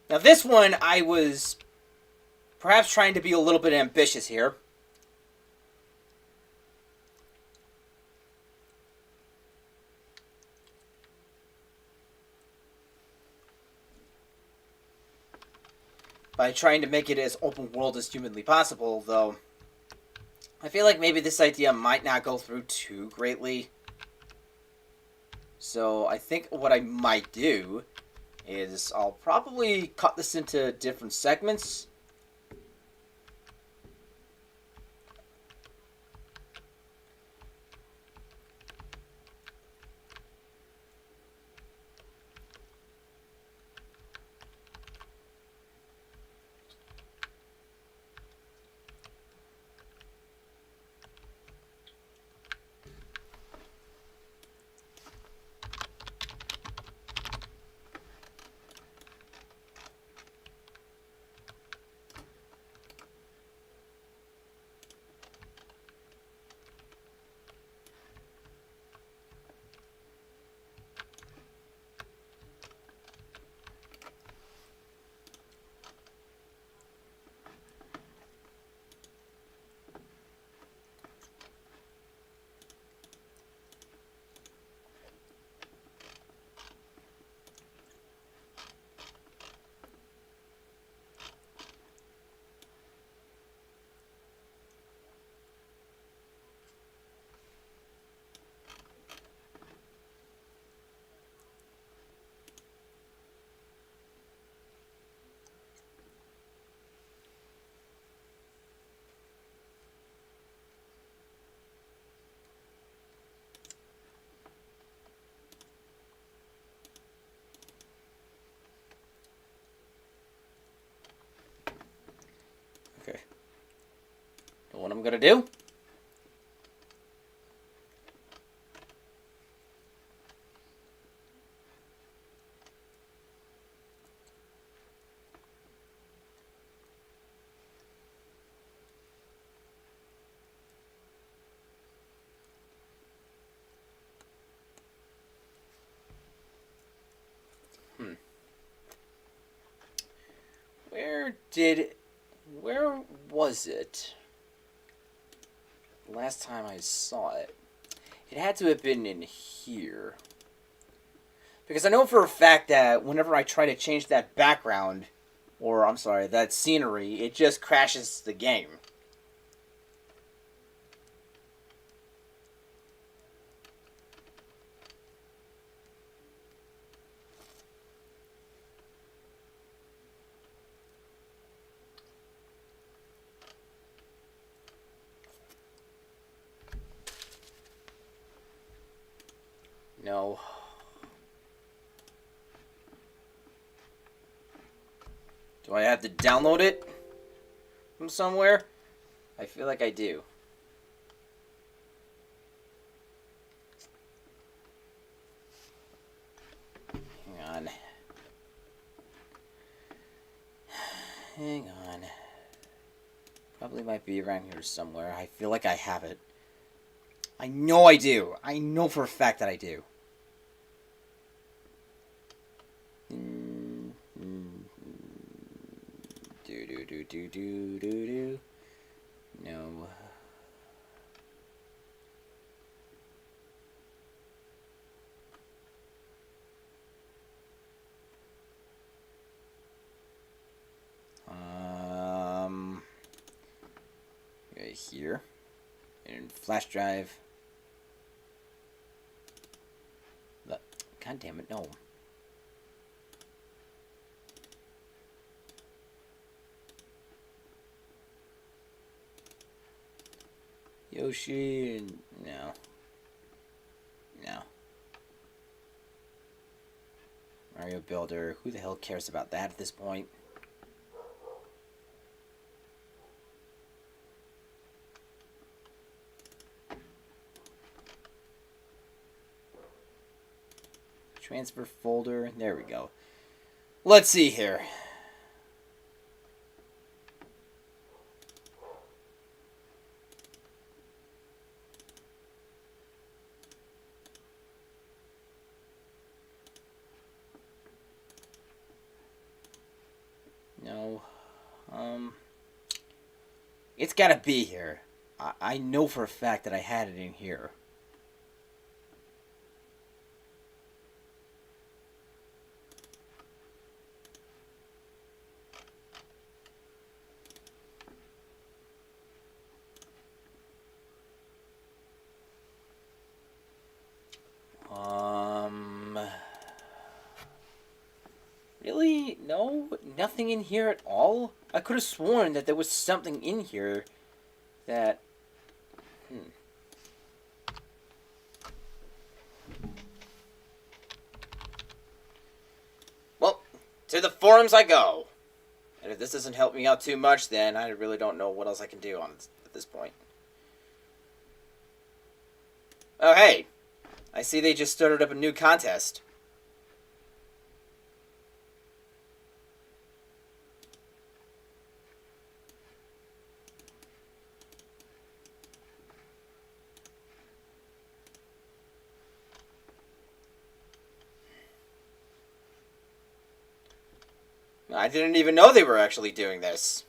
Now this one, I was Perhaps trying to be a little bit ambitious here. By trying to make it as open world as humanly possible, though I feel like maybe this idea might not go through too greatly. So I think what I might do is I'll probably cut this into different segments. Okay. Know what I'm gonna do? Where was it? Last time I saw it. It had to have been in here. Because I know for a fact that whenever I try to change that background, or I'm sorry, that scenery, it just crashes the game. No. Do I have to download it from somewhere? I feel like I do. Hang on. Hang on. Probably might be around here somewhere. I feel like I have it. I know I do. I know for a fact that I do. Do. No. Right here. And flash drive. God damn it, no. Yoshi, and no. No. Mario Builder, who the hell cares about that at this point? Transfer folder, there we go. Let's see here. No. It's gotta be here. I know for a fact that I had it in here. Really? No? Nothing in here at all? I could have sworn that there was something in here that... Well, to the forums I go. And if this doesn't help me out too much, then I really don't know what else I can do at this point. Oh, hey. I see they just started up a new contest. I didn't even know they were actually doing this.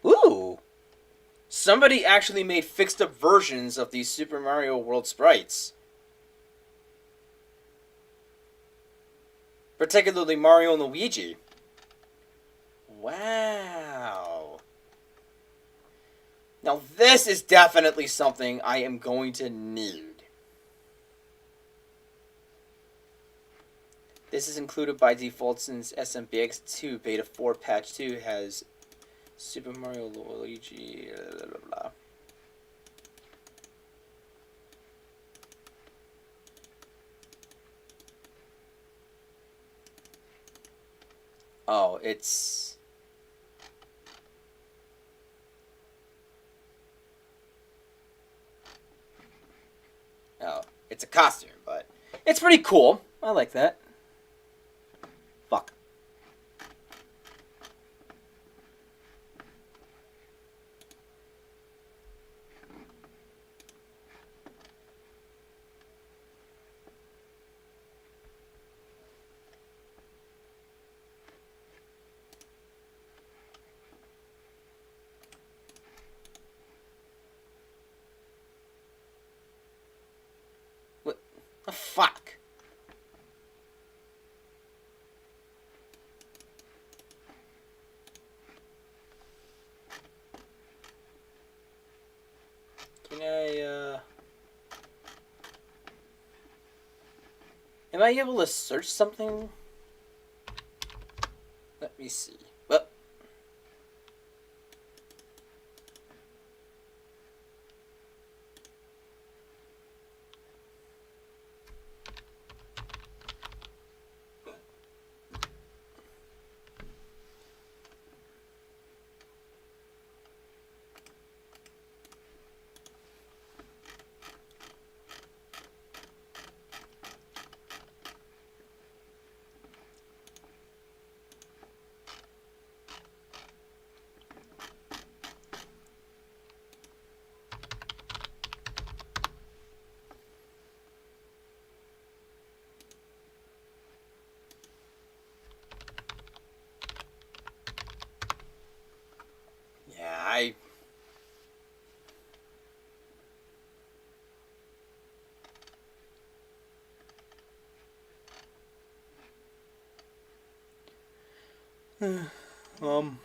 Ooh! Somebody actually made fixed up versions of these Super Mario World sprites. Particularly Mario and Luigi. Wow. Now this is definitely something I am going to need. This is included by default since SMBX 2 Beta 4 Patch 2 has Super Mario Luigi, blah, blah, blah. Oh, it's... Oh, it's a costume, but it's pretty cool. I like that. Fuck. Am I able to search something? Let me see. Well, yeah, um,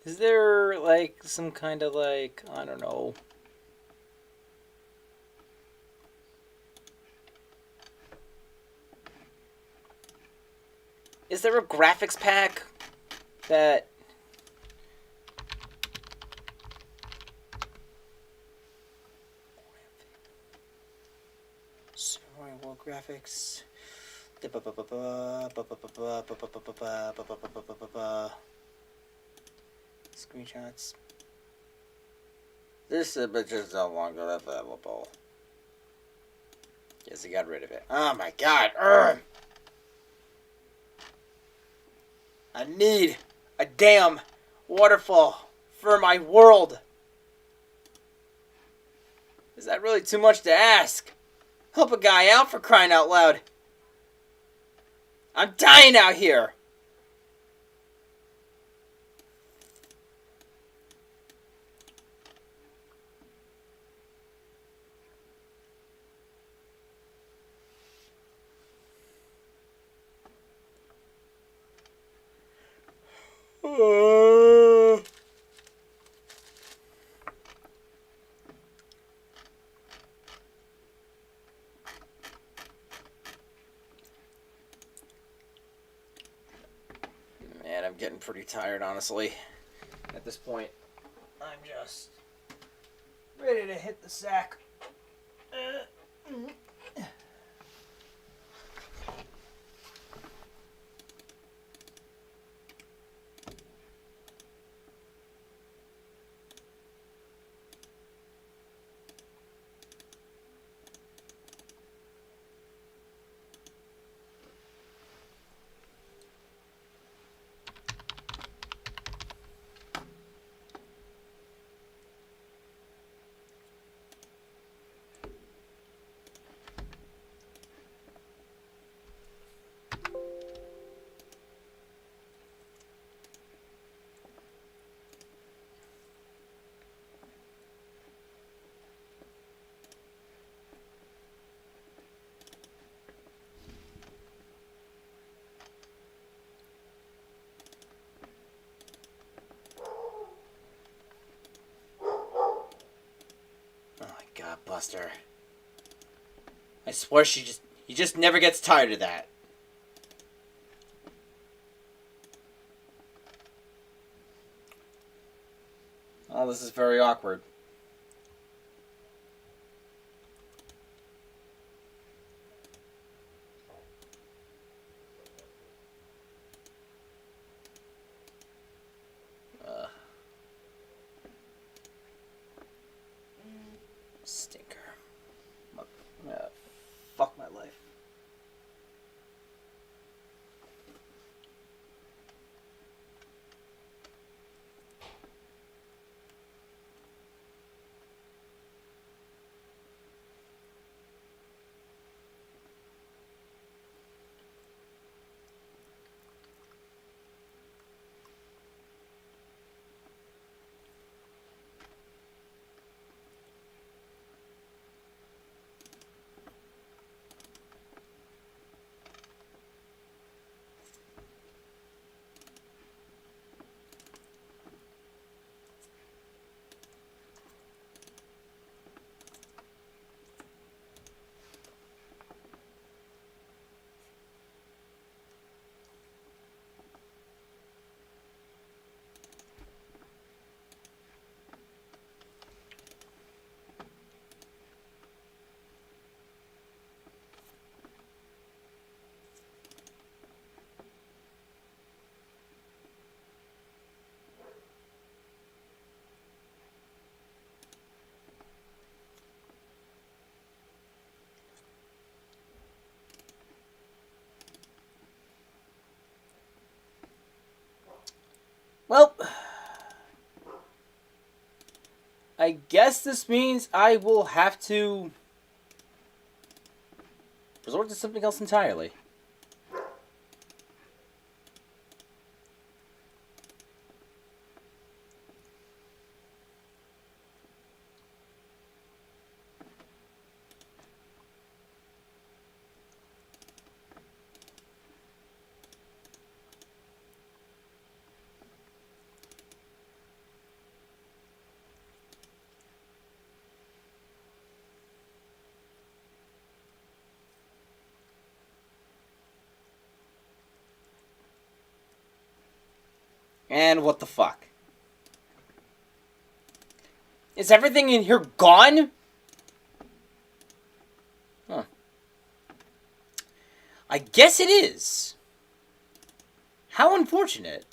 is there like some kind of like, I don't know. Is there a graphics pack that Super Mario World graphics? Screenshots. This image is no longer available. Guess he got rid of it. Oh my god. Urgh. I need a damn waterfall for my world. Is that really too much to ask? Help a guy out, for crying out loud. I'm dying out here. Man, I'm getting pretty tired, honestly. At this point, I'm just ready to hit the sack. God, Buster. I swear he just never gets tired of that. Oh, this is very awkward. Stinker. Fuck my life. I guess this means I will have to resort to something else entirely. And what the fuck? Is everything in here gone? Huh. I guess it is. How unfortunate.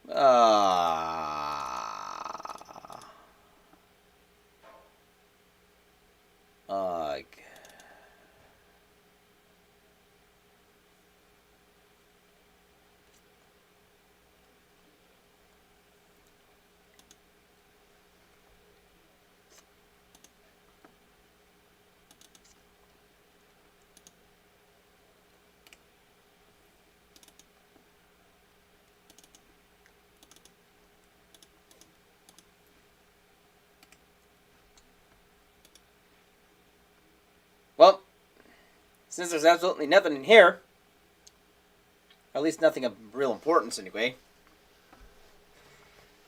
Ugh. Well, since there's absolutely nothing in here, or at least nothing of real importance anyway,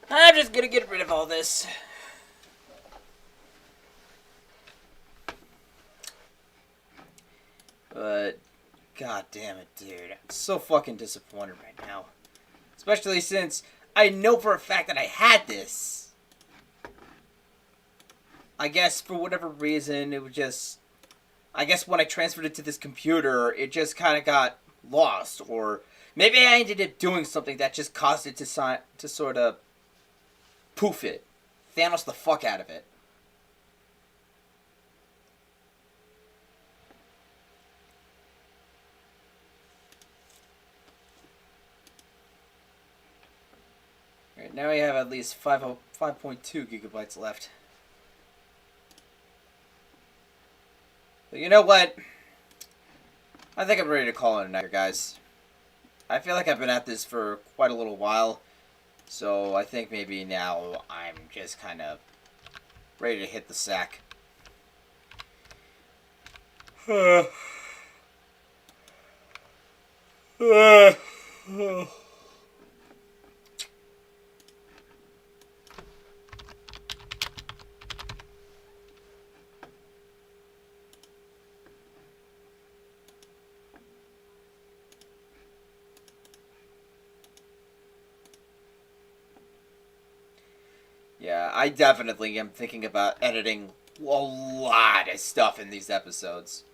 I'm just gonna get rid of all this. But, god damn it, dude. I'm so fucking disappointed right now. Especially since I know for a fact that I had this. I guess for whatever reason, it was just... I guess when I transferred it to this computer, it just kind of got lost. Or maybe I ended up doing something that just caused it to sort of poof it. Thanos the fuck out of it. Alright, now we have at least 5.2 gigabytes left. But you know what? I think I'm ready to call it a night, guys. I feel like I've been at this for quite a little while. So I think maybe now I'm just kind of ready to hit the sack. Yeah, I definitely am thinking about editing a lot of stuff in these episodes.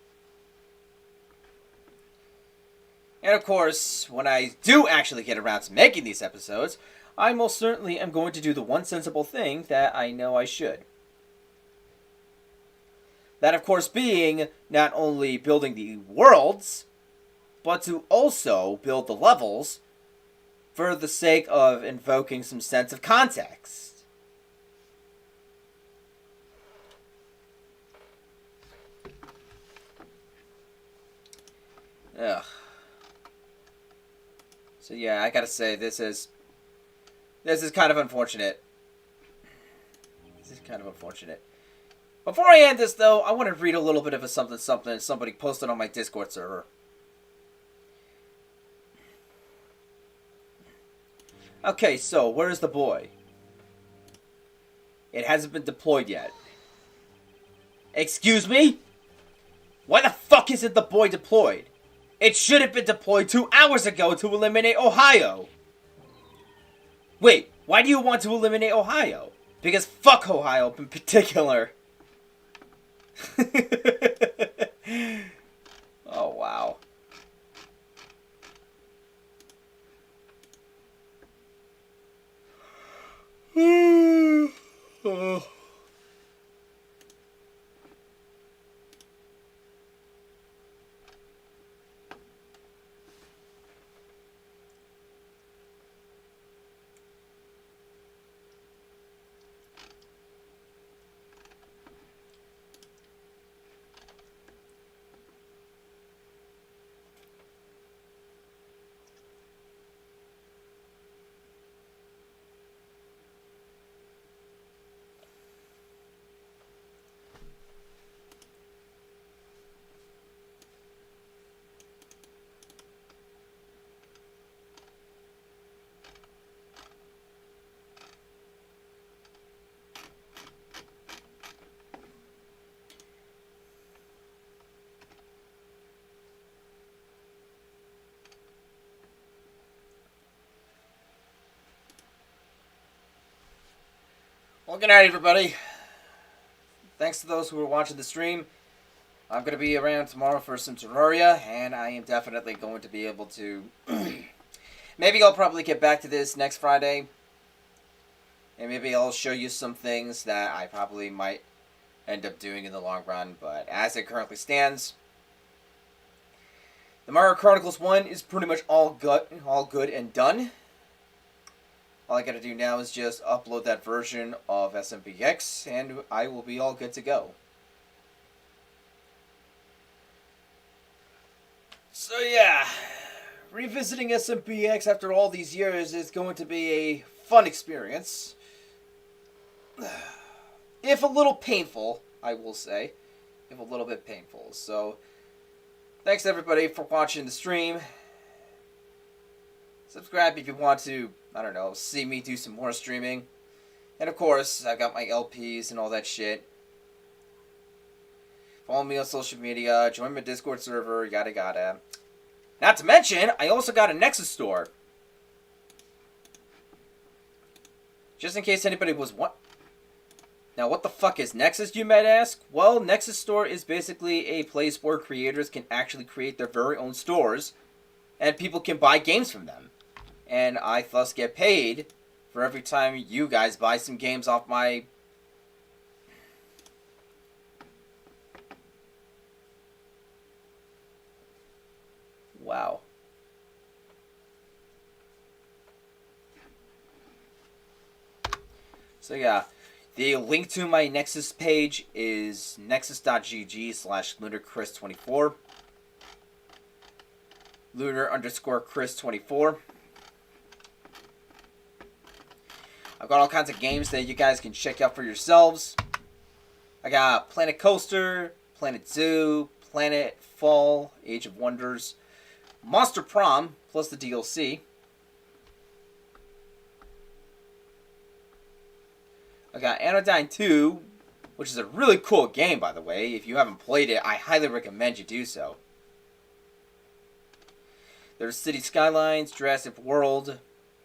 And of course, when I do actually get around to making these episodes, I most certainly am going to do the one sensible thing that I know I should. That, of course, being not only building the worlds, but to also build the levels for the sake of invoking some sense of context. Ugh. So yeah, I gotta say, this is kind of unfortunate. This is kind of unfortunate. Before I end this, though, I want to read a little bit of a something somebody posted on my Discord server. Okay, so where is the boy? It hasn't been deployed yet. Excuse me? Why the fuck isn't the boy deployed? It should have been deployed 2 hours ago to eliminate Ohio. Wait, why do you want to eliminate Ohio? Because fuck Ohio in particular. Oh, wow. Oh. Well, good night, everybody. Thanks to those who are watching the stream. I'm going to be around tomorrow for some Terraria, and I am definitely going to be able to... Maybe I'll probably get back to this next Friday. And maybe I'll show you some things that I probably might end up doing in the long run. But as it currently stands, the Mario Chronicles 1 is pretty much all good and done. All I gotta do now is just upload that version of SMBX, and I will be all good to go. So yeah, revisiting SMBX after all these years is going to be a fun experience. If a little painful, I will say. If a little bit painful. So, thanks everybody for watching the stream. Subscribe if you want to, I don't know, see me do some more streaming. And of course, I got my LPs and all that shit. Follow me on social media, join my Discord server, yada yada. Not to mention, I also got a Nexus store. Just in case anybody was Now, what the fuck is Nexus, you might ask? Well, Nexus Store is basically a place where creators can actually create their very own stores, and people can buy games from them. And I thus get paid for every time you guys buy some games off my... Wow. So yeah, the link to my Nexus page is nexus.gg/LunarChris24. Lunar_Chris24. I've got all kinds of games that you guys can check out for yourselves. I got Planet Coaster, Planet Zoo, Planet Fall, Age of Wonders, Monster Prom, plus the DLC. I got Anodyne 2, which is a really cool game, by the way. If you haven't played it, I highly recommend you do so. There's City Skylines, Jurassic World,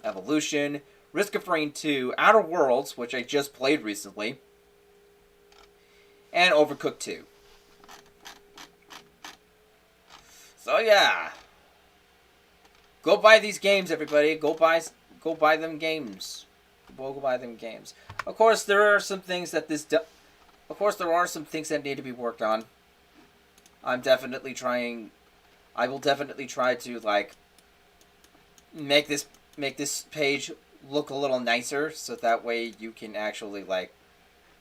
Evolution, Risk of Rain 2, Outer Worlds, which I just played recently, and Overcooked 2. So yeah, go buy these games, everybody. Go buy them games. Go buy them games. Of course, there are some things that need to be worked on. I will definitely try to like make this page look a little nicer, so that way you can actually, like,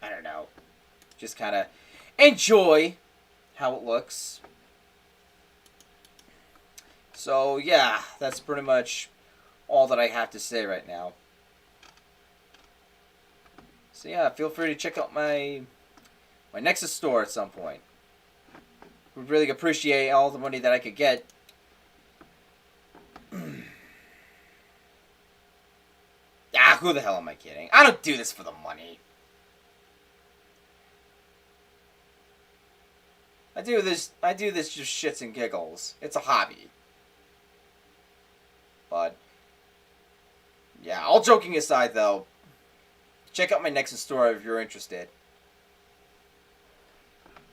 I don't know, just kind of enjoy how it looks. So yeah, that's pretty much all that I have to say right now. So yeah, feel free to check out my Nexus store at some point. Would really appreciate all the money that I could get. Who the hell am I kidding? I don't do this for the money. I do this just shits and giggles. It's a hobby. But yeah, all joking aside though, check out my Nexus store if you're interested.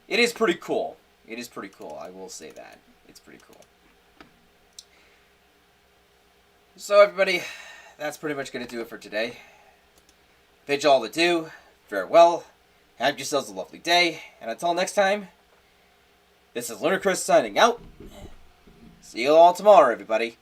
It is pretty cool. It is pretty cool, I will say that. It's pretty cool. So everybody, that's pretty much going to do it for today. Bid you all adieu, farewell, have yourselves a lovely day, and until next time, this is Lunar Chris signing out. See you all tomorrow, everybody.